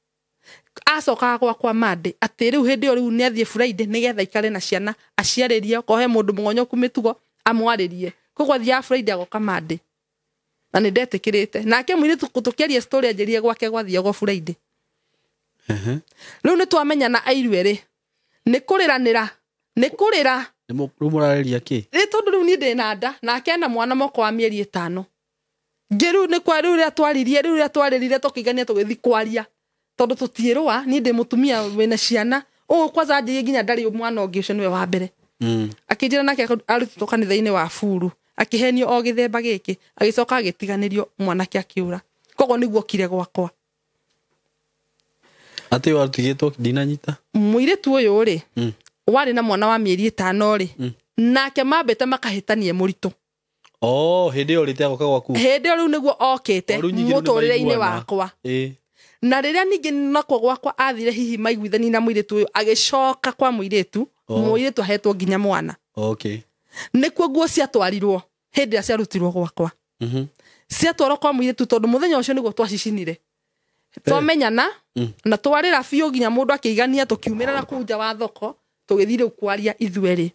acoka gwakwa Monday ati riu hindi o riu ni athie Friday nigetha ikare na ciana aciaririe kohe mundu mugonyoku mitugo amwaririe kugwathia Friday agoka Monday na ni ndetikirite nake muiritu kutukeria story anjerie gwake gwathia go Friday riu ni twamenya na airu ri ni kuriranira ni kurira rumurariria ki ri tondu riu ni ndina nda nake na mwana moko wa mieri 5 ngiru ni kwa riu ria twaririre tukigania tugithi kwaria tondu tutirwa ni ndi mutumia wina ciana kwanza anjirie nginya ndari mwana ungi ucio niwe wa mbere akijira nake arutwo kanitha-ini wa Furu akihenio o githemba giki agicoka agitiganirio mwanake akiura kogo niguo kire gwakwa ati watigitwo dinanyita muiretu uyu ri wari na mwana wa mieri 5 ri nake mambete makahitanie murito hindi o rite agoka gwaku hindi o riu niguo okite muturire-ini wakwa na riria ningi nako gwakwa athire hihi maiguithani na muiretu uyu agicoka kwa muiretu muiretu ahetwo nginya mwana okay nikuo nguo ciatwarirwo hindi ya ciarutirwo gwakwa ciatwarwo kwa muiretu tondu muthenya ucio niguo twacicinire twamenyana na twarira biu nginya mundu akigania tukiumirana kunja wa thoko tugithire ukwaria ithueri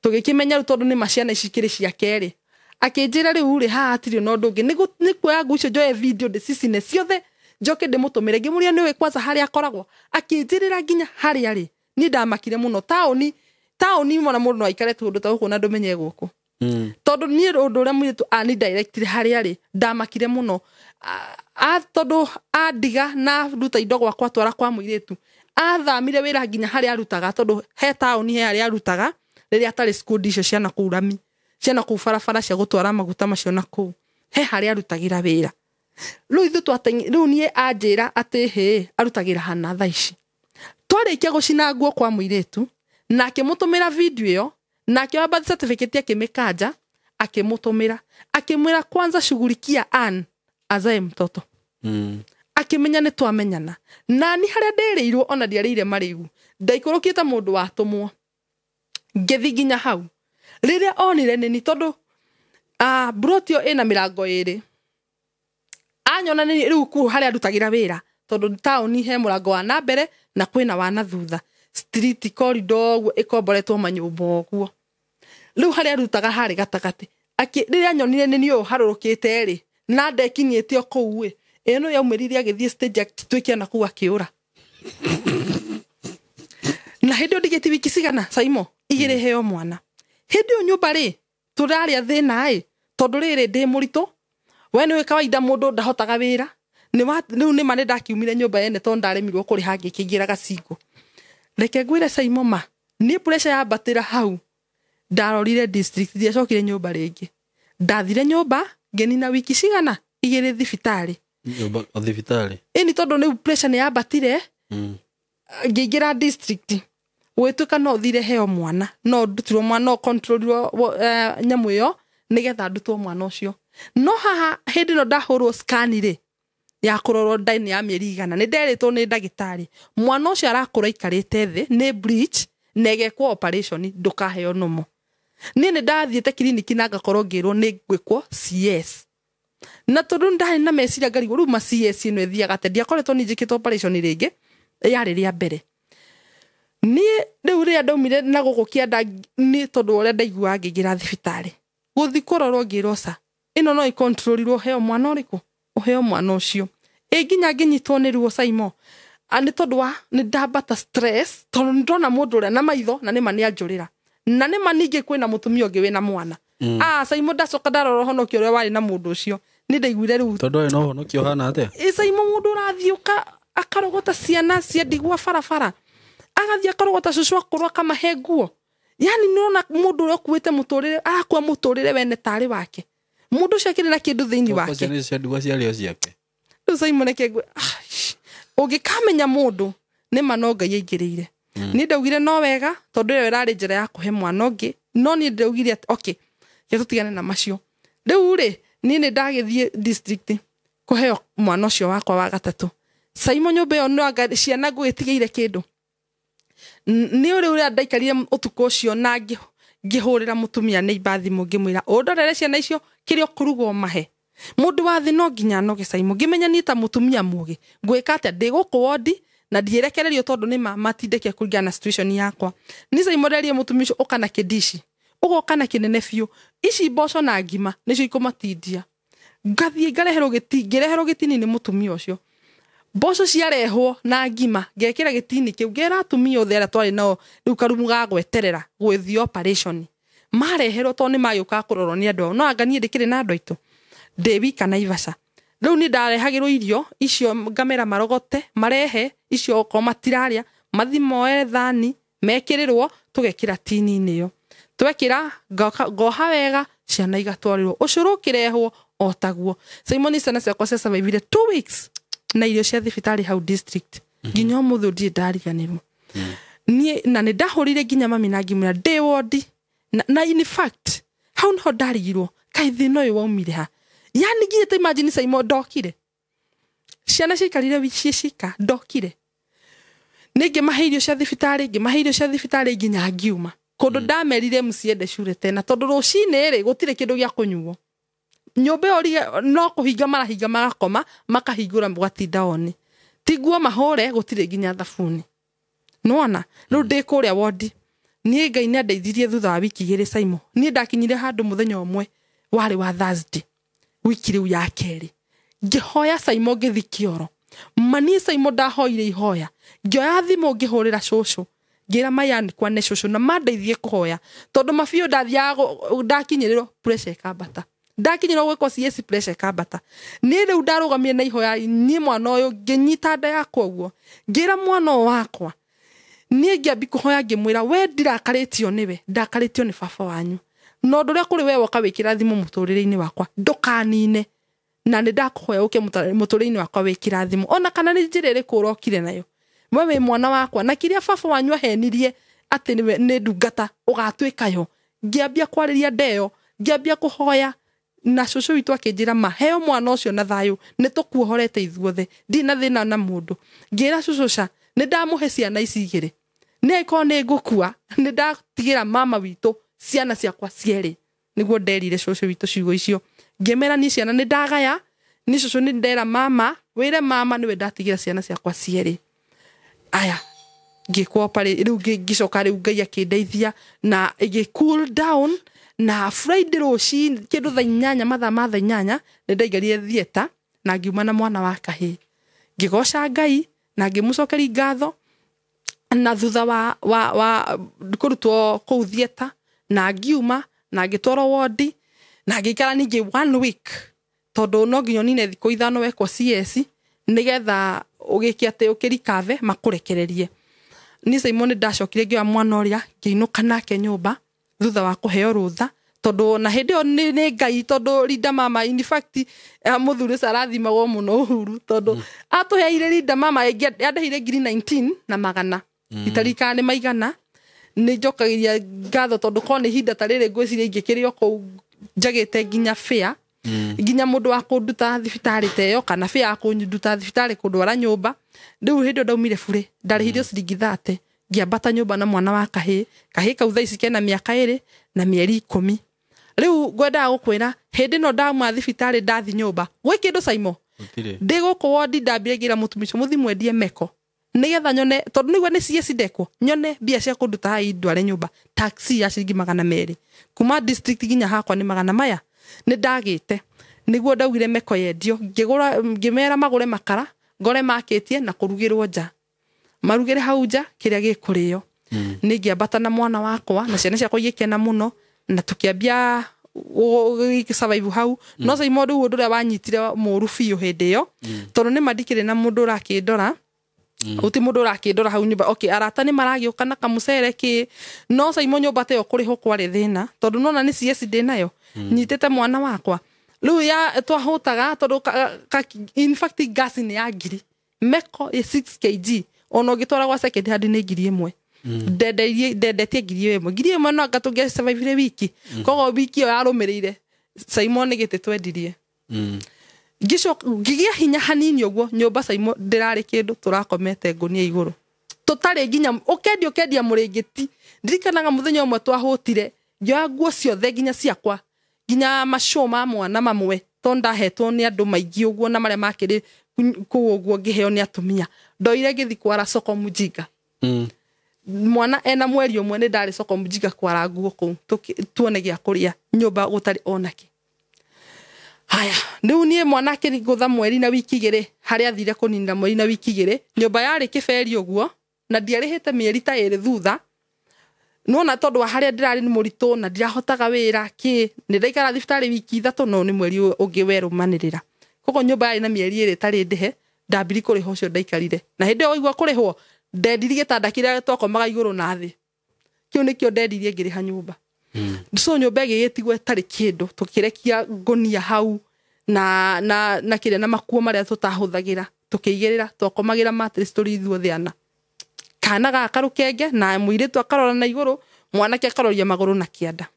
tugikimenya tondu ni maciana icikiri cia keri akinjira riu ri ha atiri no ndungi ni kuoya ngucio njoe video de cicine ciothe njoke ndimutumire ngimuria niwe kwanza hari akoragwo akinjirira nginya hari ari ni ndamakire muno taoni mona mundu aikare tundu ta guku na ndumenye guku tondu ni undu uria mwitu ani directly hari ari ndamakire muno tondu andiga na ruta indo gwakwa twara kwa muiretu athamire wira nginya hari arutaga tondu he taoni he hari arutaga riria atari school icio ciana kurami ciana ku farafara cia gutwara maguta macio na ku he hari arutagira wira riu ithu twatengi riu nie anjira ati he arutagira hana thaa ici twarikia gucina nguo kwa muiretu na akimutumira video iyo na akiwa birth certificate akimikanja akimutumira akimwira kwanza shughulikia an azae mtoto akimenya ni twamenyana na ni haria ndereirwo ona ndiarire marigu ndaikurukite mundu watumwo ngethi nginya hau riria onire ni tondu brotio ina mirango iri anyona ni riu ku haria arutagira wira tondu taoni he murango wa na mbere na kwina wa na thutha street corridor ikomboretwo manyumba guo riu haria arutaga hari gatagati riria nyonire ni uyu harurukite ri na ndekinyite o kuu eno yaumiririe agithie stage akitwikia na kuwa kiura na hindi ndigiti wiki cigana saimo igire heo mwana hindi nyumba ri turaria thina tondu riri ndi murito we ni kawaida mundu ndahotaga wira riu ni mane ndakiumire nyumba yene tondu ndaremirwo kuriha ngikingira gacingo reke ngwire saimo ma ni pressure ya batira hau ndarorire district dia cokire nyumba ringi ndathire nyumba ngeni na wiki cigana igire thibitari nyumba thibitari ni tondu ni pressure ni ya batire ngigira district wetuka no thire heo mwana no ndutirwo mwana no controlirwo nyamu iyo nigetha ndutwo mwana ucio no haha hindi no ndahurwo scan ri ya kurorwo ndaini ya mieri igana ni nderitwo ni ndagitari mwana ucio arakura ikarite thi ni breach negekwo operation ndukaheo nomo ni ndathiete kliniki na ngakorwo ngirwo ni ngwikwo CS na tondu ndari na meciria ngari ru ma CS ino ethiaga te ndiakoretwo ni njikitwo operation ringi yari ria mbere ni riu ria ndaumire na guku kianda ni tondu uria ndaigua ngigira thibitari guthi kurorwo ngirosa ino no icontrolirwo heo mwana uriku uheo mwana ucio nginya nginyitwo ni ruo saimo ani tondu wa ni ndambata stress tondu ndona mundu uria na maitho na ni mani anjurira na ni maningi kwina mutumia ungi wina mwana saimo ndacoka ndarora honokio uria wari na mundu ucio ni ndaiguire riu tondu no honokio hana atia saimo mundu urathiuka akarogota ciana cia ndigwa farafara agathia akarogota cucu akorwa kama he nguo yani nona mundu uria kuite muturire akwa muturire wene tari wake mundu ucio akiri na kindu thiini wake ciana cia ndigwa ciario ciake saimo neke ugikamenya mundu ni manonga yaingirire ni ndaugire no wega tondu yo irari njira ya kuhe mwana ungi no ni ndaugire okay tutigane na macio riu ri ni ndagithie district kuheo mwana ucio wakwa wa gatatu saimo nyumba yo no ciana ngwitigeire kindu ni uri uria ndaikarire utuko ucio na ngihurira mutumia ni bathimu ngimwira undorere ciana icio kirio kurugwo mahe mundu wa thi no nginya no gicaimo ngimenya ni ta mutumia mugi ngwika atia ndiguku wodi na ndierekererio tondu ni matindeke kuringana na situation yakwa ni caimorerie mutumia ucio ukana kidishi ugokana kinene fiu ici mboco na ngima nicio ikumatindia ngathie ngereherwo gitini ni mutumia ucio mboco ciarehwo na ngima ngekira gitini kiu ngera atumia othe aria twari nao riu karumu ga gweterera gwithio operation mareherwo tondu ni mayuka kurorwo ni andu no anga nie ndikire na andu aitu Devi kana Ivasa riu ni ndarehagirwo irio icio ngamera marogote marehe icio ko matiraria mathimo thani mekirirwo tugekira tini-ini yo twekira goha wega ciana igatwarirwo ucuru kirehwo otaguo Simon sana cia kwasa survive 2 weeks na irio cia thibitari hau district nginya muthu ndi ndariganirwo ni na ni ndahurire nginya mami na ngimura day ward na in fact how no ndarigirwo kai thino yo waumire ha yani ngiye te imagine Simon ndokire ciana cikarire wicika ndokire ninge maheirio cia thibitari nginya ngiuma kundu ndamerire musiende cure tena tondu rucine ri gutire kindu gia kunyuo nyumba ori no kuhinga marahinga magakoma makahingura mwatinda oni tiguo mahore gutire nginya thabuni nona riu ndi kuria wodi nie Ngai ne ndeithirie thutha wa wiki 2 Saimo nie ndakinyire handu muthenya umwe wari wa Thursday wiki riu ya keri ngihoya Saimo ngithi kioro mani Saimo ndahoire ihoya ngioya thimu ngihurira cucu ngira mayani kwa ne cucu na mandeithie kuhoya tondu mafio ndakinyirirwo pressure kambata ndakinyirwo gwiko CS pressure kambata ni riu ndarugamie na ihoya ni mwana uyu nginyita nda yakwa uguo ngira mwana wakwa ni ngiambi kuhoya ngimwira we ndirakarĩtio niwe ndakarĩtio ni baba wanyu no nduria kuri we woka wikira thimu muturire-ini wakwa ndukanine na ni ndakuhoya uke muturire-ini wakwa wikira thimu ona kana ni njira iri kurokire nayo we mwana wakwa na kiria baba wanyu ahenirie ati niwe ni ndungata ugatwikayo ngiambia kwariria ndeyo ngiambia kuhoya na cucu witu akinjira maheo mwana ucio na thayu ni tukuohorete ithuothe ndina thina na mundu ngira cucuca ni ndamuhe ciana ici igiri ni ko ni ngukua ni ndatigira mama witu ciana ciakwa cieri niguo nderire cucu witu ciugo icio ngimera ni ciana ni ndagaya ni cucu ni ndera mama wire mama niwe ndatigira ciana ciakwa cieri aya ngikwo pare riu ngicoka riu Ngai akindeithia na igi cool down na Friday roci kindu thaa 8 mathaa ma thaa 8 ni ndaigarire thieta na ngiuma na mwana wa kahi ngigoca Ngai na ngimucokeri ngatho na thutha wa kurutwo kuu thieta na ngiuma na ngitwaro wodi na ngikara ningi 1 week tondu no nginyo nine thiko ithano wekwo CS nigetha ugikia te ukirikave makurekererie ni Simon ndacokire ngioya mwana uria ngiinuka nake nyumba thutha wa kuheo rutha tondu na hindi o ni Ngai tondu Linda mama in fact muthuri sarathimagwo muno Uhuru tondu atuheire Linda mama yandehire 19 na magana itarika ni maigana ni njokagiria ngatho tondu ko ni hinda tarire ngwiciria ingikirio ku njagite nginya fea nginya mundu wa kunduta thibitari teyo kana fea kunduta thibitari kundwara nyumba riu hindi ndaumire bure ndarihirio ciringi 30 ngiambata nyumba na mwana wa kahi kautha ici kena miaka 2 na mieri 10 riu ngwenda gukwira hindi no ndamwa thibitari ndathi nyumba gwe kindu Saimo ndiguko wodi ndambire gira mutumico muthimu endie meko nigetha nyone tondu nigwe ni CS ndekwo nyone bia cia kunduta hai ndware nyumba taxi ya ciringi 200 kuma district ginya hakwa ni 100 maya ni ndagite niguo ndaugire meko yendio ngigura ngimera magure makara ngore maketie na kurugirwo nja marugire hau nja kiria gikurio ningiambata na mwana wakwa na ciana ciakwa igikena muno na tukiambia survive hau no Saimo ndu nduria wanyitire muru biu hindi yo tondu ni mandikire na mundu rakindora uti mundu rakindora hau nyumba okay arata ni maragioka na kamucere ki no Saimo nyumba te okuriho kwari thina tondu nona ni CS ndinayo nyitete mwana wakwa riu ya twahutaga tondu in fact gas ni ya ngiri meko 6 kg ono gitwara gwa second hand ni ngiri 1 ndendetie ngiri 1 no ngatuge survive wiki kogo wiki yo yarumirire Simon gite twendirie ngigia hinya hanini uguo nyumba Saimo ndirari kindu turakomete ngunia iguru tutari nginya ukendia muringiti ndirikanaga muthenya umwe twahutire ngioya nguo ciothe nginya ciakwa nginya mashoma mwana mamwe tonda hetwo ni andu maingi uguo na maria makiri ku uguo ngiheo ni atumia ndoire ngithi kwara soko mujinga mwana ena mweri umwe ni ndari soko mujinga kwara nguo ku tuone gia kuria nyumba gutari onake haya riu nie mwanake ni gutha mweri na wiki 2 hari athire kuninda mweri na wiki 2 nyumba yari kiberi uguo na ndiarihite mieri ta 2 thutha nona tondu haria ndirari ni murito na ndirahotaga wira ki ni ndaikara thibitari wiki 3 no ni mweri ungi werumanirira kogo nyumba yari na mieri 2 tari ndihe ndambiri kuriho cio ndaikarire na hindi o igwa kurihwo ndendiri gitanda kiria twakomaga iguru na thi kiu nikio ndendirie ngiriha nyumba so nyumba gigitigwe tari kindu tukirekia ngonia hau na kiria na makuo maria tutahuthagira tukiigirira twakomagira mattress turi ithuothe ana kana gaka rukenge na muiritu akarora na iguru mwanake akaroria maguru na kianda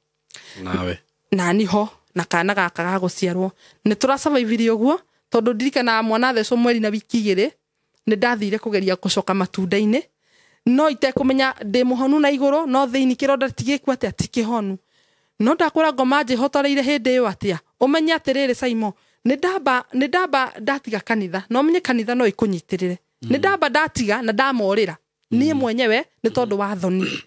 nawe na niho na kana gaka gaguciarwo ni tura survive uguo tondu ndirikana mwana thecwo mweri na wiki 2 ni ndathire kugeria gucoka matunda-ini no itekumenya ndi muhonu na iguru no thiini kironda tigikwa atia tikihonu no ndakora ngoma njihotoreire hindi iyo atia umenya atiriri Saimo ni ndamba ndatiga kanitha no menye kanitha no ikunyitirire ni ndamba ndatiga na ndamorira nie mwenyewe ni tondu wa thoni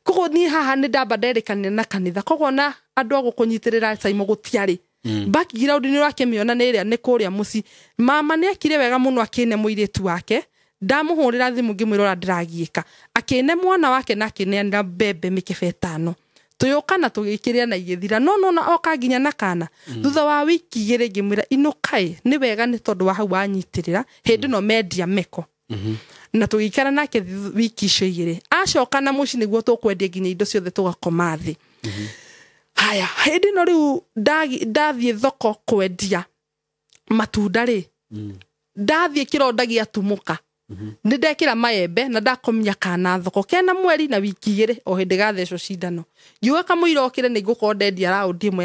kogo ni haha ni ndamba nderikania na kanitha kogo na andu agukunyitirira Saimo gutiari background ni rakemiona ni ria ni kuria muci mama ni akire wega muno akine muiritu wake ndamuhurira thimu ngimwirora ndiragiika akine mwana wake na akine nda bebe mikebe 5 tuyoka na tugikiria na igithira no na oka nginya na kana thutha wa wiki 2 ngimwira inukai ni wega ni tondu wa hau anyitirira hindi no media meko na tugikara nake wiki icio 2 acoka na muci niguo tukwendia nginya indo ciothe tugakoma thi haya hindi no riu ndathie thoko kwendia matunda ri ndathie kironda giatumuka ni ndekira maembe na ndakomia kana thoko kena mweri na wiki 2 o hindi gathecwo cindano yuga kamuira okire ni ngukondendia round imwe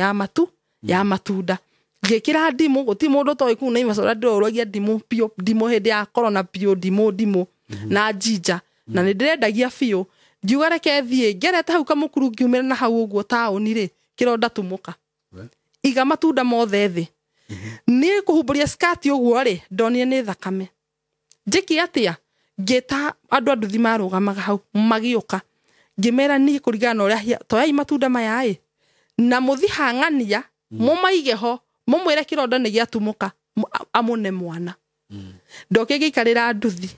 ya matunda ngekira ndimu guti mundu toy ku na imacora ndorogia ndimu pio ndimu hindi ya corona pio ndimu na jinja na ni ndirendagia fio ngiuga reke thie ngereta hau kamukuru ngiumira na hau uguo tauni ri kironda tumuka iga matunda mothe thi ni kuhumburia skati uguo ri ndonire ni thakame njiki atia ngeta andu nduthi marugamaga hau magioka ngimera ni kurigana uria toyai matunda maya na muthi hang'ania mumaige ho mumwire kironda ni giatumuka amune mwana ndoke gikarira nduthi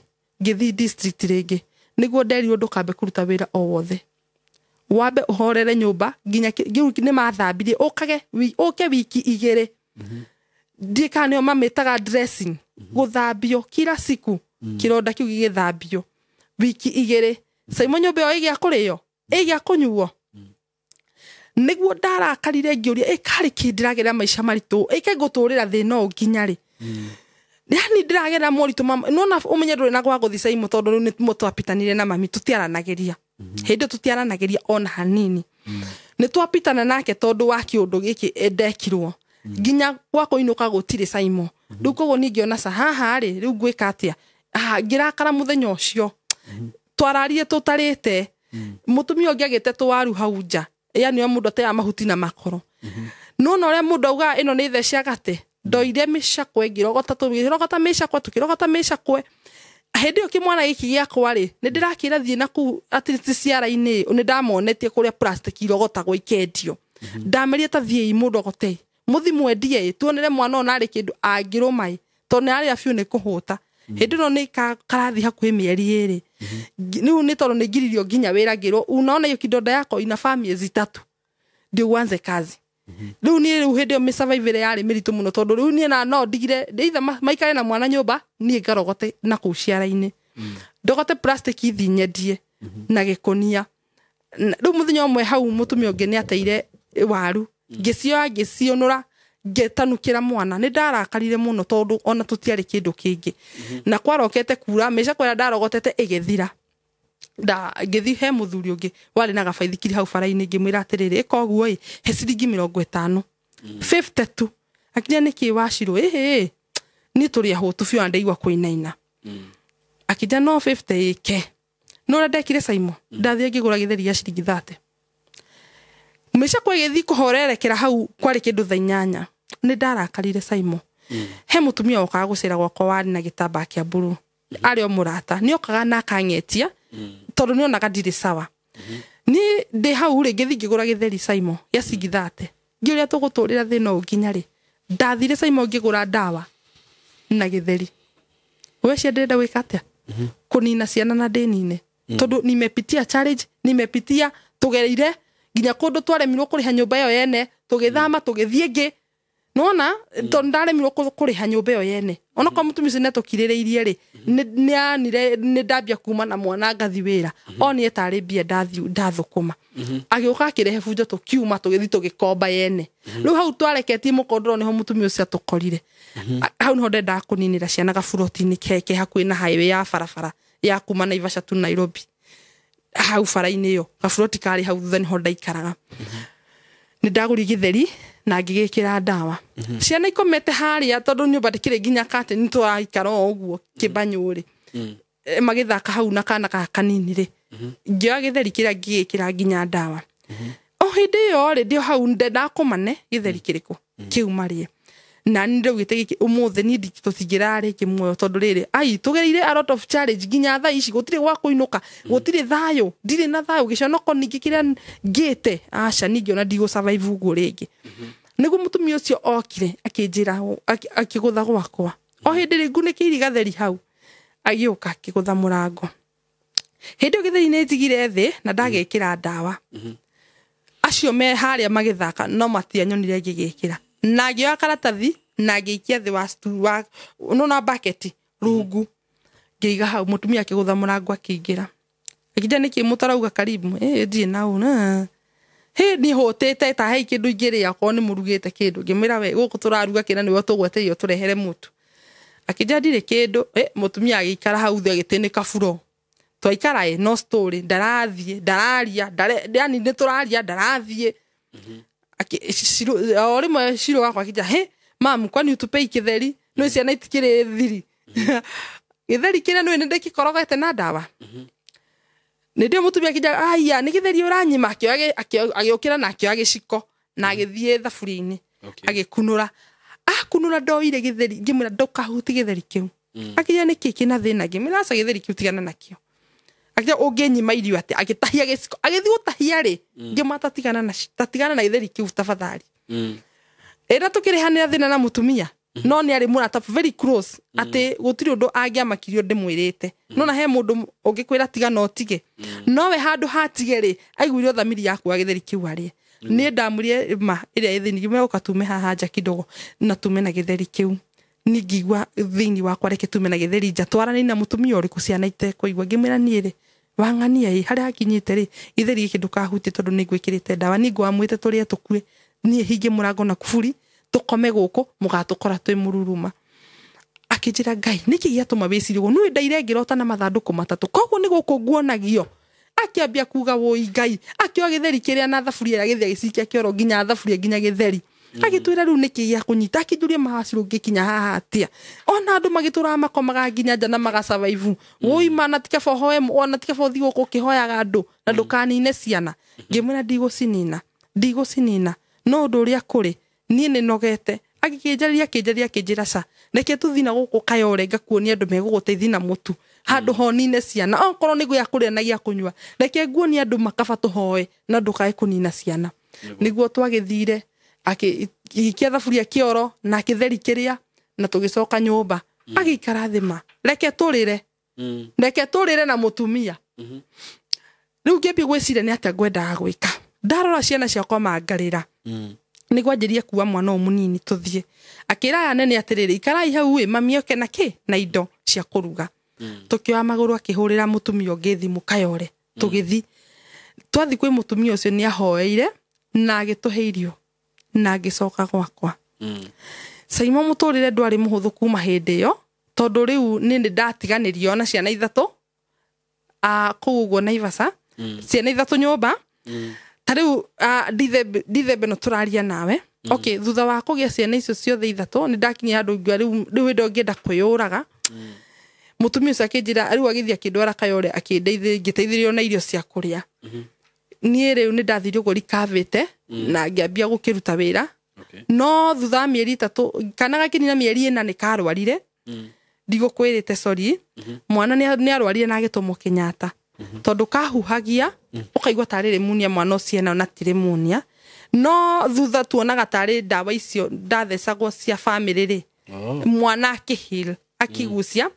ngithi district ringi niguo nderi undu kambe kuruta wira o wothe wabe uhorere nyumba nginya ni mathambirie ukage uke wiki 2 ndikane mametaga dressing guthambio kila siku kironda kiu gigithambio wiki 2 Saimo nyumba yo igia kuriyo igia kunyuo niguo ndarakarire ngiuria ikari kindiragira maisha maritu ike guturira thina nginya ri yani ndiragira moritu nona umenye nduri na gwa guthi Saimo tondu riu ni mutwapitanire na mami tutiaranagiria hindi tutiaranagiria ona hanini ni twapitana nake tondu wa kiundu giki endekirwo nginya gwa kuinuka gutire Saimo riu kogo ningiona sa haha ri riu gwika atia ngirakara muthenya ucio twararie tutarite mutumia ungi agite twaru hau nja yani mundu ataya mahuti na makoro no ria mundu auga ino ni theci agate ndoire micakwe ngirogota micakwe tukirogota micakwe hindi ukimwana giki giakwa ri ni ndirakira thie na ku atiriti ciara-ini ni ndamonetie kuria plastic irogotagwo ikendio ndameria ta thie mundu gote muthimu endie tuonere mwana ona ari kindu angirumai tondu ari afiu ni kuhuta hindi no ni karathi hakuhi mieri 2 riu ni tondu ni ngiririo nginya wira ngiro unaona iyo kidonda yako ina miezi 3 ndio uanze kazi riu ni hindi mi survive yari miritu muno tondu riu ni na no ndigire either maikare na mwana nyumba ni ngarogote na kuciara-ini ndogote plastic ithinyendie na gikunia riu muthenya umwe hau mutumia ungi ni ateire waru ngicionora ngetanukira mwana ni ndarakarire muno tondu ona tutiari kindu kingi na kwarokete kura meca kwera ndarogotete igithira ngithi he muthuri ungi wari na gabaithikiri hau bara-ini ngimwira atiriri ikoguo he ciringi 50 52 akinya niki wacirwo ni turi ahutu biu andeigwa kuinaina akija no 50 ke no ndekire Saimo ndathie ngigura githeri ya ciringi 30 meca kwa githi kuhorerekera hau kwari kindu thaa 8 ni ndarakarire Saimo he mutumia okaga gucira gwakwa wari na gitamba kia buru ari o murata ni okaga na akangetia tondu ni onaga ndiri sawa ni ndi hau ri ngithi ngigura githeri Saimo ya ciringi 30 ngiuria tuguturira thina nginya ri ndathire Saimo ngigura ndawa na githeri we cia ndenda gwika atia kunina ciana na ndinine tondu nimepitia challenge nimepitia tugereire nginya kundu twaremirwo kuriha nyumba yo yene tugithama tugithie ngi nona tondu ndaremirwo kuriha nyumba yo yene ona kwa mutumia cine tukirireirie ri ni ndambia kuma na mwana ngathi wira oni etari bia ndathukuma agiuka akirehe bunjo tukiuma tugithi tugikomba yene riu hau twareketie mukondoro niho mutumia ucio tukorire hau niho ndenda kuninira ciana gaburoti-ini keke hakuhi na highway ya barabara ya kuma Naivasha tu Nairobi hau bara-ini yo gaburoti kari hau thutha niho ndaikaraga nĩ ndagũri gĩtheri na ngĩgĩkĩra ndawa ciana ikomete harĩa tondũ nyũmba ndĩkĩrĩ nginya curtain tũraikara ũguo kĩbanyũrĩ magĩthaka hau na kana kanini rĩ ngĩoya gĩtheri kĩrĩa ngĩgĩkĩra nginya ndawa o hĩndĩ ĩyo rĩ ndio hau ndakũmane gĩtheri kĩrĩkũ kiuma rĩe na nĩ gĩtegi ũmũthĩ ni tũtingĩrarĩ kĩmuoyo tondũ rĩrĩ ai tũgereire a lot of challenge nginya thaa ici gũtirĩ gwa kũinũka gũtirĩ thayũ ndirĩ na thayũ gĩconoko ningĩ kĩrĩa ngĩte aca ningĩ ona ndigũ survive ũguo rĩngĩ nĩguo mũtumia ũcio okire akĩnjĩra akĩgũtha gwakwa o hĩndĩ rĩ ngunĩkĩire gatheri hau agĩũka akĩgũtha mũrango hĩndĩ ĩyo gĩtheri nĩ njigire thĩ na ndagĩkĩra ndawa acio me harĩa magĩthaka no matianyonire ngĩgĩkĩra na ngĩoya karatathi na ngĩikia thĩ wa stool wa na bucket rungu ngĩiga hau mũtumia akĩgũtha mũrango akĩingĩra akĩnja nĩkĩ mũtarauga karibu ndirĩ na una ni hotete ta hei kĩndũ ingĩrĩa ko nĩ mũrugĩte kĩndũ ngĩmwĩra we gũkũ tũraruga kĩna nĩwe tũgweterio tũrehere mũtu akĩnja ndirĩ kĩndũ mũtumia agĩikara hau thĩ agĩtĩnĩka buro twaikara no story ndarathiĩ ndararia yani nĩ tũraria ndarathiĩ o rĩmwe Shiro wakwa akĩnja mamu kwani utupei kĩtheri no ciana itikĩrĩ thiri gĩtheri kĩrĩa nĩ ndĩkĩkorogete na ndawa nĩ ndio mũtumia akĩnja aya nĩ gĩtheri ũranyima agĩũkĩra na akĩoya gĩciko na agĩthiĩ thaburia-inĩ agĩkunũra kunũra ndoire gĩtheri ngĩmwĩra ndũkahuti gĩtheri kĩu akĩnja nĩkĩ kĩna thĩna ngĩmwĩra aca gĩtheri kĩu tigana nakĩo akĩnja ũngĩnyima irio atĩ agĩtahia gĩciko agĩthiĩ gũtahia rĩ ngĩmata tigana na gĩtheri kĩu tafadhali ĩra tũkĩrĩhanĩra thĩna na mũtumia no nĩ arĩ mũrata very close atĩ gũtirĩ ũndũ angĩamakirio ndĩmwĩrĩte no na he mũndũ ũngĩkwĩra tiga no tige nowe handũ hatige rĩ aiguire thamiri yaku gĩtheri kĩu arĩ nĩ ndamũrire ma ĩrĩa ĩthĩni gĩmegũka tume haha nja kidogo na tume na gĩtheri kĩu nĩ ngĩigua thĩinĩ wakwa reke tume na gĩtheri nja twaranĩi na mũtumia ũrĩkũ ciana itekũigua ngĩmwĩra niĩ rĩ wang'ania harĩa hakinyĩte rĩ gĩtheri gĩkĩ ndũkahutie tondũ nĩ ngwĩkĩrĩte ndawa nĩ ngwamwĩte tũrĩe tũkue niĩ hinge mũrango na kuburi tũkome gũkũ mũgatũkora twĩ mũruruma akĩnjĩra Ngai nĩkĩ gĩatũma wĩcirie ũguo nĩ ndairengĩrota na mathandũkũ matatũ koguo nĩ gũkũ nguonagio akĩambia kuga woi Ngai akĩoya gĩtheri kĩrĩa na thaburia gĩthia gĩcikia kĩoro nginya thaburia nginya gĩtheri agĩtwĩra rĩu nĩkĩ gĩa kũnyita akĩnjũria mahacirũ ngĩkinya haha atĩa ona andũ magĩtũra makomaga nginya nja na magasurvive woi mana tikaba hoe ona tikaba ũthiĩ gũkũ ũkĩhoyaga andũ na ndũkanine ciana ngĩmwĩra ndigũcinina no ũndũ ũrĩa kũrĩ niĩ nĩ nogete akĩnjĩria ca reke tũthiĩ na gũkũ Kayole ngakuonia andũ megũgũteithia na mũtu handũ honine ciana okorwo nĩ gĩa kũrĩa na gĩa kũnyua reke nguonia andũ makaba tũhoe na ndũkae kũnina ciana nĩguo twagĩthire akĩikia thaburia kĩoro na gĩtheri kĩrĩa na tũgĩcoka nyũmba agĩikara thĩma reke tũrĩre na mũtumia rĩu ngĩambia gwĩciria nĩ atĩa ngwendaga gwĩka ndarora ciana ciakwa mangarĩra nĩ gwanjĩria kuwa mwana mũnini tũthiĩ akĩra aya nene atĩrĩrĩ ikarai hau mami oke na kĩ na indo cia kũruga tũkĩoya magũrũ akĩhũrĩra mũtumia ũngĩ thimũ Kayole tũgĩthi twathi kwĩ mũtumia ũcio nĩ ahoeire na agĩtũhe irio na agĩcoka gwakwa Saimo mũtũrĩre ndwarĩ mũhũthũ kuma hĩndĩ ĩyo tondũ rĩu nĩ ndatiganĩrio na ciana ithatũ kũu ũguo Naivasha ciana ithatũ nyũmba tarĩu Dithembe no tũraria nawe okay thutha wa kũgĩa ciana icio ciothe ithatũ nĩ ndakinyia andũ rĩu hĩndĩ ngĩenda kwĩyũraga mũtumia ũcio akĩnjĩra rĩu agĩthiĩ akĩndwara Kayole ngĩteithĩrĩrio na irio cia kũrĩa niĩ rĩu nĩ ndathire ũguo rikavĩte na ngĩambia gũkĩruta wĩra no thutha wa mĩeri 3 kana gakinina mĩeri 4 nĩ karwarire ndigũkwĩrĩte sorry mwana nĩ arwarire na agĩtũmwo Kenyatta tondũ kahuhagia ũkaigua tarĩ pneumonia mwana ũcio na pneumonia no thutha tuonaga tarĩ ndawa icio ndathecagwo cia family rĩ mwana akĩheal akigucia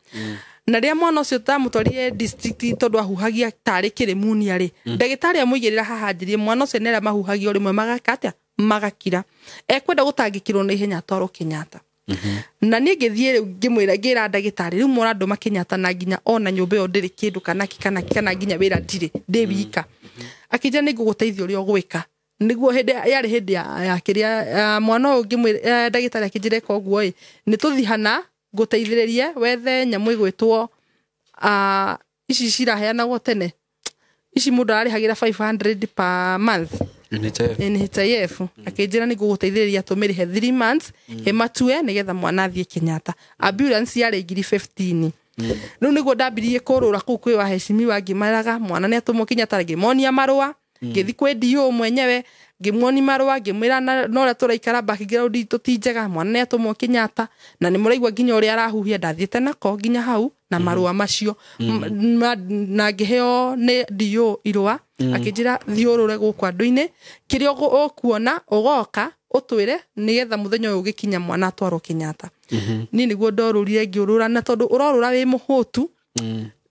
na rĩa mwana ũcio tamũtwarire district tondũ ahuhagia tarĩ pneumonia rĩ ndagĩtarĩ amũigĩrĩra haha njĩrie mwana ũcio nĩra mahuhagia rĩmwe magakata magakira ekwenda gũtangĩkirwo na ihenya twarwo Kenyatta na niĩ ngĩthiĩ rĩu ngĩra ndagĩtarĩ rĩu mwana andũ Kenyatta na nginya ona nyũmba ĩyo ndĩrĩ kĩndũ kana nginya wĩra ndirĩ ndĩ wika akĩnja nĩ ngũgũteithia ũrĩa ũgwĩka nĩguo yarĩ hĩndĩ ya kĩrĩa mwana ũyũ ngĩmwĩra ndagĩtarĩ akĩnjĩra koguo nĩ tũthi hana ngũteithĩrĩrie wethe nyamũ ĩgwĩtwo ici ciraheanagwo tene ici mũndũ ararĩhagĩra 500 per month NHIF akinjira ni guguteithĩrĩria tũmĩrĩhe 3 months matue nigetha mwana athie Kenyatta. Ambulance yari ngiri 15. Rĩu nĩguo ndambirie kũrũra kũu kwĩ wa heshimiwa ngĩmaraga mwana nĩ atumwo Kenyatta ngĩmonia marũa ngĩthi kwĩ DO mwenyewe ngĩmuoni marũa ngĩmwĩra no ũrĩa tũraikara background itũ ti njega mwana nĩ atumwo Kenyatta na nĩ mũraigua nginya ũrĩa arahuhia ndathiĩte nako nginya hau na marũa macio na ngĩheo nĩ DO irũa akĩnjĩra thiũrũre gũkũ andũ-inĩ kĩrĩa ũkuona ũgoka ũtwĩre nigetha mũthenya ũyũ ũgĩkinya mwana atwarwo Kenyatta. Ni nĩguo ndorũrire ngĩũrũra na tondũ ũrorũra wĩ mũhũtu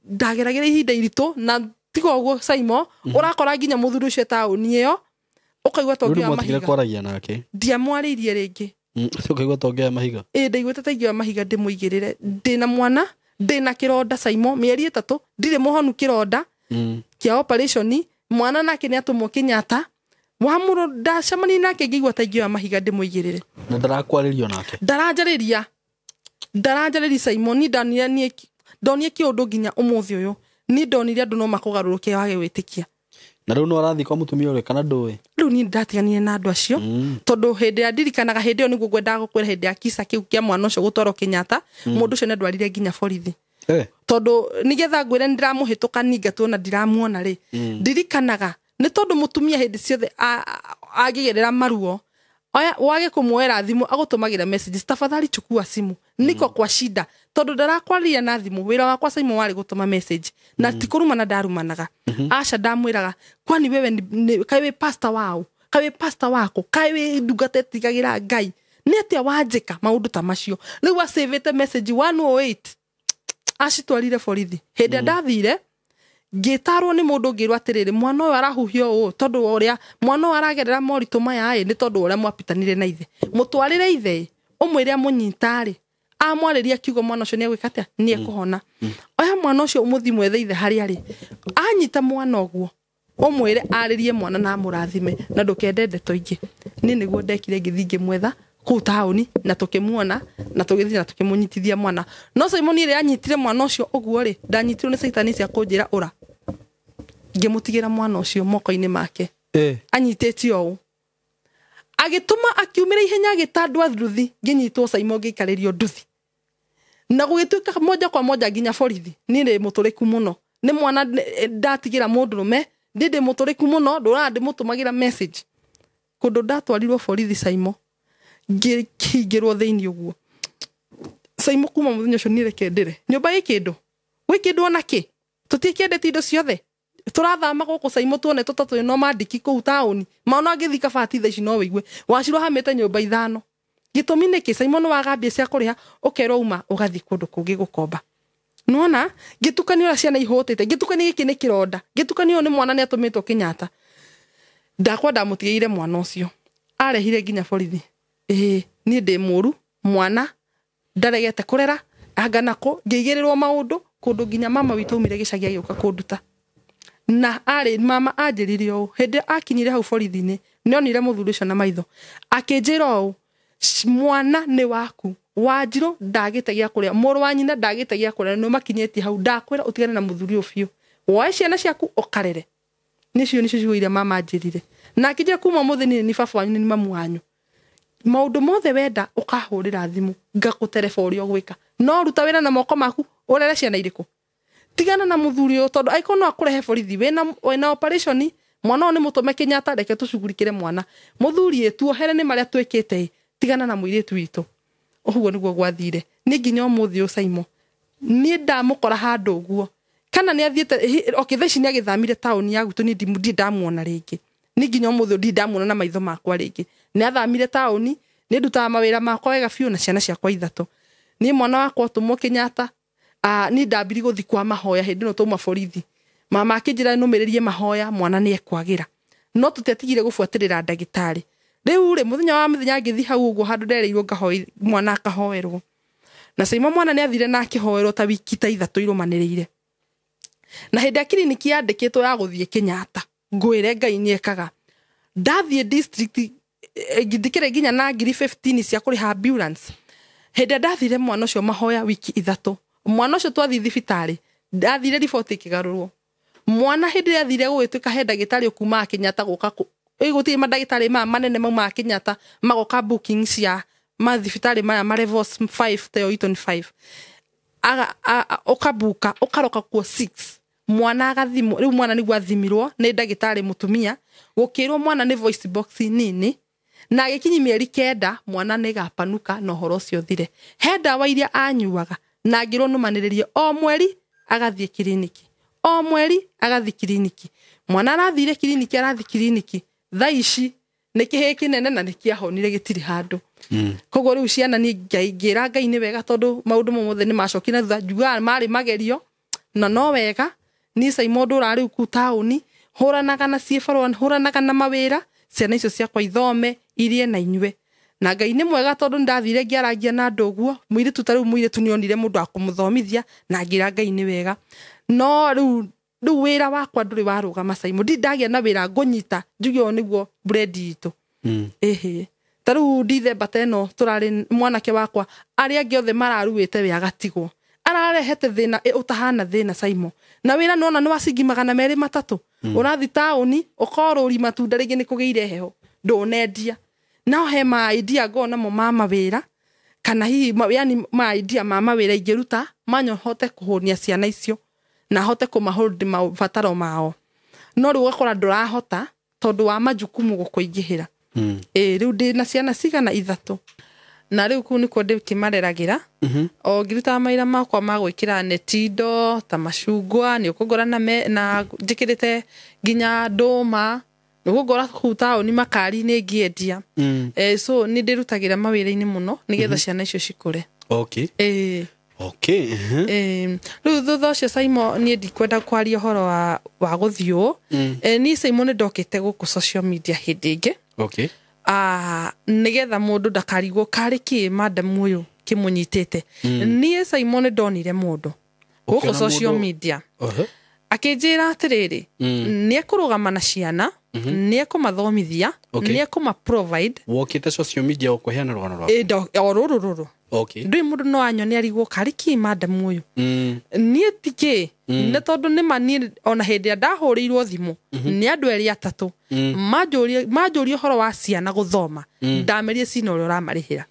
ndageragĩra ihinda iritũ na tiga ũguo Saimo ũrakora nginya mũthuri ũcio taũni ĩyo ũkaigua tongia mahiga kwaragia nake ndiamwarĩirie rĩngĩ ũkaigua tongia mahiga ndaiguĩte taigua mahiga ndĩmũigĩrĩre ndĩna mwana ndĩna kĩronda Saimo mĩeri 3 ndirĩ mũhonu kĩronda kĩa operation mwana nake nĩ atumwo Kenyatta mwamũro ndacemani nake ngĩigua taigua mahiga ndĩmũigĩrĩre na ndarakwarĩrio nake ndaranjarĩria Saimo ni ndonire kĩũndũ nginya ũmũthĩ ũyũ ni ndonire andũ no makũgarũrũke wage wĩtĩkia. Na rĩu no arathi kwa mũtumia ũrĩa kana ndũĩ? Rĩu ni ndatiganire na andũ acio tondũ hĩndĩ ya ndirikanaga hĩndĩ ĩyo nĩguo ngwendaga gũkwĩra hĩndĩ ya kisa kĩu kĩa mwana ũcio gũtwarwo Kenyatta mũndũ ũcio nĩ ndwarire nginya borithi tondũ nigetha ngwĩre ndiramũhĩtũka ningatwo na ndiramuona rĩ ndirikanaga nĩ tondũ mũtumia hĩndĩ ciothe agĩgerera maruo wage kũmuoera thimũ agũtũmagĩra messages tafadhali chukua simu niko kwa shida tondũ ndarakwarĩria na thimũ wĩra wakwa Saimo warĩ gũtũma message na ti kũrumana ndarumanaga aca ndamwĩraga kwani wewe kaĩ wĩ pastor wao kaĩ wĩ pastor wako kaĩ wĩ ndungata ĩtigagĩra Ngai nĩ atĩa wanjĩka maũndũ ta macio rĩu acĩvĩte message 108 acitwarire borithi hĩndĩ ndathire ngĩtarwo nĩ mũndũ ngĩrwo atĩrĩrĩ mwana ũyũ arahuhio ũũ tondũ ũrĩa mwana ũyũ aragerera moritũ maya nĩ tondũ ũrĩa mwapitanire na ithe mũtwarĩre ithe ũmwĩre amũnyitarĩ amwarĩria kiugo mwana ũcio nĩ egwĩka atĩa nĩ ekũhona oya mwana ũcio mũthi mwethe ithe harĩa arĩ anyita mwana ũguo ũmwĩre arĩrie mwana na mũrathime na ndũkende ndeto ingĩ niĩ nĩguo ndekire ngĩthi ngĩmwetha kũu taũni na tũkĩmuona na tũgĩthiĩ na tũkĩmũnyitithia mwana no Saimo nĩ anyitire mwana ũcio ũguo rĩ ndanyitirwo nĩ caitani cia kũnjĩra ũra ngĩmũtigĩra mwana ũcio moko-inĩ make anyitĩtio ũũ agĩtũma akiumĩra ihenya agĩtandwa nduthi ngĩnyitwo Saimo ngĩikarĩrio nduthi na gũgĩtuĩka moja kwa moja nginya borithi niĩ nĩ mũtũrĩku mũno nĩ mwana ndatigĩra mũndũrũme ndĩ mũtũrĩku mũno ndũra ndĩmũtũmagĩra message kũndũ ndatwarirwo borithi Saimo ngĩkĩingĩrwo thĩinĩ ũguo Saimo kuma mũthenya ũcio nĩ reke ndĩre nyũmba ĩkĩndũ gwĩ kĩndũ ona kĩ tũtikĩendete indo ciothe tũrathama gũkũ Saimo tuone tũtatũ no mandiki kũu taũni maona ngĩthi kabati tha ici no wĩigue wacirwo hamĩte nyũmba 5 gĩtũmi nĩkĩ Saimo nĩ wagambia cia kũrĩha ũkerwo uma ũgathi kũndũ kũngĩ gũkomba nona gĩtukanio ũrĩa ciana ihũtĩte gĩtukanio gĩkĩ nĩ kĩronda gĩtukanio nĩ mwana nĩ atũmĩtwo Kenyatta ndakwa ndamũtigĩire mwana ũcio arehire nginya borithi niĩ ndĩ mũru mwana ndaregete kũrera anganako ngĩigĩrĩrwo maũndũ kũndũ nginya mama witũ umire gĩcagi agĩũka kũnduta na arĩ mama anjĩrire ũũ hĩndĩ akinyire hau borithi-inĩ nĩonire mũthuri ũcio na maitho akĩnjĩra ũũ mwana nĩ waku Wanjirũ ndagĩte gĩa kũrĩa mũrũ wa nyina ndagĩte gĩa kũrĩa no makinyĩtie hau ndakwĩra ũtigane na mũthuri ũcio biũ woe ciana ciaku ũkarere nĩcio ciuire mama anjĩrire na akĩnjĩra kuma mũthĩ nĩ baba wanyu nĩ mamu wanyu maũndũ mothe wenda ũkahũrĩra thimũ ngakũtereba ũrĩa ũgwĩka no ruta wĩra na moko maku ũrere ciana irĩkũ tigana na mũthuri ũyũ tondũ aiko no akũrehe borithi wĩna operation mwana ũyũ nĩ mũtũme Kenyatta reke tũcugurikĩre mwana mũthuri tuohere nĩ marĩa twĩkĩte tigana na mũirĩtu witũ ũguo nĩguo gwathire nĩ nginya ũmũthĩ Saimo niĩ ndamũkora handũ ũguo kana nĩ athiĩte okĩtheci nĩ agĩthamire taũni ya gwitũ nĩ ndamuona rĩngĩ nĩ nginya ũmũthĩ ndamuona na maitho makwa rĩngĩ nĩ athamire taũni nĩ ndutaga mawĩra makwa wega biũ na ciana ciakwa 3 niĩ mwana wakwa tũmwo Kenyatta ni ndambiri gũthi kwa mahoya hĩndĩ no tũma borithi mama akĩnjĩra nũmĩrĩrie mahoya mwana nĩ ekwagĩra no tũtetigire gũbuatĩrĩra ndagĩtarĩ rĩu rĩ mũthenya wa mũthenya ngĩthi hau ũguo handũ ndereirwo ngahoe mwana akahoerwo na Saimo mwana nĩ athire na akĩhoerwo ta wiki ta 3 irumanĩrĩire na hĩndĩ ya kiriniki yandĩkĩtwo ya gũthiĩ Kenyatta ngwĩre Ngai nĩ ekaga ndathiĩ district ngĩndĩkĩre nginya na ngiri 15 cia kũrĩha ambulance hĩndĩ ndathire mwana ũcio mahoya wiki 3 mwana ũcio twathi thibitarĩ ndathire riboti ĩkĩgarũrwo mwana hĩndĩ athire gũgĩtuĩka he ndagĩtarĩ kuma Kenyatta gũka guti madagitari manene mauma Kenyatta magoka booking cia mathibitari maya ma levels 5 teo Eton 5 okabuka okaroka kwa 6 mwana agathimo riu mwana ni gwathimirwo ni ndagitari mutumia gukirwo mwana ni voice box nini na gikinyi mieri 9 mwana ni gapanuka no horo cio thire he ndawa iria anyuaga na ngirwo numaniririe o mweri agathie kliniki o mweri agathie kliniki mwana arathire kliniki arathie kliniki thaici ni kihiki nene na ni kiahonire gitiri handu kogo riu ciana ni ngira Ngai ni wega tondu maundu momothe ni macokina thutha juga mari magerio na no wega ni Saimondo rari ku tauni huranaga na ciefarwa huranaga na mawira ciana icio cia kwa ithome irie na inywe na Ngai ni mwega tondu ndathire ngiaragia na ndoguo mwire tutariu mwire tunionire mundu akumuthomithia na ngira Ngai ni wega no riu wira wakwa nduri warugama Saimondo ndagia na wira ngonyita njugio niguo bread itu ehe taru December teno turari mwanake wakwa ari angi othe mararuite we agatigwo ararehete thina utahana thina Saimo na wira nona ni wacingi 200 urathi tauni ukoruri matunda ringi ni kugeire heho ndonendia no he ma idea ngona mo mama wira kana hi yani ma idea mama wira ingiruta manyo hote kuhonia ciana icio na hote kumahold mabataro mao no riu gakora ndurahota tondu wa majukumu gukuingihira riu ndina ciana cigana 3 na riu ku niko ndikimareragira o ngiruta maira makwa ma gwikira netindo ta macungwa ni ukugora na njikirite nginya nduma ni ukugora kuta ni makari ni ngiendia so ni ndirutagira mawira-ini muno nigetha ciana icio cikure okay okay riu thutha cio Saimo ni ndikwenda kwaria horo wa guthio ni Saimo ni ndokite guku social media hindi ingi okay nigetha mundu ndakarigwo kari ki madam uyu kimunyitite ni Saimo ni ndonire mundu guku social media akinjira atiriri ni ekurugama na ciana ni ekumathomithia ni ekuma provide wokite social media ukuheana rugano rwako ruru okay ndui mundu no anyo ni arigwo kari ki madam uyu ni tiki ne tondu ni mani ona hindi ndahurirwo thimu ni andu eri 3 majuri horo wa ciana guthoma ndamerie cina uri uramarihira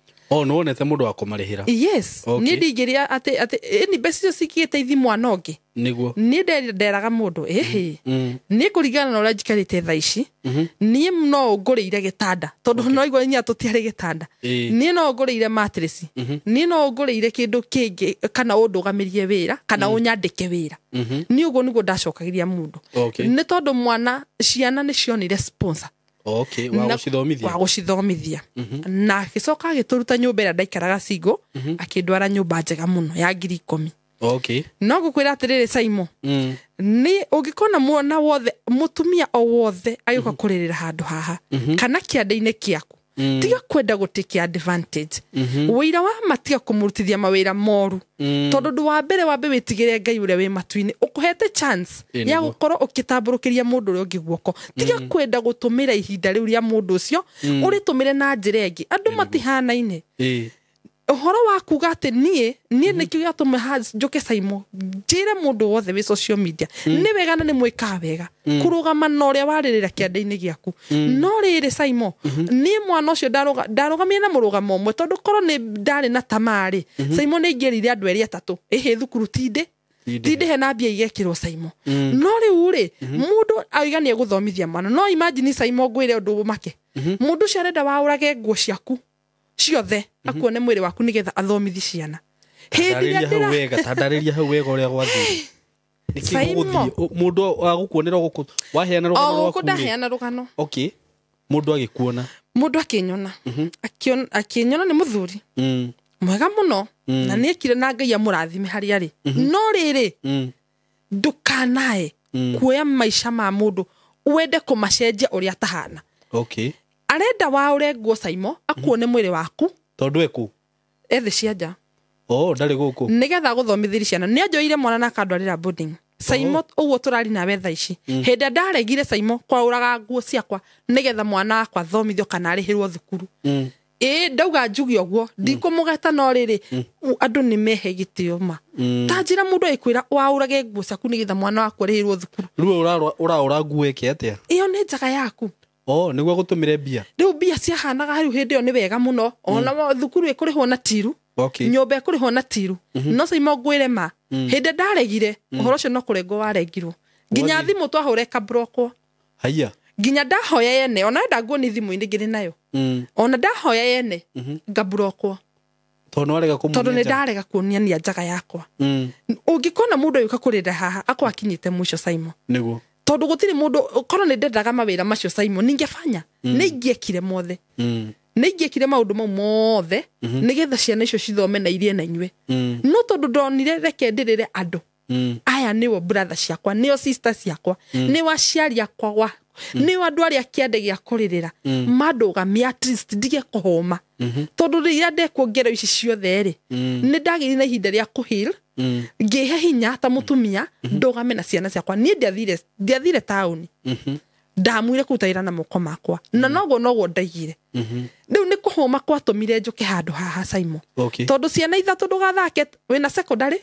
no wonete mundu wa kumarihira yes ni ndigiria ati ni besi cikiite ithimu anongi niguo ni nderaga mundu ni kurigana na ura njikarite thaici ni no nguriire gitanda tondu no igwa nya tutiari gitanda ni no nguriire mattress ni no nguriire kindu kingi kana undugamirie wira kana unyandike wira ni ugo niguo ndacokagiria mundu ni tondu mwana ciana ni cionire sponsor okay wa gucithomithia na gicoka agituruta nyumba ira ndaikaraga Singo akindwara nyumba njega muno ya 10,000 okay no gukwira atiriri Saimo ni ugikona mwana wothe mutumia o wothe ayuka kuririra handu haha kana kiande-ini kiaku tiga kwenda gutikia advantage wira wa matiga kumurutithia mawira moru tondu ndu wa mbere witigire Ngai uria wi matuini ukuhete chance ya gukorwo ukitamburukiria mundu uria ungi guoko tiga kwenda gutumira ihinda riu ria mundu ucio uritumire na njira ingi andu matihanaine uhoro wa kuga ati nie nikio giatuma njuke Saimo njire mundu wothe wi social media ni wega na ni mwika wega kurugama na uria waririra kiande-ini giaku no riri Saimo ni mwana ucio ndarugamia na murugamo mwe tondu korwo ni ndari na tamari Saimo ni ngirire andu eri 3 thukuru tinde he na mbia igekirwo Saimo no riu ri mundu aiganie guthomithia mwana no imagine Saimo ngwire undu make mundu cio arenda waurage nguo ciaku ciothe akuone mwiri waku nigetha athomithi ciana tandariria hau wega uria gwathire nikiguthie mundu agukuonera guku waheana rugano rwaku ndaheana rugano okay mundu agikuona mundu akinyona akinyona ni muthuri mwega muno na niekire na Ngai amurathime hari ari no riri ndukanae kuoya maisha ma mundu wende kumacenjia uria tahana okay arenda wa ure nguo Saimo akuone mwiri waku tondu eku ethi cianja ndari guku nigetha guthomithiria ciana ni anjoire mwana na kandwarira boarding Saimo uguo turari nawe thaici hindi ndaregire Saimo kwauraga nguo ciakwa nigetha mwana akwa thomithio kana arihirwo thukuru ndauga njugi oguo ndikumugeta no riri andu ni mehe gitio ma tanjira mundu aikwira waurage nguo ciaku nigetha mwana wakwa arihirwo thukuru riu uraura nguo eke atia iyo ni njaga yaku niguo gutumire mbia riu mbia ciahanaga riu hindi yo ni wega muno ona thukuru ikurihwo na tiru nyumba ikurihwo na tiru no Saimo ngwire ma hindi ndaregire uhoro ucio no kurengo warengirwo nginya thimu twahure kabroko haya nginya ndahoya yene ona ndanguo ni thimu indi ngiri nayo ona ndahoya yene ngabroko tondu ni ndarega kuonia ni njaga yakwa ungikona mundu yuka kurira haha akwa akinyite mwisho Saimo niguo tondu gutiri mundu korwo ni ndendaga mawira macio Saimo ningefanya ningiekire mothe ningiekire maundu mau mothe nigetha ciana icio cithome na irie na inywe no tondu ndonire reke ndirire andu aya niwo brother ciakwa niyo sister ciakwa niwa ciari akwa niwa andu aria kiande gia kuririra mandugamia at least ndige kuhoma tondu riria ndekuongera ici ciothe ri ni ndagiri na ihinda ria kuhil ngihe hinya ta mutumia ndugame na ciana ciakwa ni ndiathire town ndamwire kutaira na moko makwa na noguo ndaigire riu ni kuhoma kwatumire njuke handu haha Saimo tondu ciana ithatu ndugathake wina secondary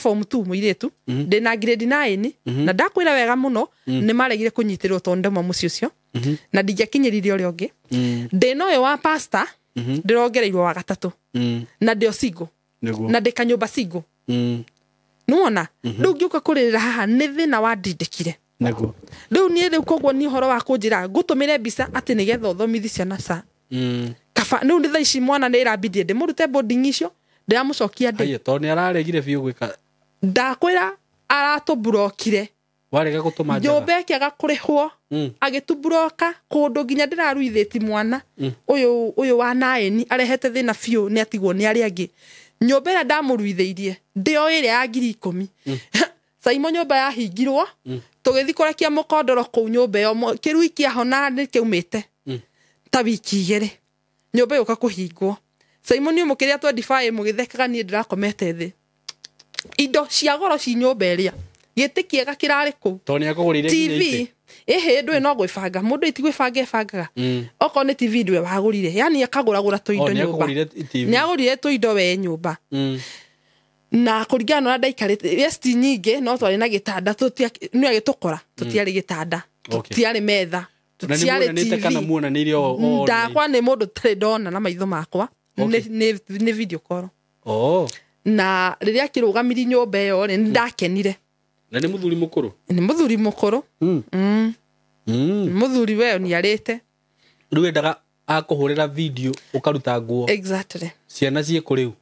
form 2 muiretu ndina grade 9 na ndakwira wega muno ni maregire kunyitirwo tondu mo muci ucio na ndigekinyiririe uri ungi ndino yo wa pastor ndirongereirwo wa gatatu na ndio single na ndikanyumba single nuona riu ngiuka kuririra haha ni thina wa ndindikire niguo riu ni riu koguo ni horo wa kunjira ngutumire mbica ati nigetha uthomithi ciana sa kaba riu ni thaici mwana ni irabidi ndimurute boarding icio ndiramucokia ndi to ni araregire biu gwika ndakwira aratuburokire warega gutuma njaga nyumba ikiaga kurihwo agitubroka kundu nginya ndiraruithiti mwana uyu wa 9 arehete thina biu ni atigwo ni ari angi nyumba ira ndamuruitheirie ndio iria ya 10,000 Saimo nyumba yahingirwo tugithi kurekia mukondoro ku nyumba yo kirui kiahona ni kiumite ta wiki igiri nyumba yuka kuhingwo Saimo ni mukiria 25 mugithekaga ni ndirakomete thi indo cia goro ci nyumba iria giti kiega kirari ku to ni akugurire TV ndu no gwibanga mundu itigwibanga ebangaga oko ni TV ndwe wagurire yani akaguragura to indo nyumba ni agurire to indo we nyumba na kurigana na ndaikarite resti nyinge no twari na gitanda ni agitukora tutiari gitanda tutiari metha tutiari TV kana muona ni rio ndakwa ni mundu tare ndona na maitho makwa ni video call na riria kirugamiri nyumba yo ni ndakenire na ni muthuri mukuru muthuri we ni arite riu endaga akuhurira video ukaruta nguo exactly ciana cie kuriu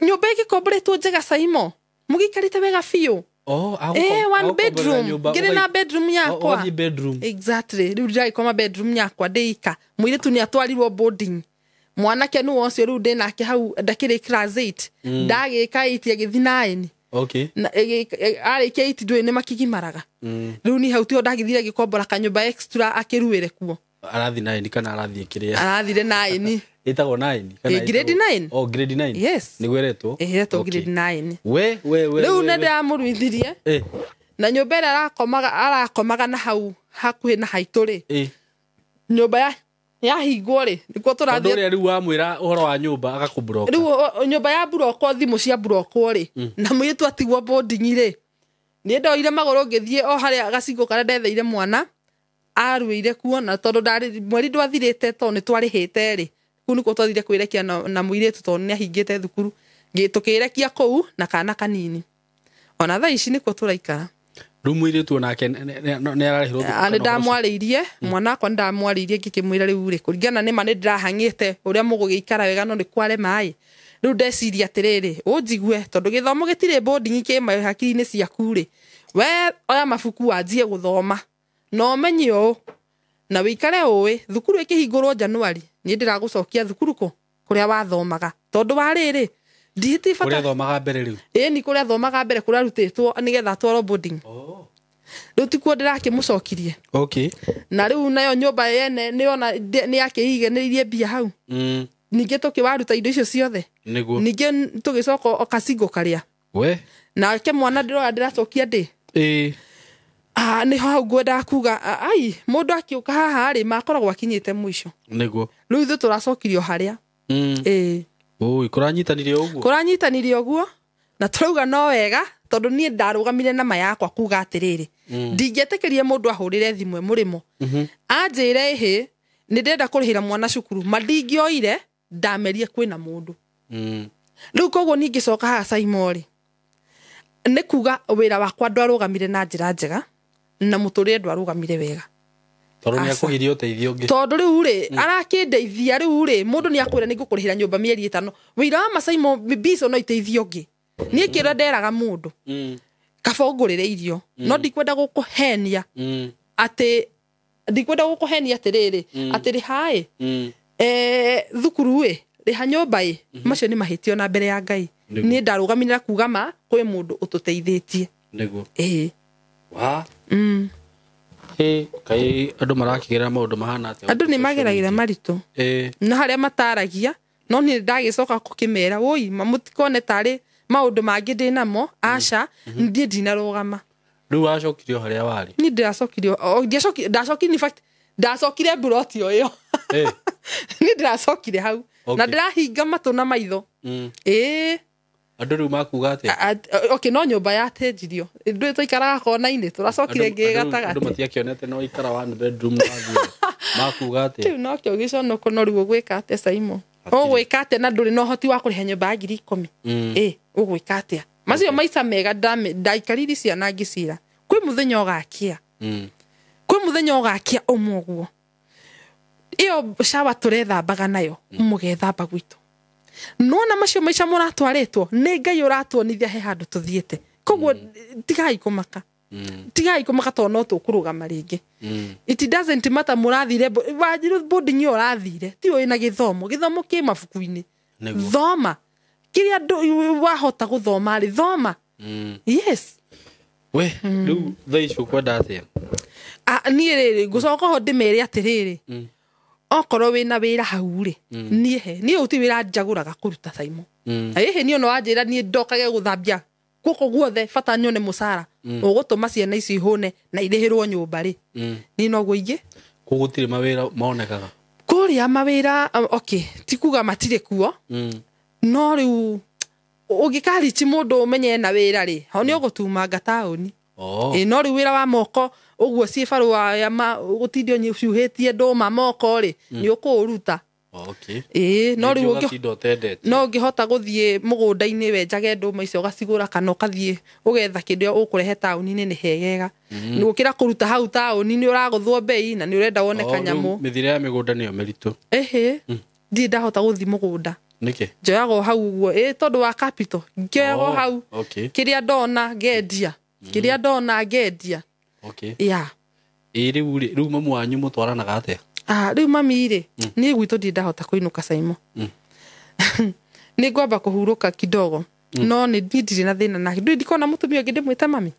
nyumba igikomboretwo njega Saimo mugikarite wega fiu one bedroom ngire na bedroom yakwa exactly riu ndai koma bedroom yakwa ndeika muiretu ni atwarirwo boarding mwanake nu woncio riu ndinake hau ndakire class 8 ndagika 8 agithi 9 arikia 8 ndwe ni makigimaraga riu ni hau tio ndagithire gikombora kanyumba extra akiruire kuo arathi 9 kana arathi kiria arathire 9 itagwo 9 kana grade 9 grade 9 yes nigueretwo grade 9 we riu nda muruithirie na nyumba ira arakomaga na hau hakuhi na haituri nyumba yahingwo ri nikuo turathie nduri riu amwira uhoro wa nyumba agakubroka riu nyumba ya buroko thimu cia buroko ri na mwitu atigwo boarding ri ni ndoire magoro ngithie o haria gacingo kana ndetheire mwana aruire kuo na tondu mweri ndwathirite to ni twarihite ri ku niko twathire kwirekia na muiretu tondu ni ahingite thukuru ngitukirekia kou na kana kanini ona tha ici niko turaikara riu muiretu onake ni ararihirwo ani ndamwariirie mwana akwa ndamwariirie ngikimwira riu ri kuringana ni mani ndirahangite uria mugugiikara wega no ni kware mai riu ndeciria atiriri unjigue tondu githomo gitire boarding kima hakiri-ini ciaku ri we oya mabuku wanjie guthoma no menye o na wikare owe thukuru ikihingurwo January ni ndiragucokia thukuru ko kuria wathomaga tondu wa riri ndihiti fata kuria thomaga mbere riu ni kuria thomaga mbere kuria rutitwo nigetha twaro boarding riu tikuo ndirakimucokirie na riu nayo nyumba yene ni ona ni yakihiganirie mbia hau ninge tukiwaruta indo icio ciothe ninge tugicoka okacingo karia we na ke mwana ndiracokia ndi ni hau ngwenda kuga ai mundu akiuka haha ri makoragwo akinyite mwisho niguo riu ithu turacokirio haria kuranyitanirie uguo na turauga no wega tondu nie ndarugamire na mayakwa kuga atiriri ndingĩetĩkĩria mũndũ ahũrĩre thimũ mũrĩmo anjĩre hĩ nĩ ndenda kũrĩhĩra mwana cukuru mandingĩoire ndamerie kwĩna mũndũ rĩu koguo ningĩcoka haha Saimori nĩ kuga wĩra wakwa ndwarũgamire na njĩra njega na mũtũrĩre ndwarũgamire wega tondũ nĩ akũgirio ũteithio ũngĩ tondũ rĩu rĩ arakĩndeithia rĩu rĩ mũndũ nĩ akwĩra nĩ ngũkũrĩhĩra nyũmba mĩeri 5 wĩra wa Masaimo biso no iteithio ũngĩ niĩ kĩra nderaga mũndũ kaba ũngũrĩre irio no ndikwenda gũkũhenia atĩ ndikwenda gũkũhenia atĩrĩrĩ atĩ rĩhaĩ thukuru rĩha nyũmba macio nĩ mahĩtio na mbere ya Ngai niĩ ndarũgaminĩra kuga ma kwĩ mũndũ ũtũteithĩtie nĩguo wa kai andũ marakĩgerera maũndũ mahana atĩa andũ nĩ mageragĩra maritũ na harĩa mataragia no nĩ ndagĩcoka gũkĩmera woi mamũtikone tarĩ maũndũ mangĩ ndĩnamo aca ndiĩ ndinarũgama rĩu wacokirio harĩa warĩ ni ndiracokirio ndacokire in fact ndacokire buroti ĩyo ni ndiracokire hau na ndirahinga matũ na maitho andũ rĩu makuga atĩ no nyũmba yatenjirio ndũĩ tũikaraga kona-inĩ tũracokire ngĩ gatagatĩ andũ matiakĩonete no ikara one bedroom na thĩ makuga atĩ rĩu no kĩo gĩconoko no rĩu ũgwĩka atĩa Saimo ũgwĩka atĩa na ndũrĩ na ũhoti wa kũrĩha nyũmba ya 10,000 ũgwĩka atĩa macio maica mega ndaikariri ciana ngĩcira kwĩ mũthenya ũgakĩa kwĩ mũthenya ũgakĩa ũmũguo iyo shawa tũrethambaga nayo mũgethamba gwitũ nona macio maica mũratwarĩtwo nĩ Ngai ũratuonithia he handũ tũthiĩte koguo tigai kũmaka tondũ no tũkũrũgama rĩngĩ it doesn't matter mũrathire boarding yo ũrathire ti ũĩ na gĩthomo kĩ mabuku-inĩ thoma kĩrĩa wahota gũthoma rĩ thoma yes we rĩu thaa icio kwenda atĩa niĩ rĩrĩ ngũcoka ho ndĩmere atĩrĩrĩ okorwo wĩna wĩra hau rĩ niĩ ũti wĩra njagũraga kũruta Saimo niĩ no wanjĩra niĩ ndokage gũthambia guko guothe bata nyone mũcara ũgũtũma ciana ici ihũne na irĩhĩrwo nyũmba rĩ niĩ noguo ingĩ gũtirĩ mawĩra monekaga kũrĩa mawĩra ti kuga matirĩ kuo no rĩu ũngĩkarichi mũndũ ũmenye na wĩra rĩ ho nĩ ũgũtumanga taũni no rĩu wĩra wa moko ũguo ciĩ barũa ya gũtindio nyuhĩtie ndũma moko rĩ nĩ ũkũruta no rĩu no ũngĩhota gũthiĩ mũgũnda-inĩ wenjage ndũma icio ũgacigũra kana ũkathiĩ ũgetha kĩndũ ũkũrehe taũni-inĩ nĩ hegega gũkĩra kũruta hau taũni-inĩ ũragũthwo bei na nĩ ũrenda wone kanyamũ mĩthire ya mĩgũnda nĩyo mĩritũ ndirĩ ndahota gũthiĩ mũgũnda nĩkĩ njoyagwo hau ũguo tondũ wa capital ngĩoyagwo hau kĩrĩa ndona ngendia kĩrĩa ndona ngendia rĩu mamu wanyu mũtwaranaga atĩa rĩu mami rĩ niĩ gwitũ ndirĩ ndahota kũinũka Saimo nĩ ngwamba kũhurũka kidogo no nĩ ndirĩ na thĩna nake ndikona mũtumia ũngĩ ndĩmwĩte mami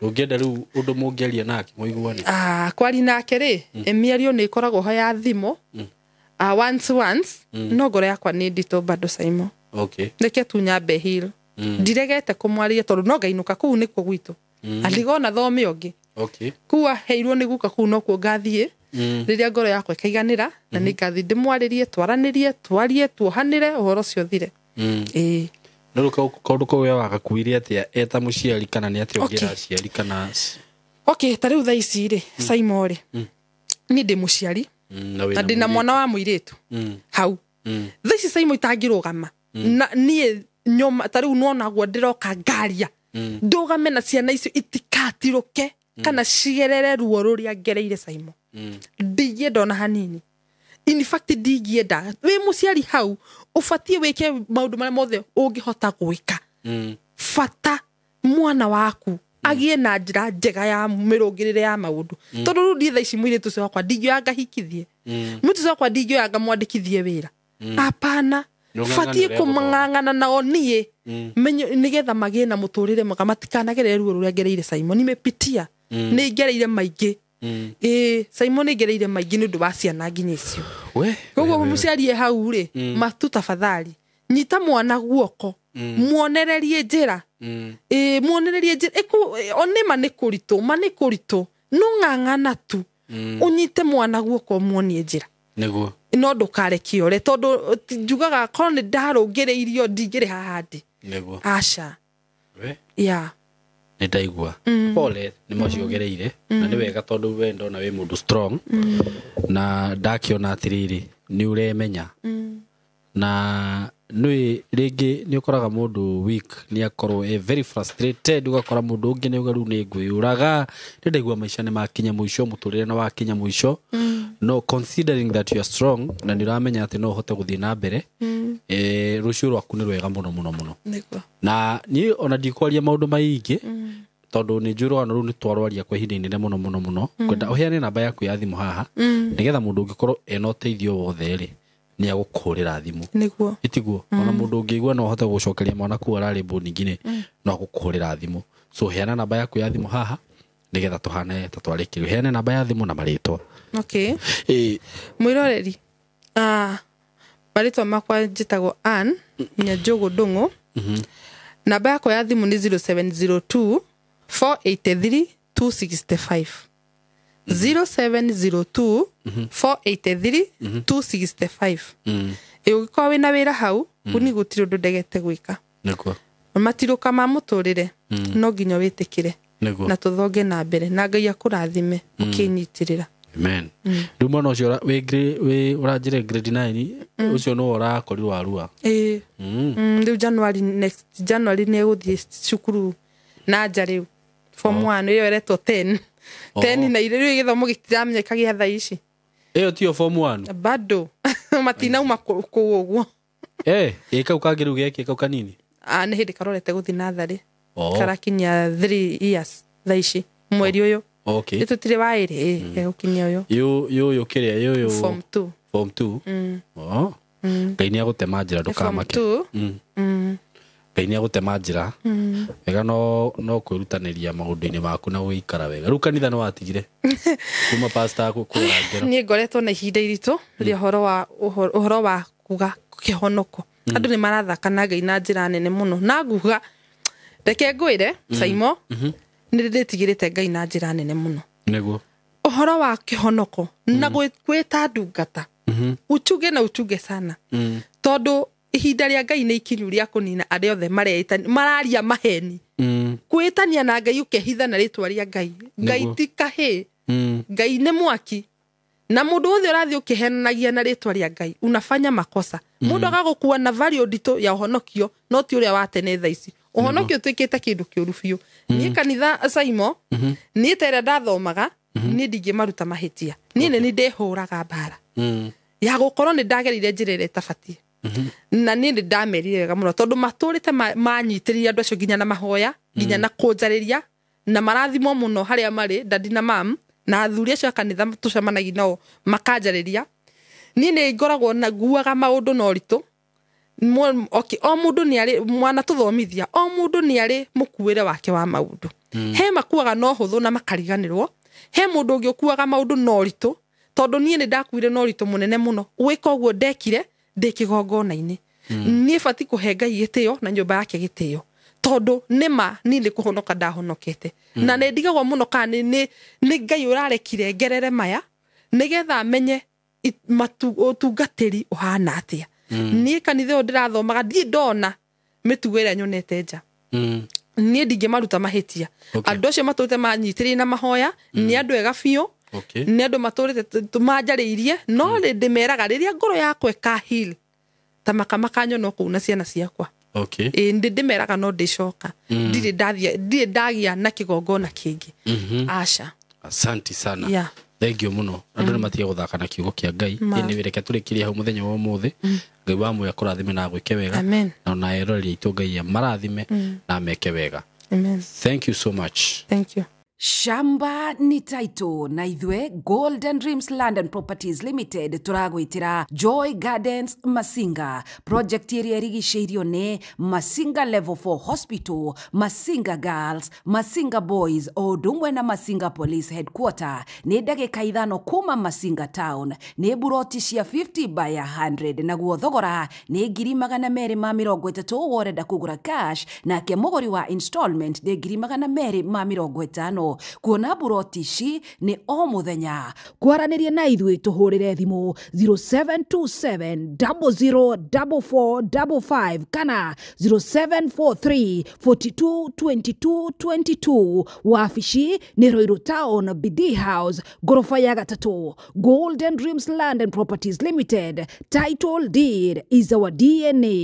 ndũngĩenda rĩu ũndũ mũngĩaria nake mũiguane kwari nake rĩ mĩario nĩ ĩkoragwo ho ya thimũ once no ngoro yakwa nĩ nditũ bado Saimo reke tu nyambe hil ndiregete kũmwarĩria tondũ no ngainũka kũu nĩkuo gwitũ aligona thome ũngĩ kuwa heirwo nĩ guka kũu no kuo ngathiĩ rĩrĩa ngoro yakwa ĩkaiganĩra na nĩ ngathi ndĩmwarĩrie twaranĩrie twarie tuohanĩre ũhoro ũcio thire no rĩu kaũndũ kau we wagakuire atĩa eta mũciari kana nĩ atĩa ũngĩra aciari kana ta rĩu thaa ici rĩ Saimo rĩ niĩ ndĩ mũciari na ndĩna mwana wa mũirĩtu hau thaa ici Saimo itangĩrũgama na niĩ nyoma ta rĩu nonaguo ndĩroka ngaria ndũgame na ciana icio itikatirũke kana cigerere ruo rũrĩa ngereire Saimo ndingĩenda ona hanini in fact ndingĩenda wĩ mũciari hau ũbatiĩ wĩke maũndũ marĩa mothe ũngĩhota gwĩka bata mwana waku agĩe na njĩra njega ya mĩrũngĩrĩre ya maũndũ tondũ rĩu ndiĩ thaa ici mũirĩtu ũcio wakwa ndingĩoya ngahikithie mũirĩtu ũcio wakwa ndingĩoya ngamwandĩkithie wĩra apana batiĩ kũmang'ang'ana nao niĩ nĩgetha magĩe na mũtũrĩre mwega matikanagerere ruo rũrĩa ngereire Saimo nimepitia nĩ ngereire maingĩ Saimo nĩ ngereire maingĩ nĩ ũndũ wa ciana nginya icio koguo mũciari hau rĩ matu tafadhali nyita mwana guoko muonererie njĩra muonererie njĩra onema nĩ kũritũ no ng'ang'ana tu unyite mwana guoko muonie njĩra nĩguo no ndũkareke ore tondũ njugaga korwo nĩ ndarũngĩrĩirio ndingĩrĩ haha ndĩ nĩguo aca nä ndaigua pole nä maciogereire na nä wega tondå we ndona wä må ndå strong na ndakiona atä rä rä nä å remenya na rĩngĩ nĩ ũkoraga mũndũ weak nĩ akorwo very frustrated ũgakora mũndũ ũngĩ nĩ ũgaru nĩ ngwĩyũraga nĩ ndaigua maica nĩ makinya mũico mũtũrĩre nĩ wakinya mũico no considering that you are strong na nĩ ũramenya atĩ no ũhote gũthiĩ na mbere rũciũ rwaku nĩ rwega mũno mũno mũno na niĩ ona ndikwaria maũndũ maingĩ tondũ nĩ njũĩ rwano rũu nĩ twarwaria kwa ihinda inene mũno mũno mũno kwenda ũheane namba yaku ya thimũ haha nĩgetha mũndũ ũngĩkorwo ena ũteithio wothe rĩ nĩ agũkũhũrĩra thimũ nĩguo itiguo ona mũndũ ũngĩigua no ahote gũcokeria mwana ku ararĩ mbũningi-nĩ no agũkũhũrĩra thimũ so heana namba yaku ya thimũ haha nĩgetha tũhane ta twarĩkĩrio heane namba ya thimũ na marĩtwa mwĩroreri marĩtwa makwa njĩtagwo Ann Nyanjũgũ Ndũng'ũ namba yakwa ya thimũ nĩ 0702 483 265 0702 483 265 ũgĩkorwo wĩna wĩra hau kuni gũtirĩ ũndũ ndegete gwĩka matirũka ma mũtũrĩre no nginya wĩtĩkĩre na tũthonge na mbere na Ngai akũrathime ũkĩnyitĩrĩra amen rĩu mwana ũcio ũranjĩre grade 9 ũcio no ũrakorirwo Arua rĩu January nĩ egũthiĩ cukuru nanja rĩu form 1 ĩyo eretwo 10 na irĩrĩo gĩthomo gĩtiramenyeka gĩa thaa ici ĩyo tiyo form 1 bado matinauma kũu ũguo kau kangĩ rĩu gĩkĩ kau kanini nĩ hĩndĩ karorete gũthiĩ natharĩ karakinyia 3 years thaa ici mweri ũyũ nĩ tũtirĩ wa ĩrĩ egũkinyia ũyũ kĩrĩa ũyũ form 2 Ngai nĩ agũtema njĩra ndũkamake Ngai nĩ agũtema njĩra wega no kwĩrutanĩria maũndũ-inĩ maku na gũikara wega rĩu kanitha nĩ watigire kuma pastor kũkũra ngero niĩ ngoretwo na ihinda iritũ rĩa ũhoro wa kuga kĩhonoko andũ nĩ marathaka na Ngai na njĩra nene mũno na nguga reke ngwĩre Saimo nĩ ndĩtigĩrĩte Ngai na njĩra nene mũno nĩguo ũhoro wa kĩhonoko na gwĩta ndungata uchunge sana tondũ ihinda rĩa Ngai nĩ ikinyu rĩa kũnina arĩa othe mararia maheni kwĩtania na Ngai ũkehitha na rĩtwa rĩa Ngai ti kahĩ Ngai nĩ mwaki na mũndũ wothe ũrathiĩ ũkĩhenanagia na rĩtwa rĩa Ngai unafanya makosa mũndũ agagũkua na value nditũ ya ũhonokio no ti ũrĩa wa tene thaa ici ũhonokio ũtuĩkĩte kĩndũ kĩũru biũ niĩ kanitha Saimo niĩ tere ndathomaga niĩ ndingĩmaruta mahĩtia niĩ nĩ ndĩhũraga mbara ya gũkorwo nĩ ndagerire njĩra ĩrĩa ĩtabatiĩ na niĩ nĩ ndamerire wega mũno tondũ matũrĩte manyitĩrĩria andũ acio nginya na mahoya nginya na kũnjarĩria na marathimwo mũno harĩa marĩ dadi na mam na athuri acio a kanitha tũcemanagia nao makanjarĩria niĩ nĩ ngoragwo na nguaga maũndũ na ũritũ o mũndũ nĩ arĩ mwana tũthomithia o mũndũ nĩ arĩ mũkuĩre wake wa maũndũ he makuaga no hũthũ na makariganĩrwo he mũndũ ũngĩ ũkuaga maũndũ na ũritũ tondũ niĩ nĩ ndakuire na ũritũ mũnene mũno gwĩka ũguo ndekire ndĩ kĩgongona-inĩ niĩ bati kũhe Ngai gĩtĩo na nyũmba yake gĩtĩo tondũ nĩma niĩ nĩ kũhonoka ndahonokete na nĩ ndigagwo mũno kana nĩ Ngai ũrarekire ngerere maya nĩgetha amenye ũtungatĩri ũhana atĩa niĩ kanitha ũyũ ndĩrathomaga ndiĩ ndona mĩtugo ĩrĩa nyonete nja niĩ ndingĩmaruta mahĩtia andũ acio matũrĩte manyitĩrĩire na mahoya nĩ andũ ega biũ nĩ andũ matũrĩte manjarĩirie no ndĩmeraga rĩrĩa ngoro yakwa ĩkahil ta makamaka no kũu na ciana ciakwa ndĩmeraga no ndĩcoka ndirĩ ndagĩa na kĩgongona kĩngĩ aca asante sana thank you muno andũ nĩ matige gũthaka na kiugo kĩa Ngai nĩ reke tũrĩkĩrie hau mũthenya wa ũmũthĩ Ngai wa muoyo akũrathime na gwĩke wega na ona eroreri aitũ Ngai marathime na meke wega thank you so much thank you Shamba ni taito na ithwe Golden Dreams Land and Properties Limited turagwitira Joy Gardens Masinga project area rigiceirio ne Masinga Level 4 Hospital Masinga Girls Masinga Boys o dumwe na Masinga Police Headquarter ne ndagĩka ithano kuma Masinga Town ne buroti cia 50 by 100 na guo thogora ne 230 woreda kugura cash na ke mũgũri wa installment ne 250 muno kuona buroti ici ni o muthenya kwaranirie na ithuĩ tũhũrĩre thimũ 0727 004455 kana 0743 42 22 22. Wabici ni Ruiru Town BD House gorofa ya gatatu. Golden Dreams Land and Properties Limited. Title deed is our DNA.